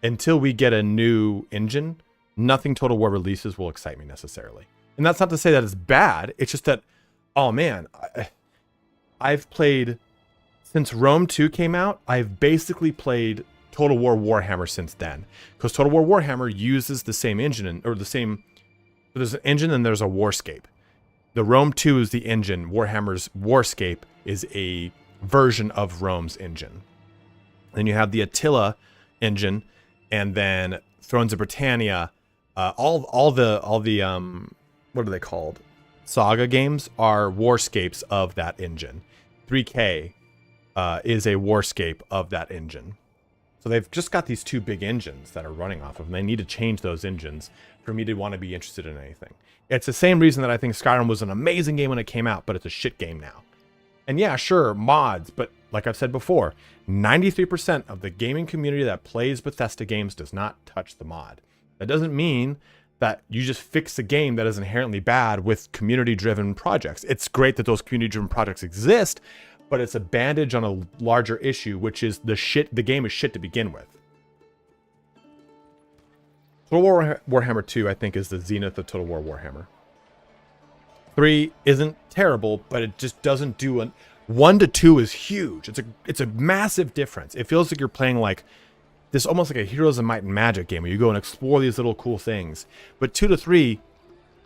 until we get a new engine, nothing Total War releases will excite me necessarily. And that's not to say that it's bad. It's just that, oh man, I've played, since Rome 2 came out, I've basically played Total War Warhammer since then. Because Total War Warhammer uses the same engine, or the same, there's an engine and there's a warscape. The Rome 2 is the engine. Warhammer's Warscape is a version of Rome's engine. Then you have the Attila engine, and then Thrones of Britannia. All the what are they called? Saga games are warscapes of that engine. 3K is a warscape of that engine. So they've just got these two big engines that are running off of them. They need to change those engines for me to want to be interested in anything. It's the same reason that I think Skyrim was an amazing game when it came out, but it's a shit game now. And yeah, sure, mods, but like I've said before, 93% of the gaming community that plays Bethesda games does not touch the mod. That doesn't mean that you just fix a game that is inherently bad with community-driven projects. It's great that those community-driven projects exist, but it's a bandage on a larger issue, which is the game is shit to begin with. Total War Warhammer 2, I think, is the zenith of Total War Warhammer. 3 isn't terrible, but it just doesn't do 1 to 2 is huge. It's a massive difference. It feels like you're playing like this, almost like a Heroes of Might and Magic game where you go and explore these little cool things. But 2 to 3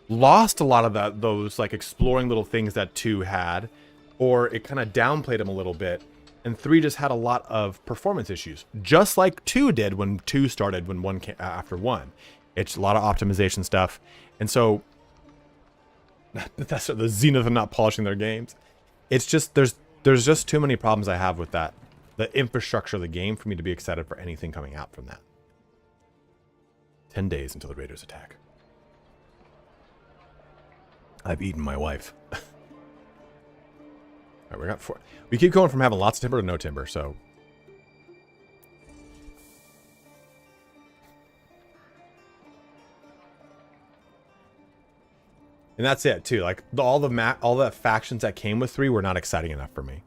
lost a lot of those like exploring little things that 2 had, or it kind of downplayed them a little bit. And 3 just had a lot of performance issues, just like 2 did when 2 started, when 1 came after 1. It's a lot of optimization stuff. And so that's the zenith of not polishing their games. It's just, there's just too many problems I have with that. The infrastructure of the game for me to be excited for anything coming out from that. 10 days until the Raiders attack. I've eaten my wife. Alright, we got 4. We keep going from having lots of timber to no timber, so. And that's it too. Like all the factions that came with 3 were not exciting enough for me.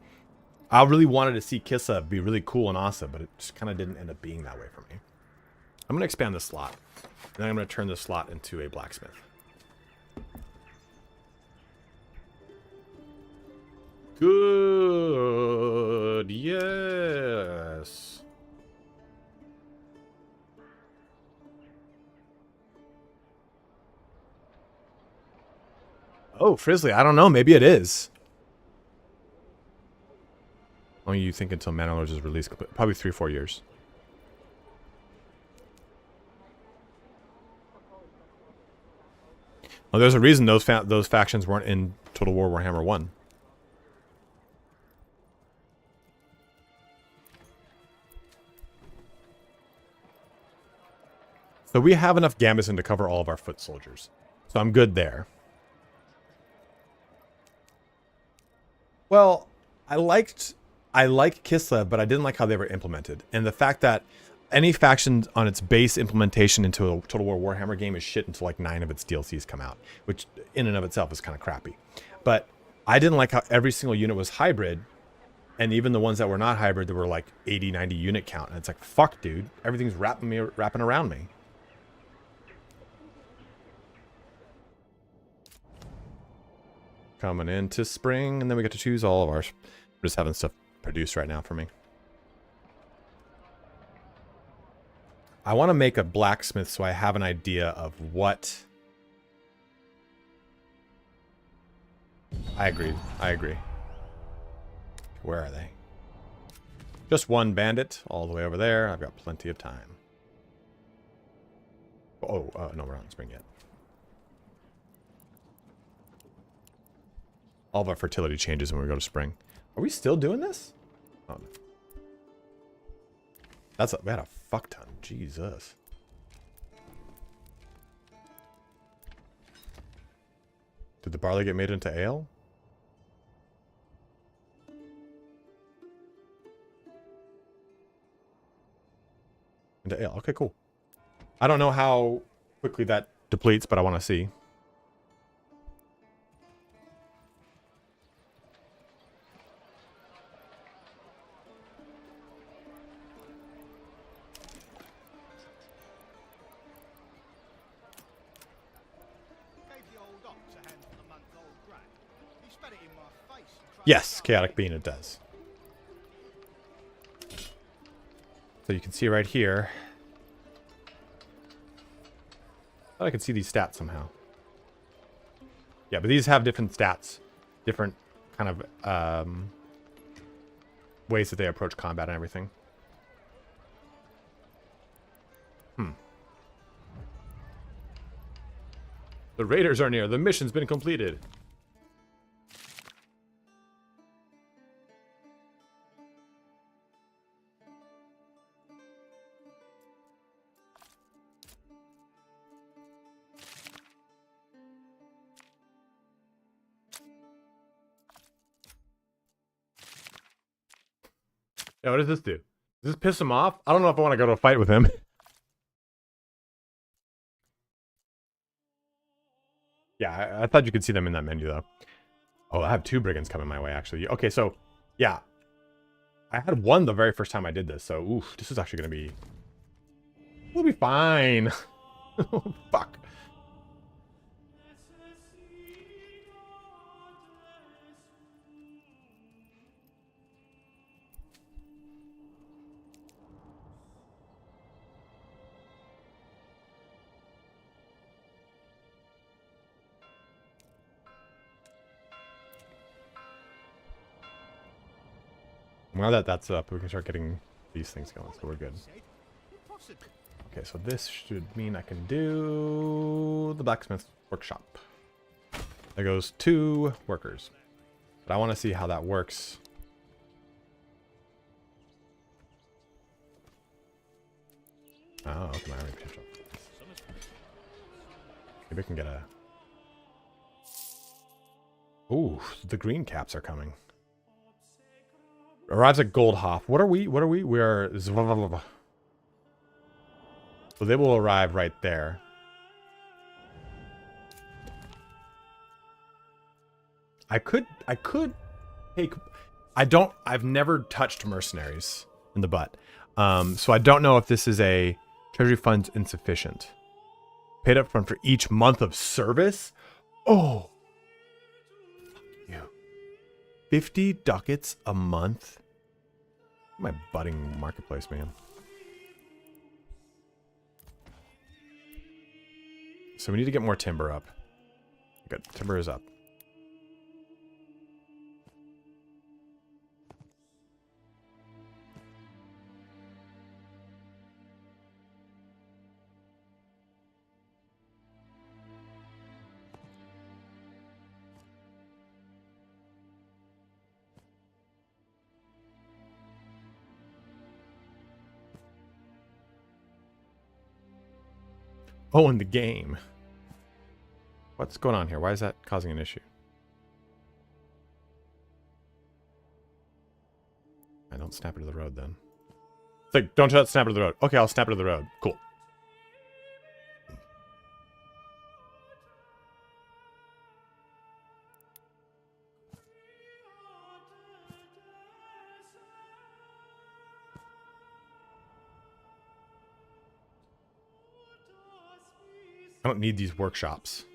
I really wanted to see Kissa be really cool and awesome, but it just kind of didn't end up being that way for me. I'm going to expand this slot. And then I'm going to turn this slot into a blacksmith. Good. Yes. Oh, Frizzly. I don't know. Maybe it is. How long you think until Manor is released? Probably 3-4 years. Well, there's a reason those factions weren't in Total War Warhammer 1. So we have enough Gambeson to cover all of our foot soldiers. So I'm good there. Well, I like Kislev, but I didn't like how they were implemented. And the fact that any faction on its base implementation into a Total War Warhammer game is shit until like 9 of its DLCs come out, which in and of itself is kind of crappy. But I didn't like how every single unit was hybrid, and even the ones that were not hybrid, there were like 80, 90 unit count. And it's like, fuck, dude, everything's wrapping around me. Coming into spring, and then we get to choose all of ours. We're just having stuff produced right now for me. I want to make a blacksmith so I have an idea of what... I agree. Where are they? Just one bandit all the way over there. I've got plenty of time. Oh, no, we're not in spring yet. All of our fertility changes when we go to spring. Are we still doing this? Oh, no. We had a fuck ton. Jesus. Did the barley get made into ale? Into ale. Okay, cool. I don't know how quickly that depletes, but I want to see. Yes, Chaotic Bean, it does. So you can see right here. I thought I could see these stats somehow. Yeah, but these have different stats. Different kind of ways that they approach combat and everything. The raiders are near. The mission's been completed. Yeah, what does this do? Does this piss him off? I don't know if I want to go to a fight with him. Yeah, I thought you could see them in that menu, though. Oh, I have 2 brigands coming my way, actually. Okay, so Yeah. I had one the very first time I did this, so oof, this is actually gonna be... We'll be fine. Oh, fuck. Now that that's up, we can start getting these things going, so we're good. Okay, so this should mean I can do the blacksmith workshop. There goes 2 workers. But I want to see how that works. Oh, okay, my army potential. Maybe I can get a... Ooh, the green caps are coming. Arrives at Goldhof. What are we? What are we? We are... So they will arrive right there. I could take... I've never touched mercenaries in the butt. So I don't know if this is a treasury funds insufficient. Paid up front for each month of service? Oh! Fuck you. 50 ducats a month? My budding marketplace, man. So we need to get more timber up. Good, timber is up. Oh, in the game. What's going on here? Why is that causing an issue? I don't snap it to the road then. It's like, don't snap it to the road. Okay, I'll snap it to the road. Cool. I don't need these workshops.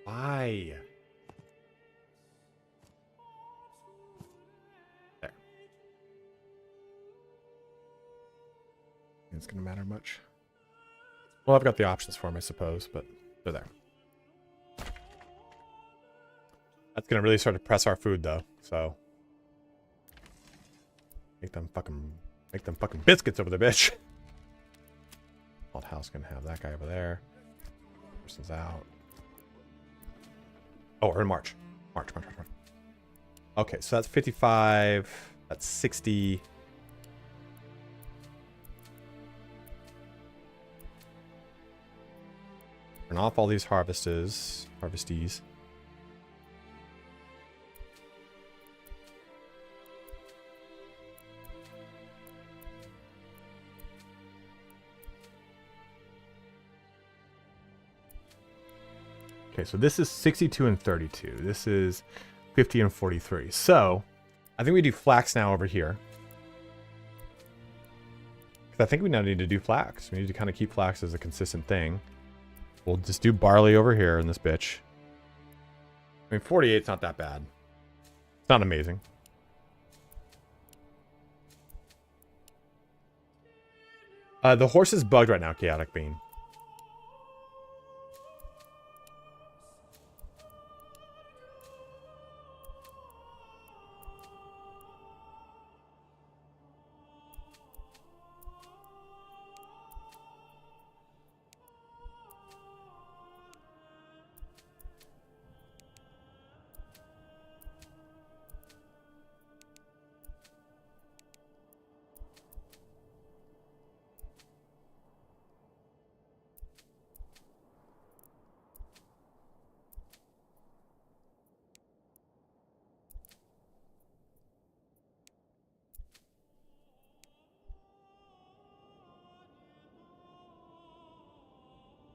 Why? There. It's gonna matter much. Well, I've got the options for them, I suppose, but they're there. That's gonna really start to press our food, though. So make them fucking biscuits over there, bitch. Old house gonna have that guy over there. Person's out. Oh, we're in March. March. Okay, so that's 55. That's 60. Turn off all these harvestees. Okay, so this is 62 and 32. This is 50 and 43. So, I think we do flax now over here. Because I think we now need to do flax. We need to kind of keep flax as a consistent thing. We'll just do barley over here in this bitch. I mean, 48 is not that bad. It's not amazing. The horse is bugged right now, Chaotic Bean.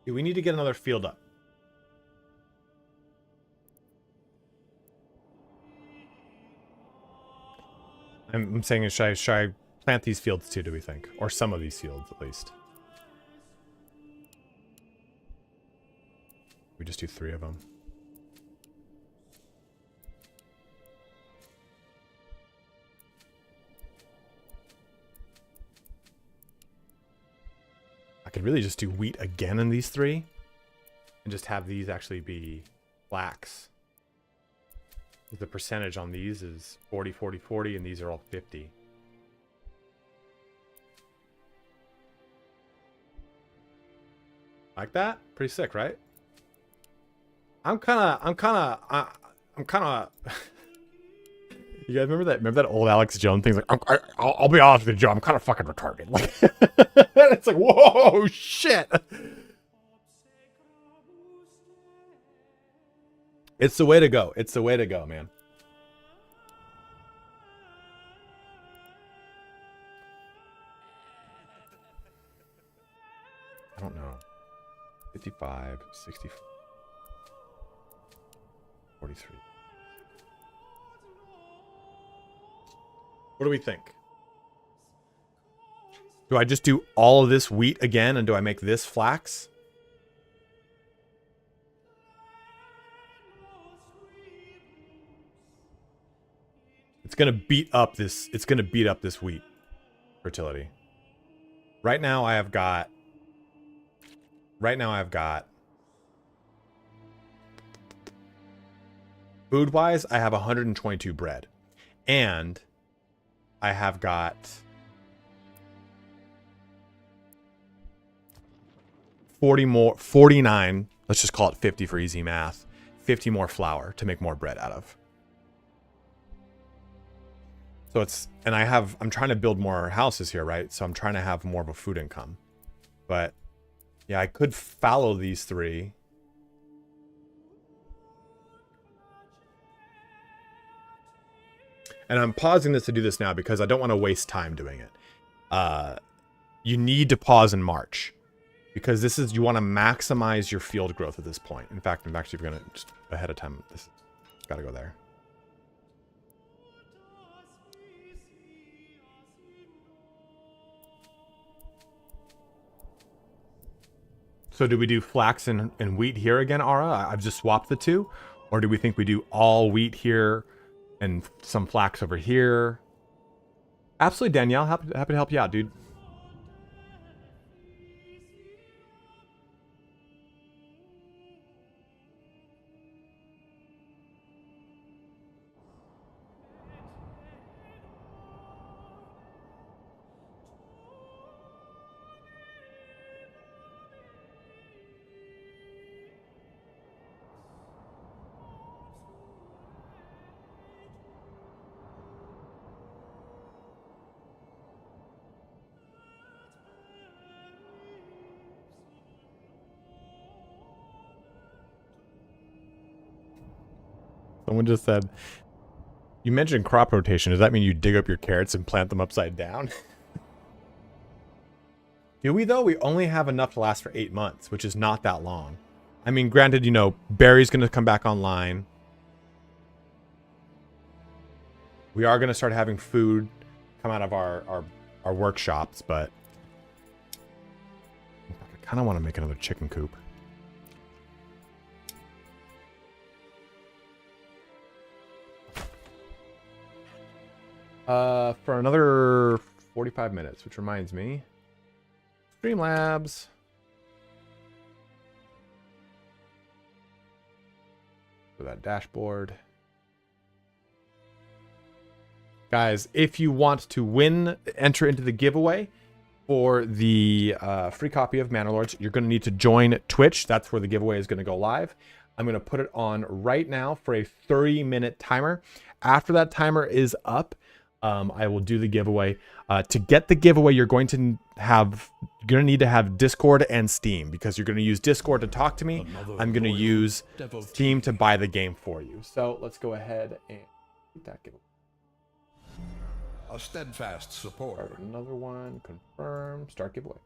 We need to get another field up. I'm saying, should I plant these fields too, do we think? Or some of these fields, at least. We just do 3 of them. I could really just do wheat again in these 3. And just have these actually be flax. The percentage on these is 40, 40, 40, and these are all 50. Like that? Pretty sick, right? I'm kind of You guys remember that old Alex Jones thing? Like, I'll be honest with you, Joe, I'm kind of fucking retarded. Like, it's like, whoa, shit. It's the way to go. It's the way to go, man. I don't know. 55, 60, 43. What do we think? Do I just do all of this wheat again, and do I make this flax? It's gonna beat up this. It's gonna beat up this wheat fertility. Right now, I've got. Food-wise, I have 122 bread, and I have got 49. Let's just call it 50 for easy math. 50 more flour to make more bread out of. So it's, and I'm trying to build more houses here, right? So I'm trying to have more of a food income. But yeah, I could fallow these 3. And I'm pausing this to do this now because I don't want to waste time doing it. You need to pause in March because you want to maximize your field growth at this point. In fact, I'm actually going to just ahead of time. This got to go there. So do we do flax and wheat here again, Ara? I've just swapped the 2. Or do we think we do all wheat here and some flax over here? Absolutely, Danielle. Happy to help you out, dude. Someone just said, you mentioned crop rotation. Does that mean you dig up your carrots and plant them upside down? Do we, though? We only have enough to last for 8 months, which is not that long. I mean, granted, you know, Barry's going to come back online. We are going to start having food come out of our workshops, but I kind of want to make another chicken coop. For another 45 minutes, which reminds me, Streamlabs. For that dashboard. Guys, if you want to win, enter into the giveaway for the free copy of Manor Lords, you're going to need to join Twitch. That's where the giveaway is going to go live. I'm going to put it on right now for a 30-minute timer. After that timer is up, I will do the giveaway. To get the giveaway, you're going to need to have Discord and Steam, because you're going to use Discord to talk to me. I'm going to use Steam to buy the game for you. So let's go ahead and get that giveaway. A steadfast supporter. Another one, confirm, start giveaway.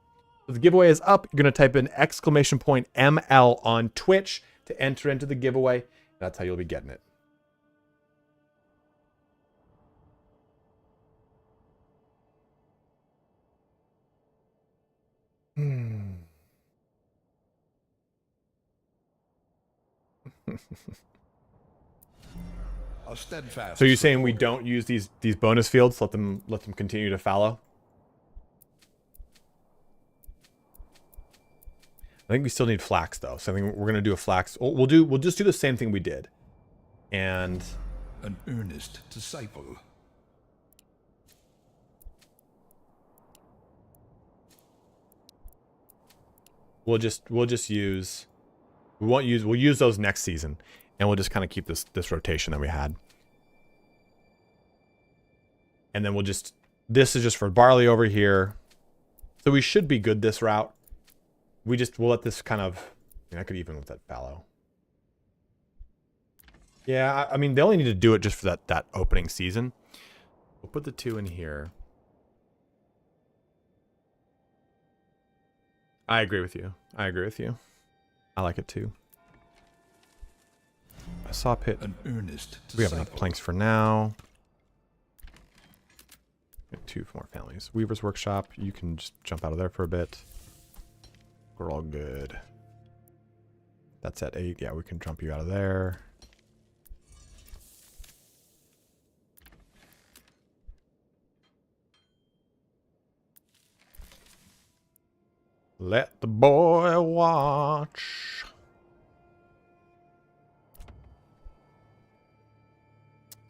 So the giveaway is up. You're going to type in !ML on Twitch to enter into the giveaway. That's how you'll be getting it. A steadfast. So you're saying we don't use these bonus fields? Let them continue to fallow? I think we still need flax though. So I think we're gonna do a flax. We'll just do the same thing we did. And An earnest disciple. we'll use those next season, and we'll just kind of keep this rotation that we had. And then this is just for barley over here. So we should be good this route. We'll let this kind of, I could even with that fallow. Yeah, I mean, they only need to do it just for that opening season. We'll put the 2 in here. I agree with you. I like it too. A saw pit. An earnest disciple. We have enough planks for now. Get 2 more families. Weaver's Workshop. You can just jump out of there for a bit. We're all good. That's at 8. Yeah, we can jump you out of there. Let the boy watch.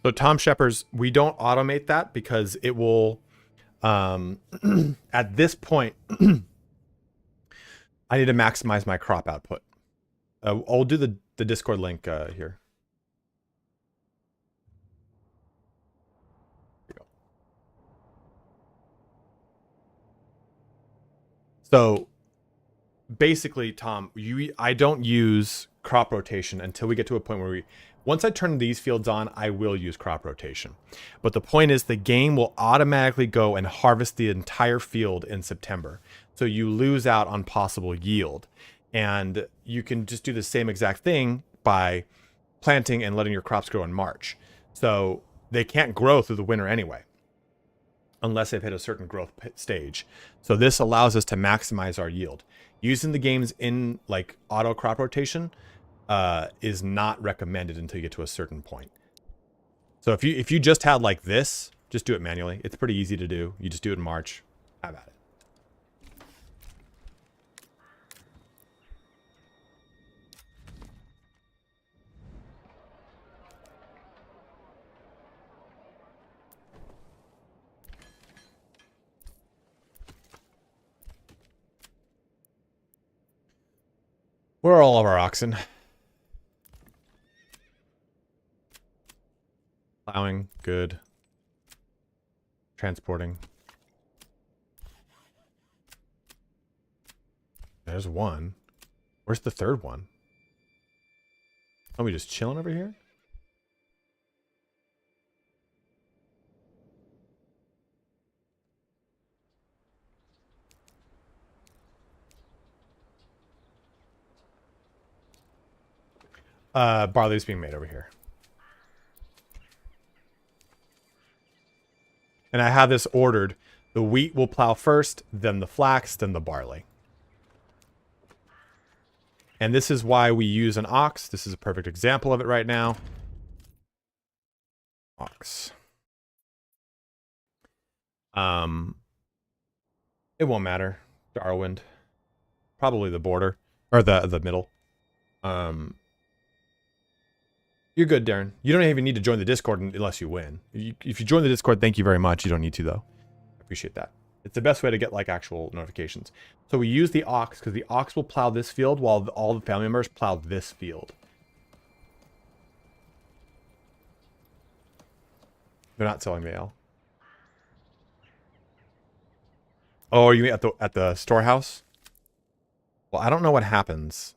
So Tom Shepherd's, we don't automate that because it will, at this point, I need to maximize my crop output. I'll do the Discord link here. Here we go. So basically, Tom, I don't use crop rotation until we get to a point where once I turn these fields on, I will use crop rotation. But the point is the game will automatically go and harvest the entire field in September. So you lose out on possible yield. And you can just do the same exact thing by planting and letting your crops grow in March. So they can't grow through the winter anyway, unless they've hit a certain growth stage. So this allows us to maximize our yield. Using the games in like auto crop rotation is not recommended until you get to a certain point. So if you just had like this, just do it manually. It's pretty easy to do. You just do it in March. Have at it. Where are all of our oxen? Plowing, good. Transporting. There's one. Where's the third one? Are we just chilling over here? Barley's being made over here. And I have this ordered. The wheat will plow first, then the flax, then the barley. And this is why we use an ox. This is a perfect example of it right now. Ox. It won't matter. Darwind. Probably the border. Or the middle. You're good, Darren. You don't even need to join the Discord unless you win. If you join the Discord, thank you very much. You don't need to, though. I appreciate that. It's the best way to get, like, actual notifications. So we use the ox, because the ox will plow this field while all the family members plow this field. They're not selling the ale. Oh, are you at the storehouse? Well, I don't know what happens.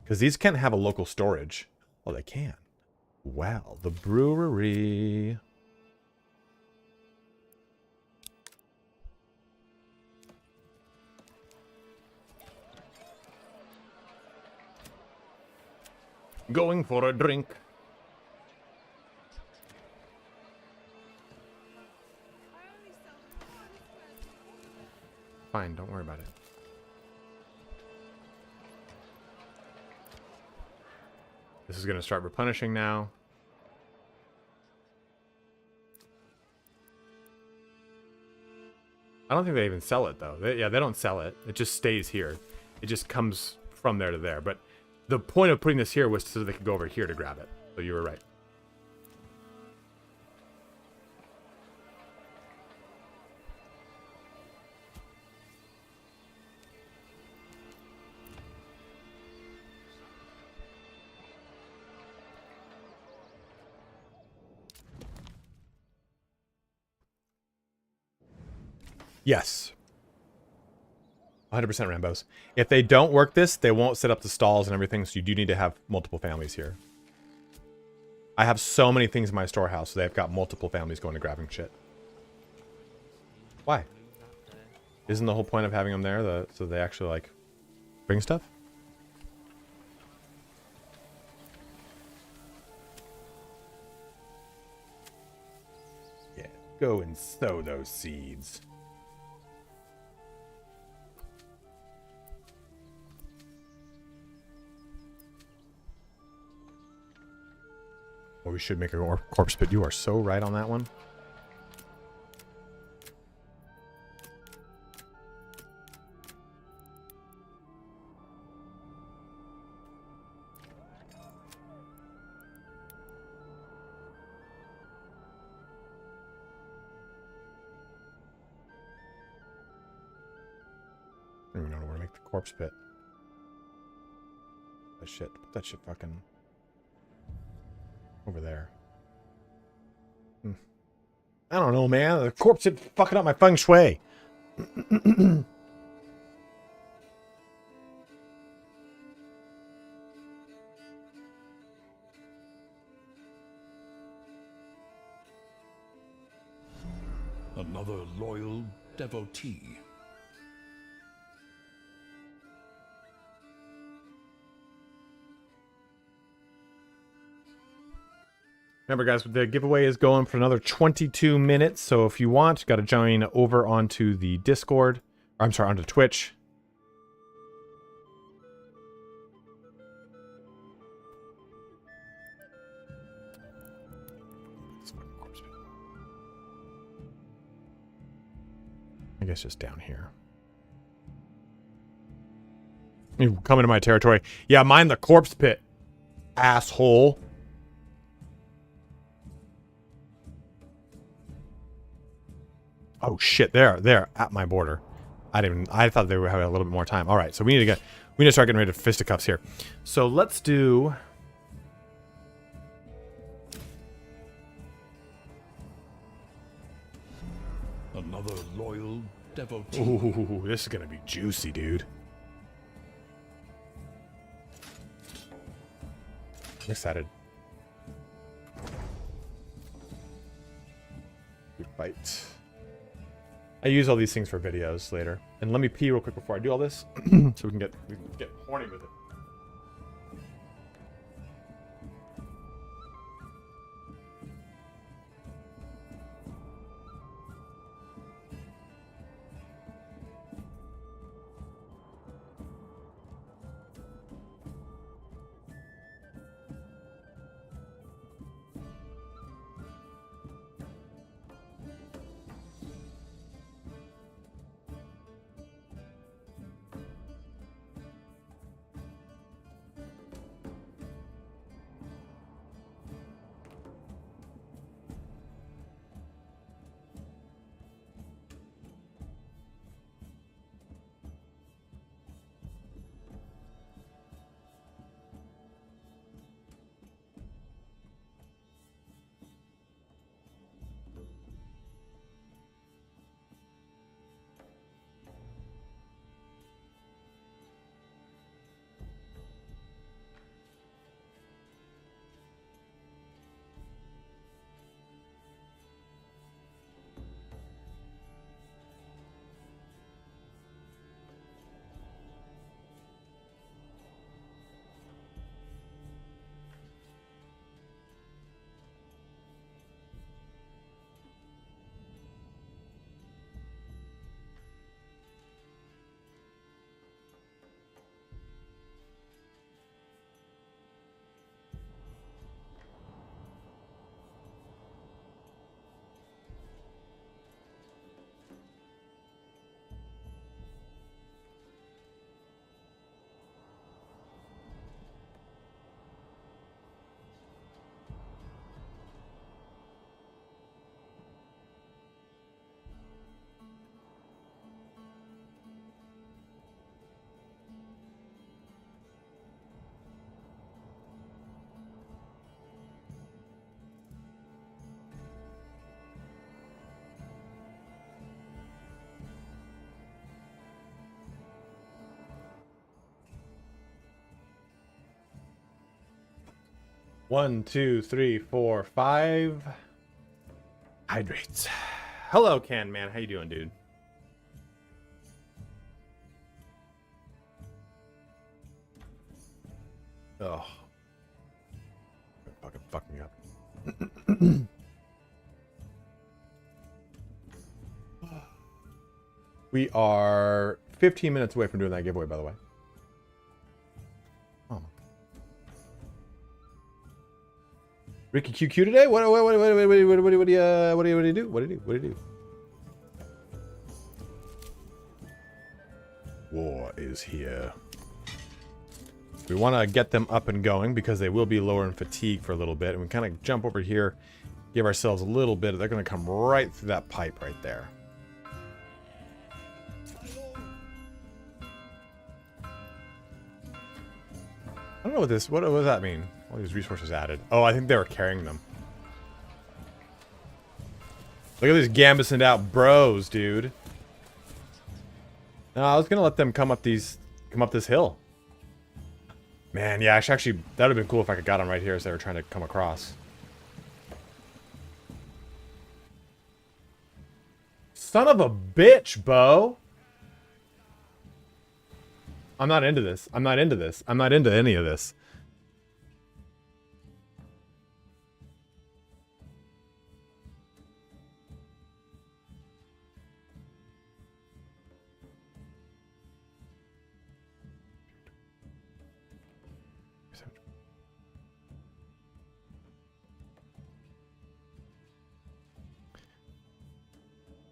Because these can't have a local storage. Oh, they can. Well, the brewery. Going for a drink. Fine, don't worry about it. This is going to start replenishing now. I don't think they even sell it, though. They don't sell it. It just stays here. It just comes from there to there. But the point of putting this here was so they could go over here to grab it. So you were right. Yes. 100% Rambos. If they don't work this, they won't set up the stalls and everything, so you do need to have multiple families here. I have so many things in my storehouse, so they've got multiple families going to grabbing shit. Why? Isn't the whole point of having them there so they actually, like, bring stuff? Yeah, go and sow those seeds. Or we should make a corpse pit. You are so right on that one. I don't even know where to make the corpse pit. That shit. Put that shit fucking over there. I don't know, man. The corpse is fucking up my feng shui. Another loyal devotee. Remember, guys, the giveaway is going for another 22 minutes. So if you want, got to join over onto the Discord. Or, I'm sorry, onto Twitch. I guess just down here. You come into my territory. Yeah, mine the corpse pit, asshole. Oh shit, they're at my border. I thought they were having a little bit more time. All right, so we need to start getting rid of fisticuffs here. So let's do Another loyal devotee. Ooh, this is gonna be juicy, dude. I'm excited. Good bite. I use all these things for videos later. And let me pee real quick before I do all this, so we can get horny with it. 1, 2, 3, 4, 5 hydrates. Hello, Can Man. How you doing, dude? Oh, fucking fuck me up. We are 15 minutes away from doing that giveaway, by the way. Oh. Ricky QQ today? What do you do? What do you do? War is here. We want to get them up and going because they will be lower in fatigue for a little bit. And we kind of jump over here, give ourselves a little bit. They're going to come right through that pipe right there. I don't know what this, what does that mean? All these resources added. Oh, I think they were carrying them. Look at these gambusing out bros, dude. No, I was going to let them come up this hill. Man, yeah, actually, that would have been cool if I could got them right here as they were trying to come across. Son of a bitch, Bo! I'm not into this. I'm not into this. I'm not into any of this.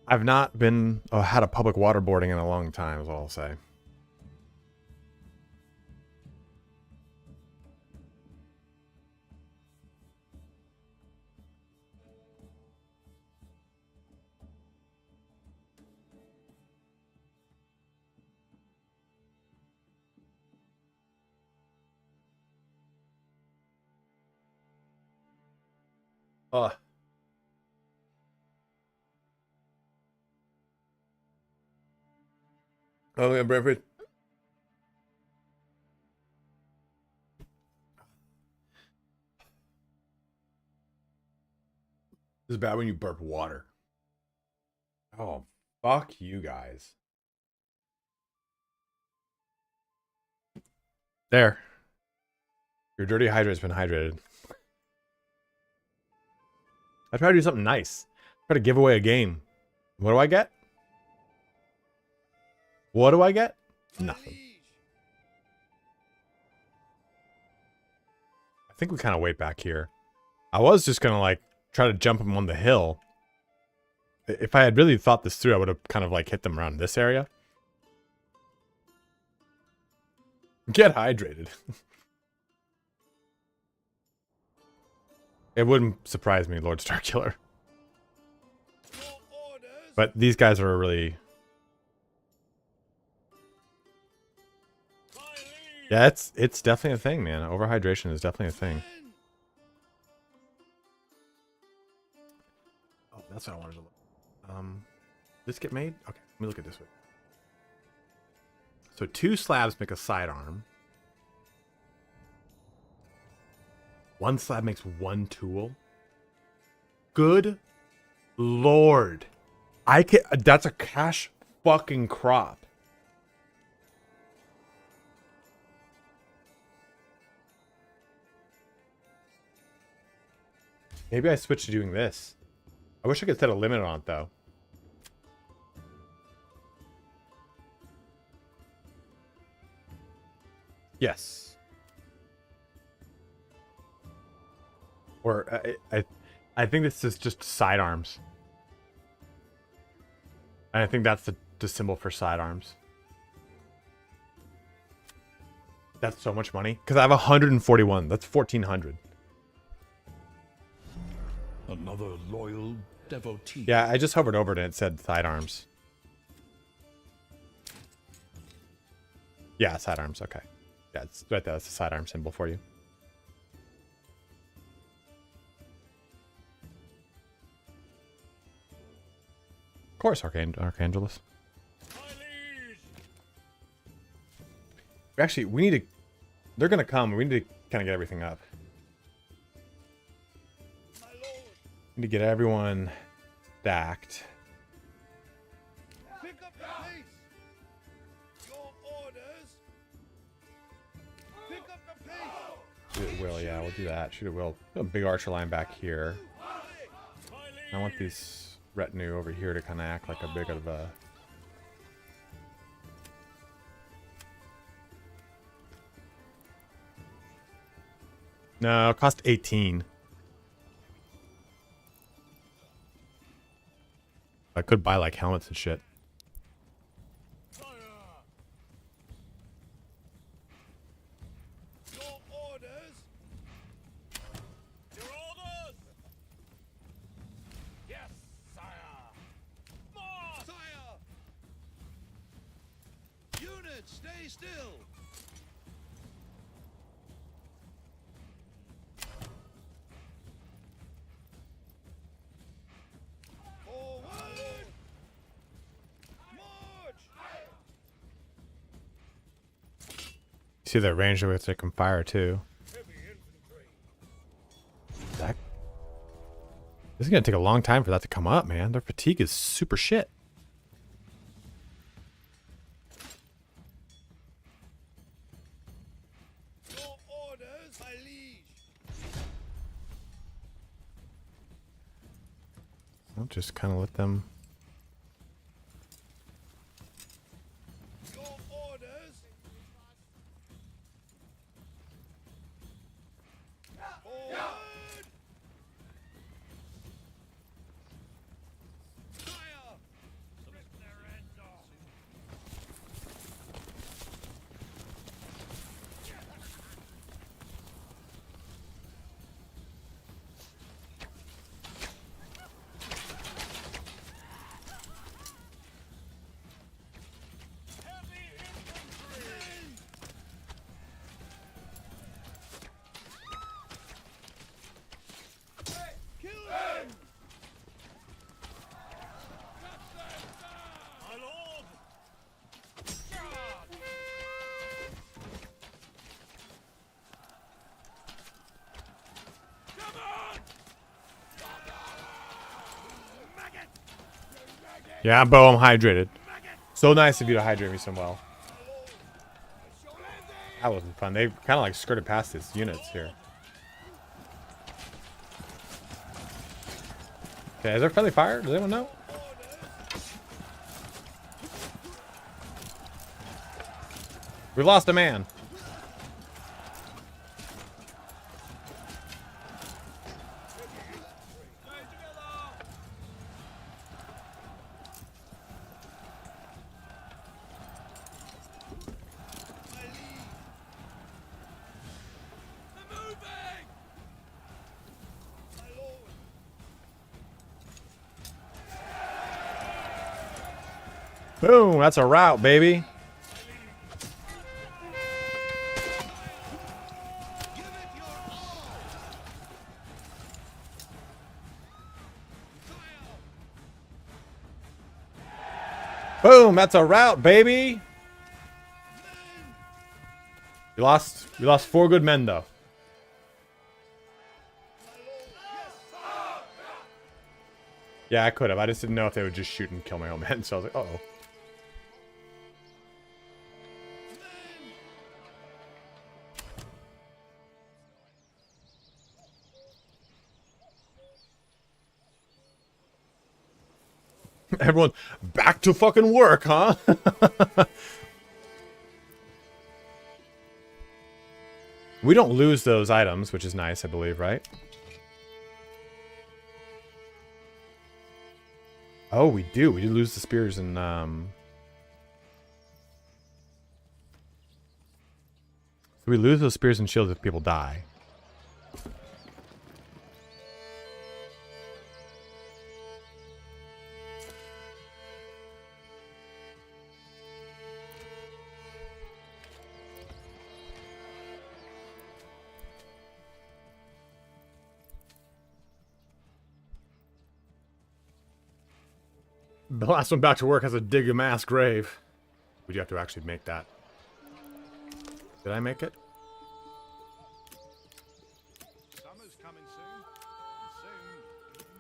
I've not been had a public waterboarding in a long time, is all I'll say. Oh, yeah, Bradford. This is bad when you burp water. Oh, fuck you guys. There. Your dirty hydrate's been hydrated. I try to do something nice. Try to give away a game. What do I get? What do I get? Nothing. I think we kind of wait back here. I was just gonna like try to jump them on the hill. If I had really thought this through, I would have kind of like hit them around this area. Get hydrated. It wouldn't surprise me, Lord Starkiller. But these guys are really... Yeah, it's definitely a thing, man. Overhydration is definitely a thing. Oh, that's what I wanted to look. This get made? Okay, let me look at this way. So 2 slabs make a sidearm. 1 slab makes 1 tool. Good lord. That's a cash fucking crop. Maybe I switch to doing this. I wish I could set a limit on it, though. Yes. Or, I think this is just sidearms. And I think that's the symbol for sidearms. That's so much money. Because I have 141. That's 1,400. Another loyal devotee. Yeah, I just hovered over it and it said sidearms. Yeah, sidearms. Okay. Yeah, it's right there. That's the sidearm symbol for you. Of course, Archangelus. Actually, we need to... They're going to come. We need to kind of get everything up. Need to get everyone stacked. Pick up the pace. Your orders. Pick up the pace. Shoot at will, yeah, we'll do that. Shoot at will. Put a big archer line back here. I want these retinue over here to kind of act like a big of a... No, it cost 18. I could buy like helmets and shit. Your orders. Your orders! Yes, sire! More! Sire. Units, stay still. Forward. March. See that range with which they can fire too. Heavy infantry. That... This is gonna take a long time for that to come up, man. Their fatigue is super shit. Your orders, my liege. I'll just kind of let them... Your orders. Forward. Fire. Rip their heads off. Heavy infantry. Kill them. My lord! Charge! Come on! Maggot! Yeah, Bo, I'm hydrated. So nice of you to hydrate me so well. That wasn't fun. They kind of like skirted past his units here. Okay, is there friendly fire? Does anyone know? We've lost a man. They're moving. My lord. Boom, that's a rout, baby. Give it your all. Fire. Boom, that's a rout, baby. We lost 4 good men though. Yeah, I could have. I just didn't know if they would just shoot and kill my own men, so I was like, uh-oh. Everyone back to fucking work, huh? We don't lose those items, which is nice, I believe, right? Oh, we do. We do lose the spears and so we lose those spears and shields if people die. The last one back to work has to dig a mass grave. Would you have to actually make that? Did I make it? Summer's coming soon. And soon, even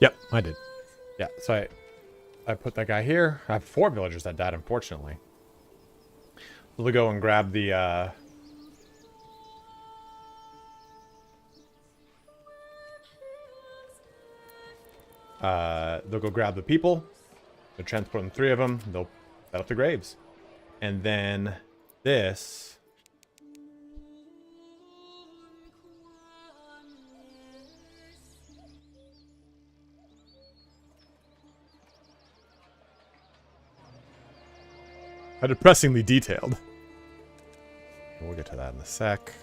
Yep, I did. Yeah, so I put that guy here. I have 4 villagers that died, unfortunately. We'll go and grab the, they'll go grab the people. They'll transport them, 3 of them. They'll set up the graves. And then this... How depressingly detailed. We'll get to that in a sec.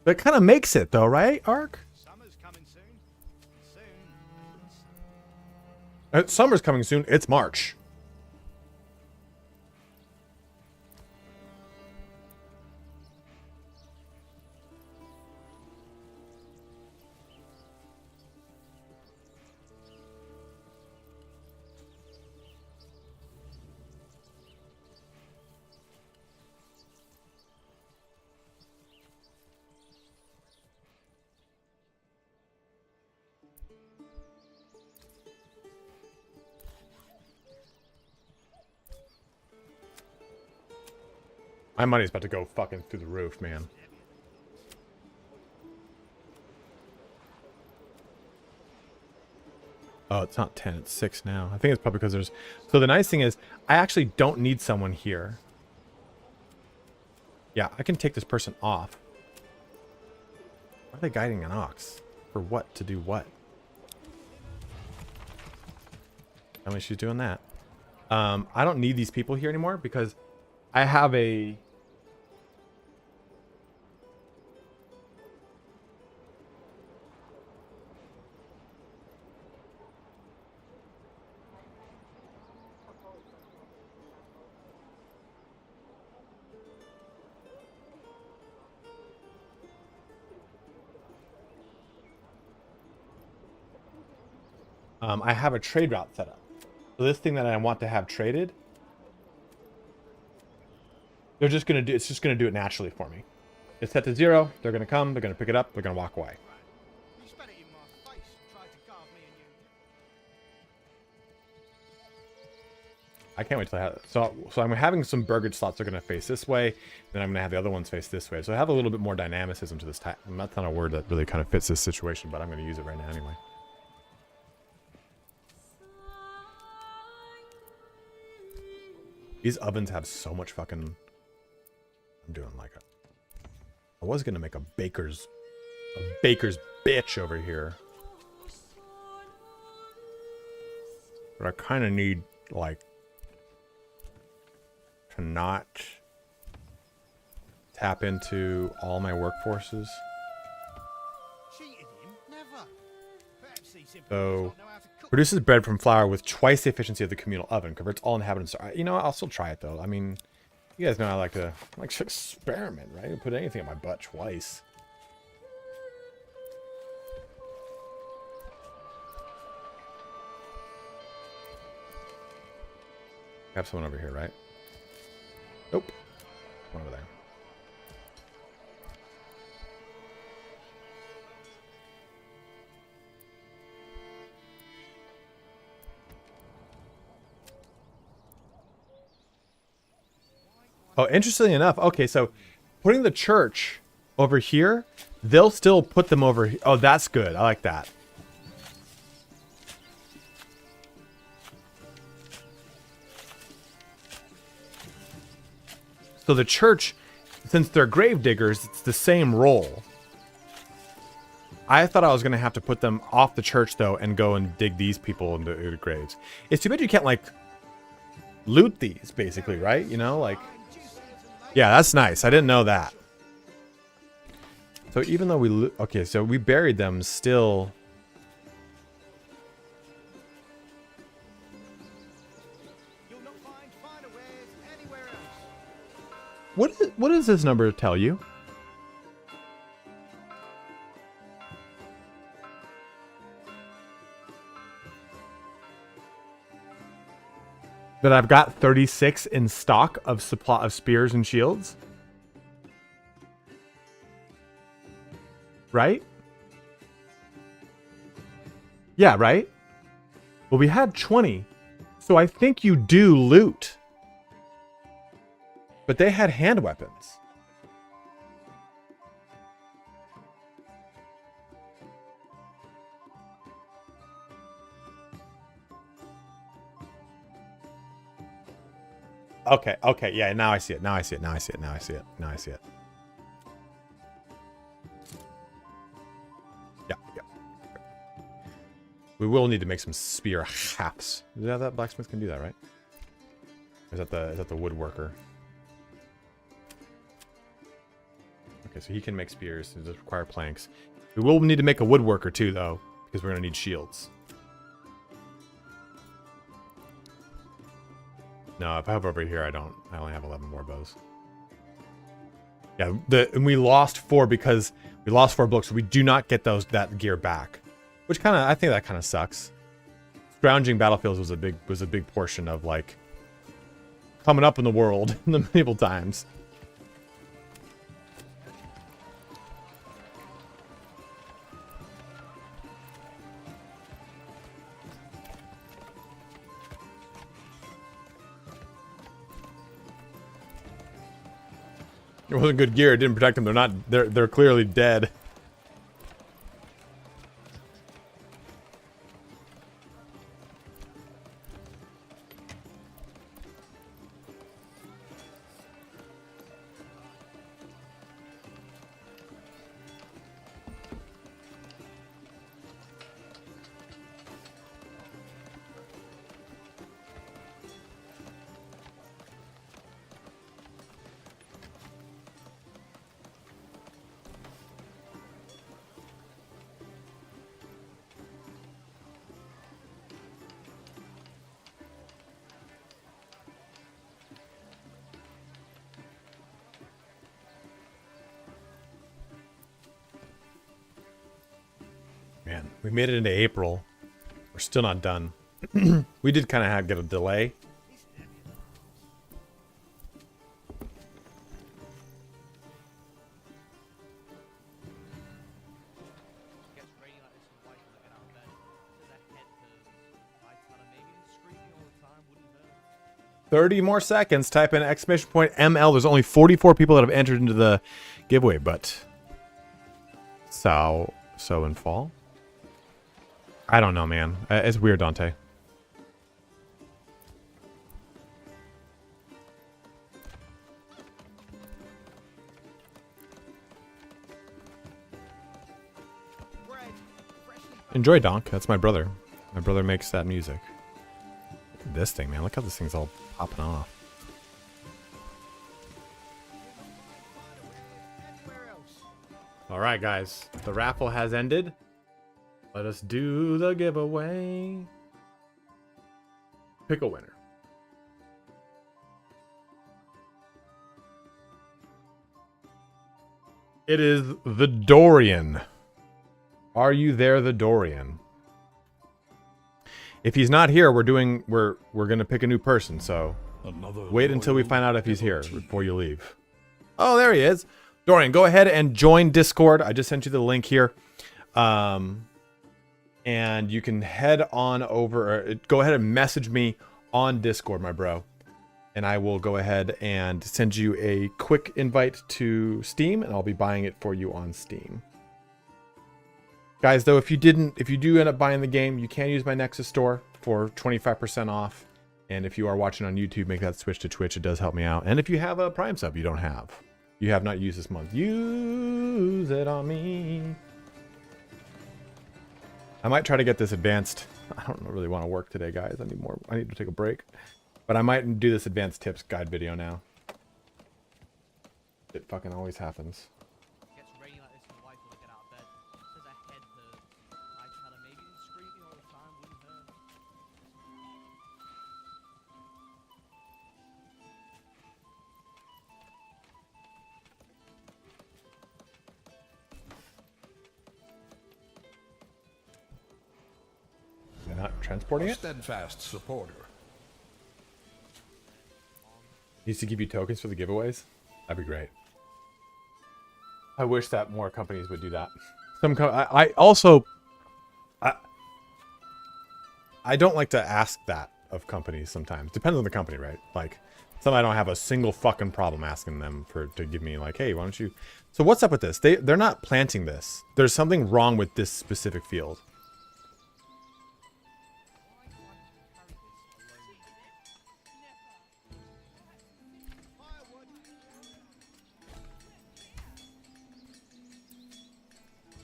That kind of makes it, though, right, Ark? Summer's coming soon. Summer's coming soon. It's March. My money's about to go fucking through the roof, man. Oh, it's not 10, it's 6 now. I think it's probably because there's... So the nice thing is, I actually don't need someone here. Yeah, I can take this person off. Why are they guiding an ox? For what? To do what? Tell me she's doing that. I don't need these people here anymore because I have a... I have a trade route set up. So this thing that I want to have traded, they're just gonna do. It's just gonna do it naturally for me. It's set to 0. They're gonna come. They're gonna pick it up. They're gonna walk away. You spat it in my face and tried to carve me a new nipple. I can't wait till I have it. So I'm having some burgage slots. They're gonna face this way. Then I'm gonna have the other ones face this way. So I have a little bit more dynamicism to this type. That's not a word that really kind of fits this situation, but I'm gonna use it right now anyway. These ovens have so much fucking... I'm doing like a... I was gonna make a baker's bitch over here. But I kind of need, like... to not... tap into all my workforces. Cheated him? Never. Perhaps he simply So... does not know how to cook. Produces bread from flour with twice the efficiency of the communal oven. Converts all inhabitants. You know, I'll still try it though. I mean, you guys know I like to experiment, right? Put anything in my butt twice. Have someone over here, right? Nope. One over there. Oh, interestingly enough, okay, so putting the church over here, they'll still put them over here. Oh, that's good. I like that. So the church, since they're grave diggers, it's the same role. I thought I was going to have to put them off the church, though, and go and dig these people into the graves. It's too bad you can't, like, loot these, basically, right? You know, like... Yeah, that's nice. I didn't know that. So even though we... Okay, so we buried them still... You'll not find finer wares anywhere else. What does this number tell you? That I've got 36 in stock of supply of spears and shields. right? Yeah, right? Well, we had 20. So I think you do loot. But they had hand weapons. Okay, okay, yeah, now I see it. Now I see it. Now I see it. Now I see it. Now I see it. Yeah, yeah. We will need to make some spear halves. Yeah, that blacksmith can do that, right? Or is that the woodworker? Okay, so he can make spears. It does require planks. We will need to make a woodworker too, though, because we're gonna need shields. No, if I have over here, I only have 11 more bows. Yeah, and we lost 4 because we lost 4 books. So we do not get that gear back, which I think that kind of sucks. Scrounging battlefields was a big portion of like coming up in the world in the medieval times. It wasn't good gear. It didn't protect them. They're clearly dead. Man, we made it into April. We're still not done. We did kind of get a delay. Gets raining like this and wife looking out of bed. Says her head hurts. I tell her maybe screaming all the time wouldn't hurt. 30 more seconds. Type in exclamation point ML. There's only 44 people that have entered into the giveaway, but so in fall. I don't know, man. It's weird, Dante. Enjoy, Donk. That's my brother. My brother makes that music. Look at this thing, man. Look how this thing's all popping off. All right, guys. The raffle has ended. Let us do the giveaway. Pick a winner. It is the Dorian. Are you there, the Dorian? If he's not here, we're gonna pick a new person, so wait until we find out if he's here before you leave. Oh, there he is. Dorian, go ahead and join Discord. I just sent you the link here. And you can head on over, or go ahead and message me on Discord, my bro. And I will go ahead and send you a quick invite to Steam, and I'll be buying it for you on Steam. Guys, though, if you do end up buying the game, you can use my Nexus store for 25% off. And if you are watching on YouTube, make that switch to Twitch. It does help me out. And if you have a Prime sub you have not used this month, use it on me. I might try to get this advanced. I don't really want to work today, guys. I need to take a break. But I might do this advanced tips guide video now. It fucking always happens. Gets raining like this and wife looking out of bed. Says her head hurts. I tell her maybe screaming all the time wouldn't hurt. They're not transporting it? Steadfast supporter. Needs to give you tokens for the giveaways? That'd be great. I wish that more companies would do that. I also I don't like to ask that of companies sometimes. Depends on the company, right? Like, some I don't have a single fucking problem asking them to give me like, hey, why don't you... So what's up with this? They're not planting this. There's something wrong with this specific field.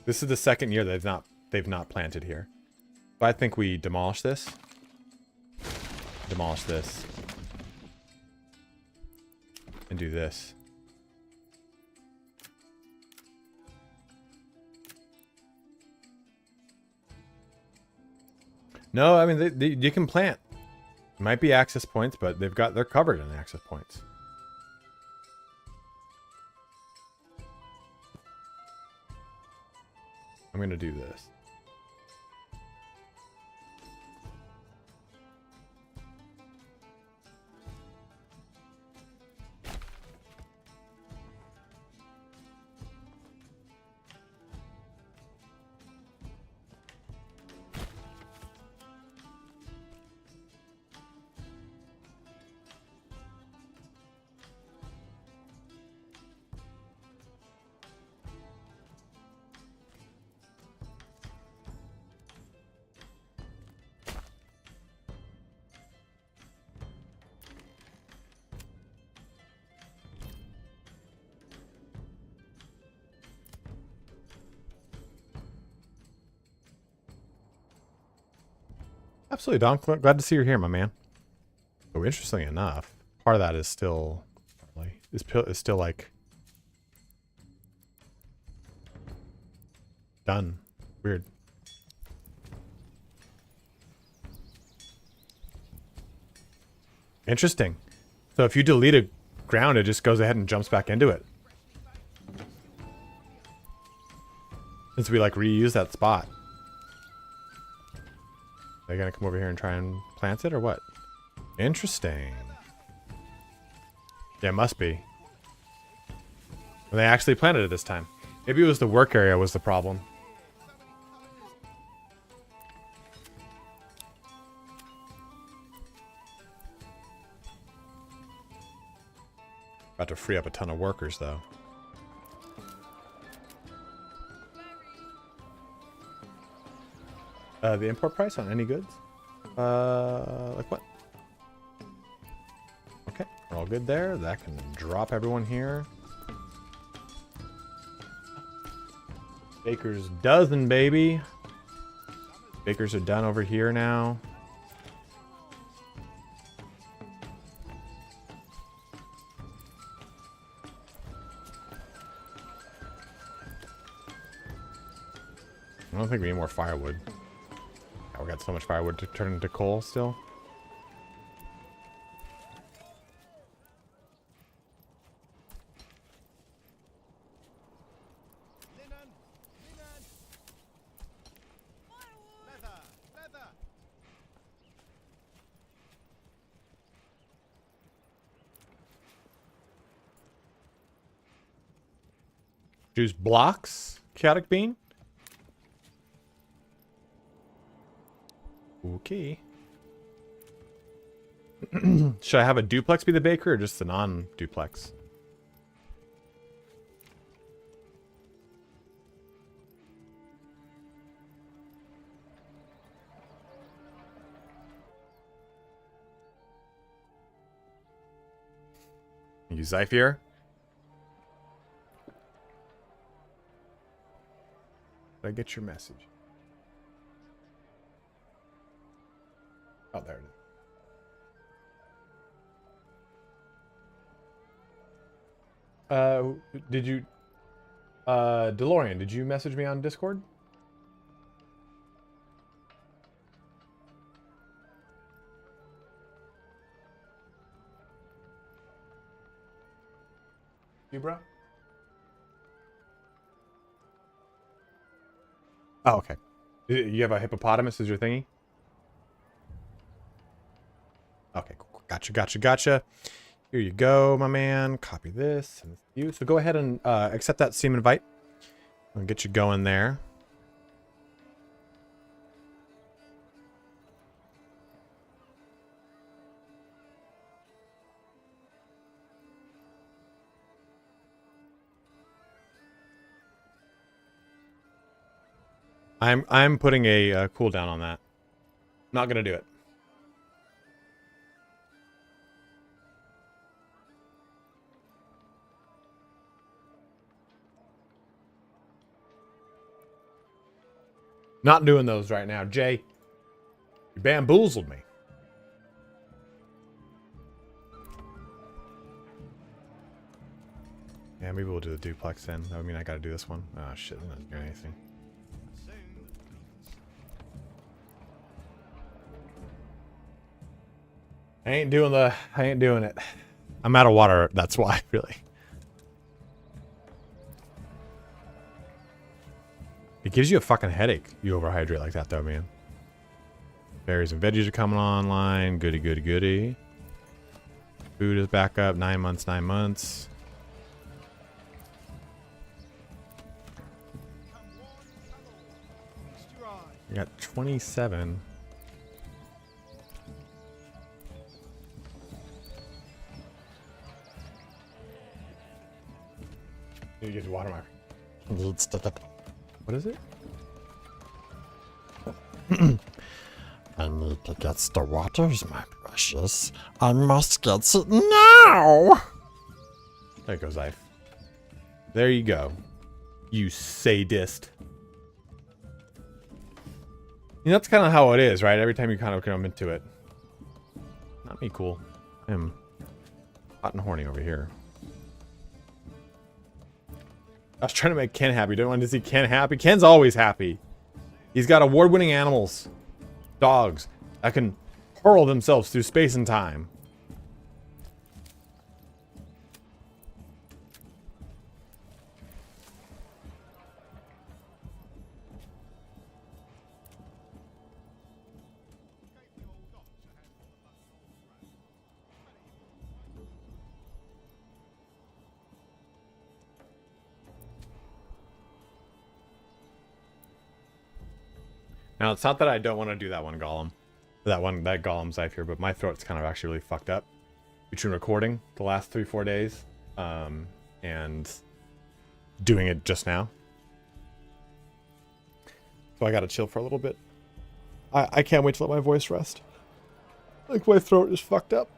This is the second year they've not planted here. So I think we demolish this. Demolish this. And do this. No, I mean, you can plant. It might be access points, but they're covered in access points. I'm going to do this. Absolutely, Don. Glad to see you're here, my man. Oh, interestingly enough, part of that is still like done. Weird. Interesting. So if you delete a ground, it just goes ahead and jumps back into it. Since we like reuse that spot. Are they gonna come over here and try and plant it or what? Interesting. Yeah, it must be. Well, they actually planted it this time. Maybe it was the work area was the problem. About to free up a ton of workers though. The import price on any goods? Like what? Okay, we're all good there. That can drop everyone here. Baker's dozen, baby. Bakers are done over here now. I don't think we need more firewood. We got so much firewood to turn into coal still. Linen, linen. Leather, leather. Juice blocks? Chaotic bean? Okay. Should I have a duplex be the baker or just the non-duplex? You Zyphier? Did I get your message? Oh, there it is. Did you... DeLorean, did you message me on Discord? You, bro? Oh, okay. You have a hippopotamus as your thingy? Okay, cool. Gotcha. Here you go, my man. Copy this. Send this to you. So go ahead and accept that Steam invite. I'll get you going there. I'm putting a cooldown on that. Not gonna do it. Not doing those right now, Jay. You bamboozled me. Yeah, maybe we'll do the duplex then. That would mean I gotta do this one. Oh shit, I'm not doing anything. Soon. I ain't doing it. I'm out of water, that's why, really. It gives you a fucking headache, you overhydrate like that though, man. Berries and veggies are coming online. Goody, goody, goody. Food is back up. 9 months, 9 months. Come one, come all. Feast your eyes. I got 27. Need to get the water mark. What is it? I need to get the waters, my precious. I must get it now! There goes Ife. There you go. You sadist. You know, that's kind of how it is, right? Every time you kind of come into it. Not me, cool. I'm hot and horny over here. I was trying to make Ken happy. Don't want to see Ken happy. Ken's always happy. He's got award-winning animals. Dogs that can hurl themselves through space and time. Now, it's not that I don't want to do that one golem. That golem's life here, but my throat's kind of actually really fucked up between recording the last 3-4 days and doing it just now. So I gotta chill for a little bit. I can't wait to let my voice rest. Like, my throat is fucked up.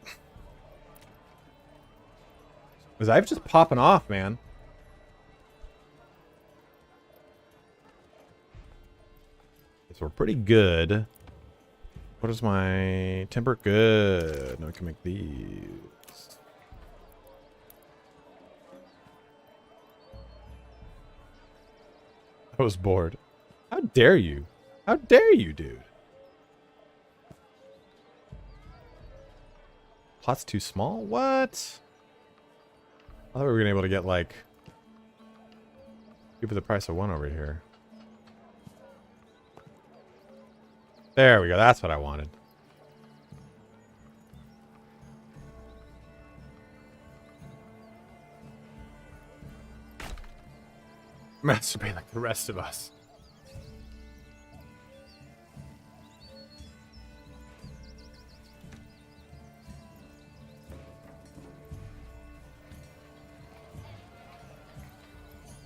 Was I just popping off, man? So we're pretty good. What is my temper? Good. Now we can make these. I was bored. How dare you? How dare you, dude? Plot's too small? What? I thought we were gonna be able to get like give it the price of one over here. There we go. That's what I wanted. Masturbate like the rest of us.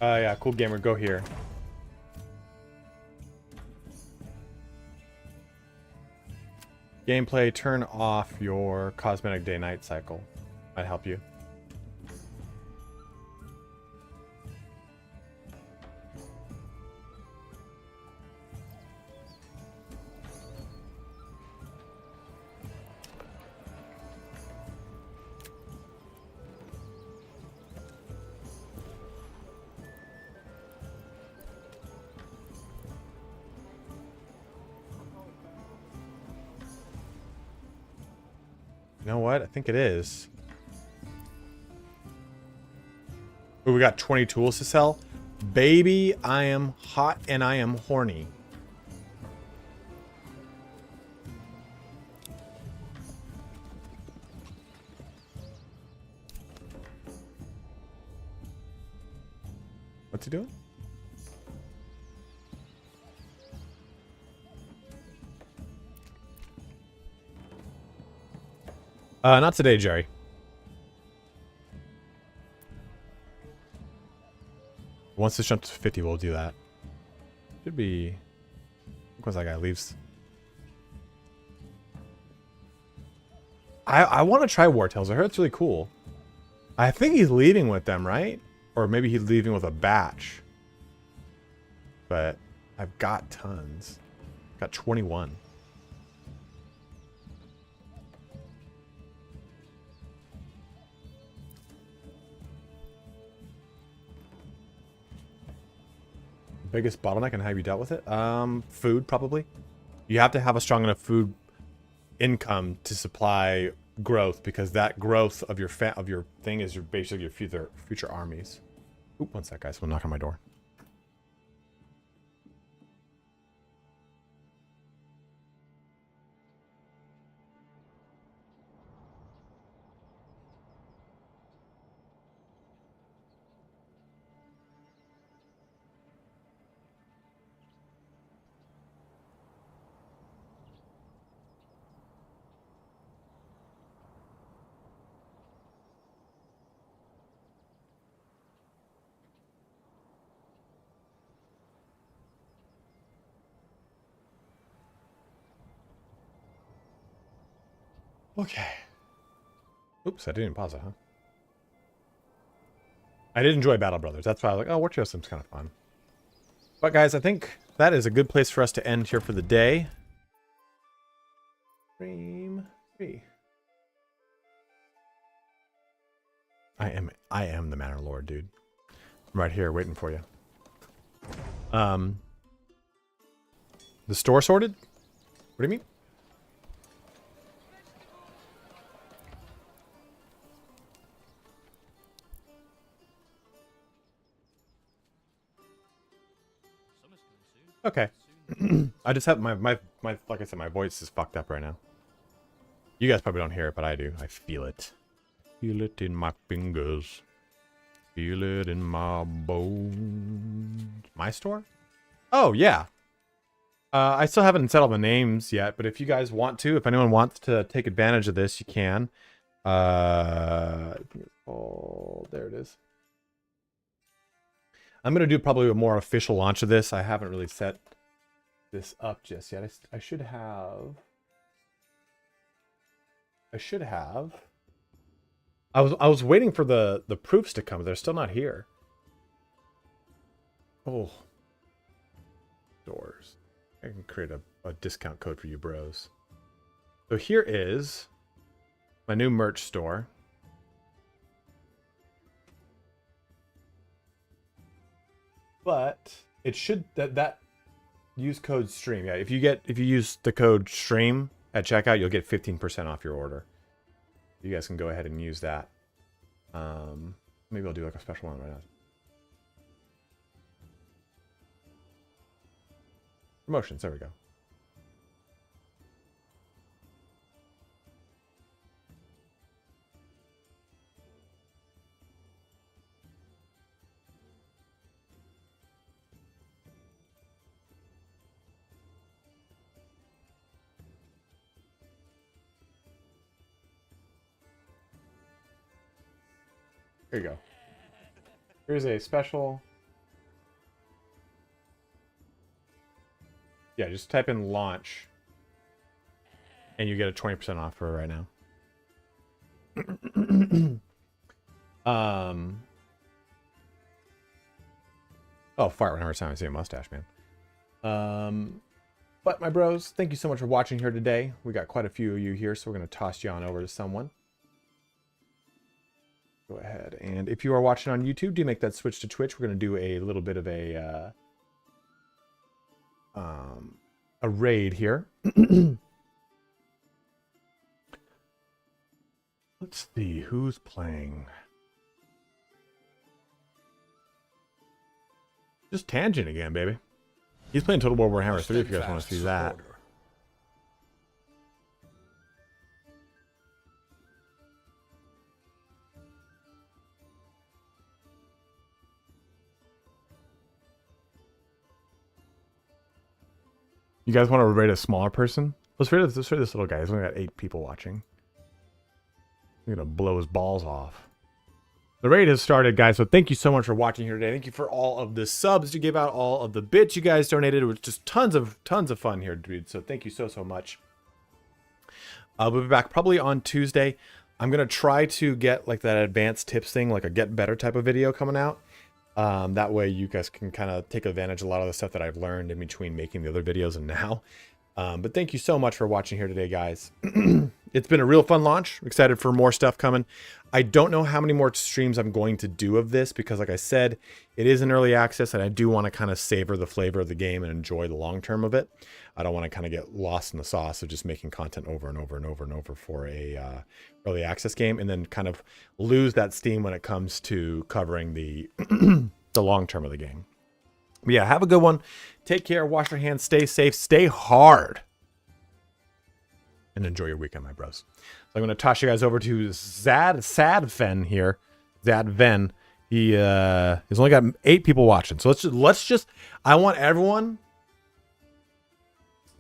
Yeah, cool gamer, go here. Gameplay, turn off your cosmetic day-night cycle. Might help you. You know what? I think it is. Ooh, we got 20 tools to sell. Baby, I am hot and I am horny. What's he doing? Not today, Jerry. Once this jumps to 50, we'll do that. Should be... Once that guy leaves. I want to try Wartails. I heard it's really cool. I think he's leading with them, right? Or maybe he's leaving with a batch. But I've got tons. Got 21. Biggest bottleneck and how have you dealt with it? Food, probably. You have to have a strong enough food income to supply growth, because that growth of your thing is basically your future armies. Oop, one sec, guys. Someone knock on my door. Okay. Oops, I didn't pause it, huh? I did enjoy Battle Brothers. That's why I was like, oh, War Chest seems kind of fun. But guys, I think that is a good place for us to end here for the day. Stream 3. I am the Manor Lord, dude. I'm right here waiting for you. The store sorted? What do you mean? Okay. I just have my like I said, my voice is fucked up right now. You guys probably don't hear it, but I do. I feel it. Feel it in my fingers. Feel it in my bones. My store? Oh, yeah. I still haven't settled the names yet, but if you guys want to, if anyone wants to take advantage of this, you can. Oh, there it is. I'm going to do probably a more official launch of this. I haven't really set this up just yet. I should have... I was waiting for the proofs to come. They're still not here. Oh. Doors. I can create a discount code for you bros. So here is my new merch store. But it should that use code stream. Yeah, if you use the code stream at checkout, you'll get 15% off your order. You guys can go ahead and use that. Maybe I'll do like a special one right now. Promotions, there we go. Here you go. Here's a special. Yeah, just type in launch and you get a 20% off for right now. Oh, fart whenever time I see a mustache, man. But my bros, thank you so much for watching here today. We got quite a few of you here, so we're going to toss you on over to someone. Go ahead, and if you are watching on YouTube, do make that switch to Twitch. We're going to do a little bit of a raid here. Let's see who's playing. Just Tangent again, baby. He's playing Total War Warhammer 3 if you guys want to see that. You guys want to rate a smaller person? Let's rate this little guy. He's only got 8 people watching. I'm gonna blow his balls off. The raid has started, guys, so thank you so much for watching here today. Thank you for all of the subs to give out, all of the bits you guys donated. It was just tons of fun here, dude. So thank you so much. We'll be back probably on Tuesday. I'm gonna try to get like that advanced tips thing, like a get better type of video coming out. That way you guys can kind of take advantage of a lot of the stuff that I've learned in between making the other videos and now. But thank you so much for watching here today, guys. It's been a real fun launch. Excited for more stuff coming. I don't know how many more streams I'm going to do of this because, like I said, it is in early access and I do want to kind of savor the flavor of the game and enjoy the long term of it. I don't want to kind of get lost in the sauce of just making content over and over and over and over for a early access game and then kind of lose that steam when it comes to covering the the long term of the game. But yeah, have a good one. Take care. Wash your hands. Stay safe. Stay hard. And enjoy your weekend, my bros. So I'm going to toss you guys over to Zadven here. Zadven. He's only got 8 people watching. So let's just I want everyone.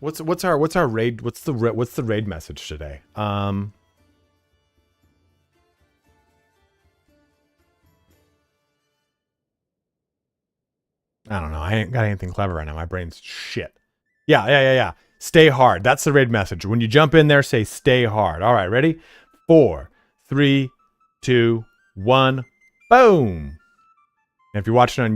What's our raid? What's the raid message today? I don't know. I ain't got anything clever right now. My brain's shit. Yeah. Stay hard. That's the raid message. When you jump in there, say stay hard. All right, ready? 4, 3, 2, 1. Boom. And if you're watching on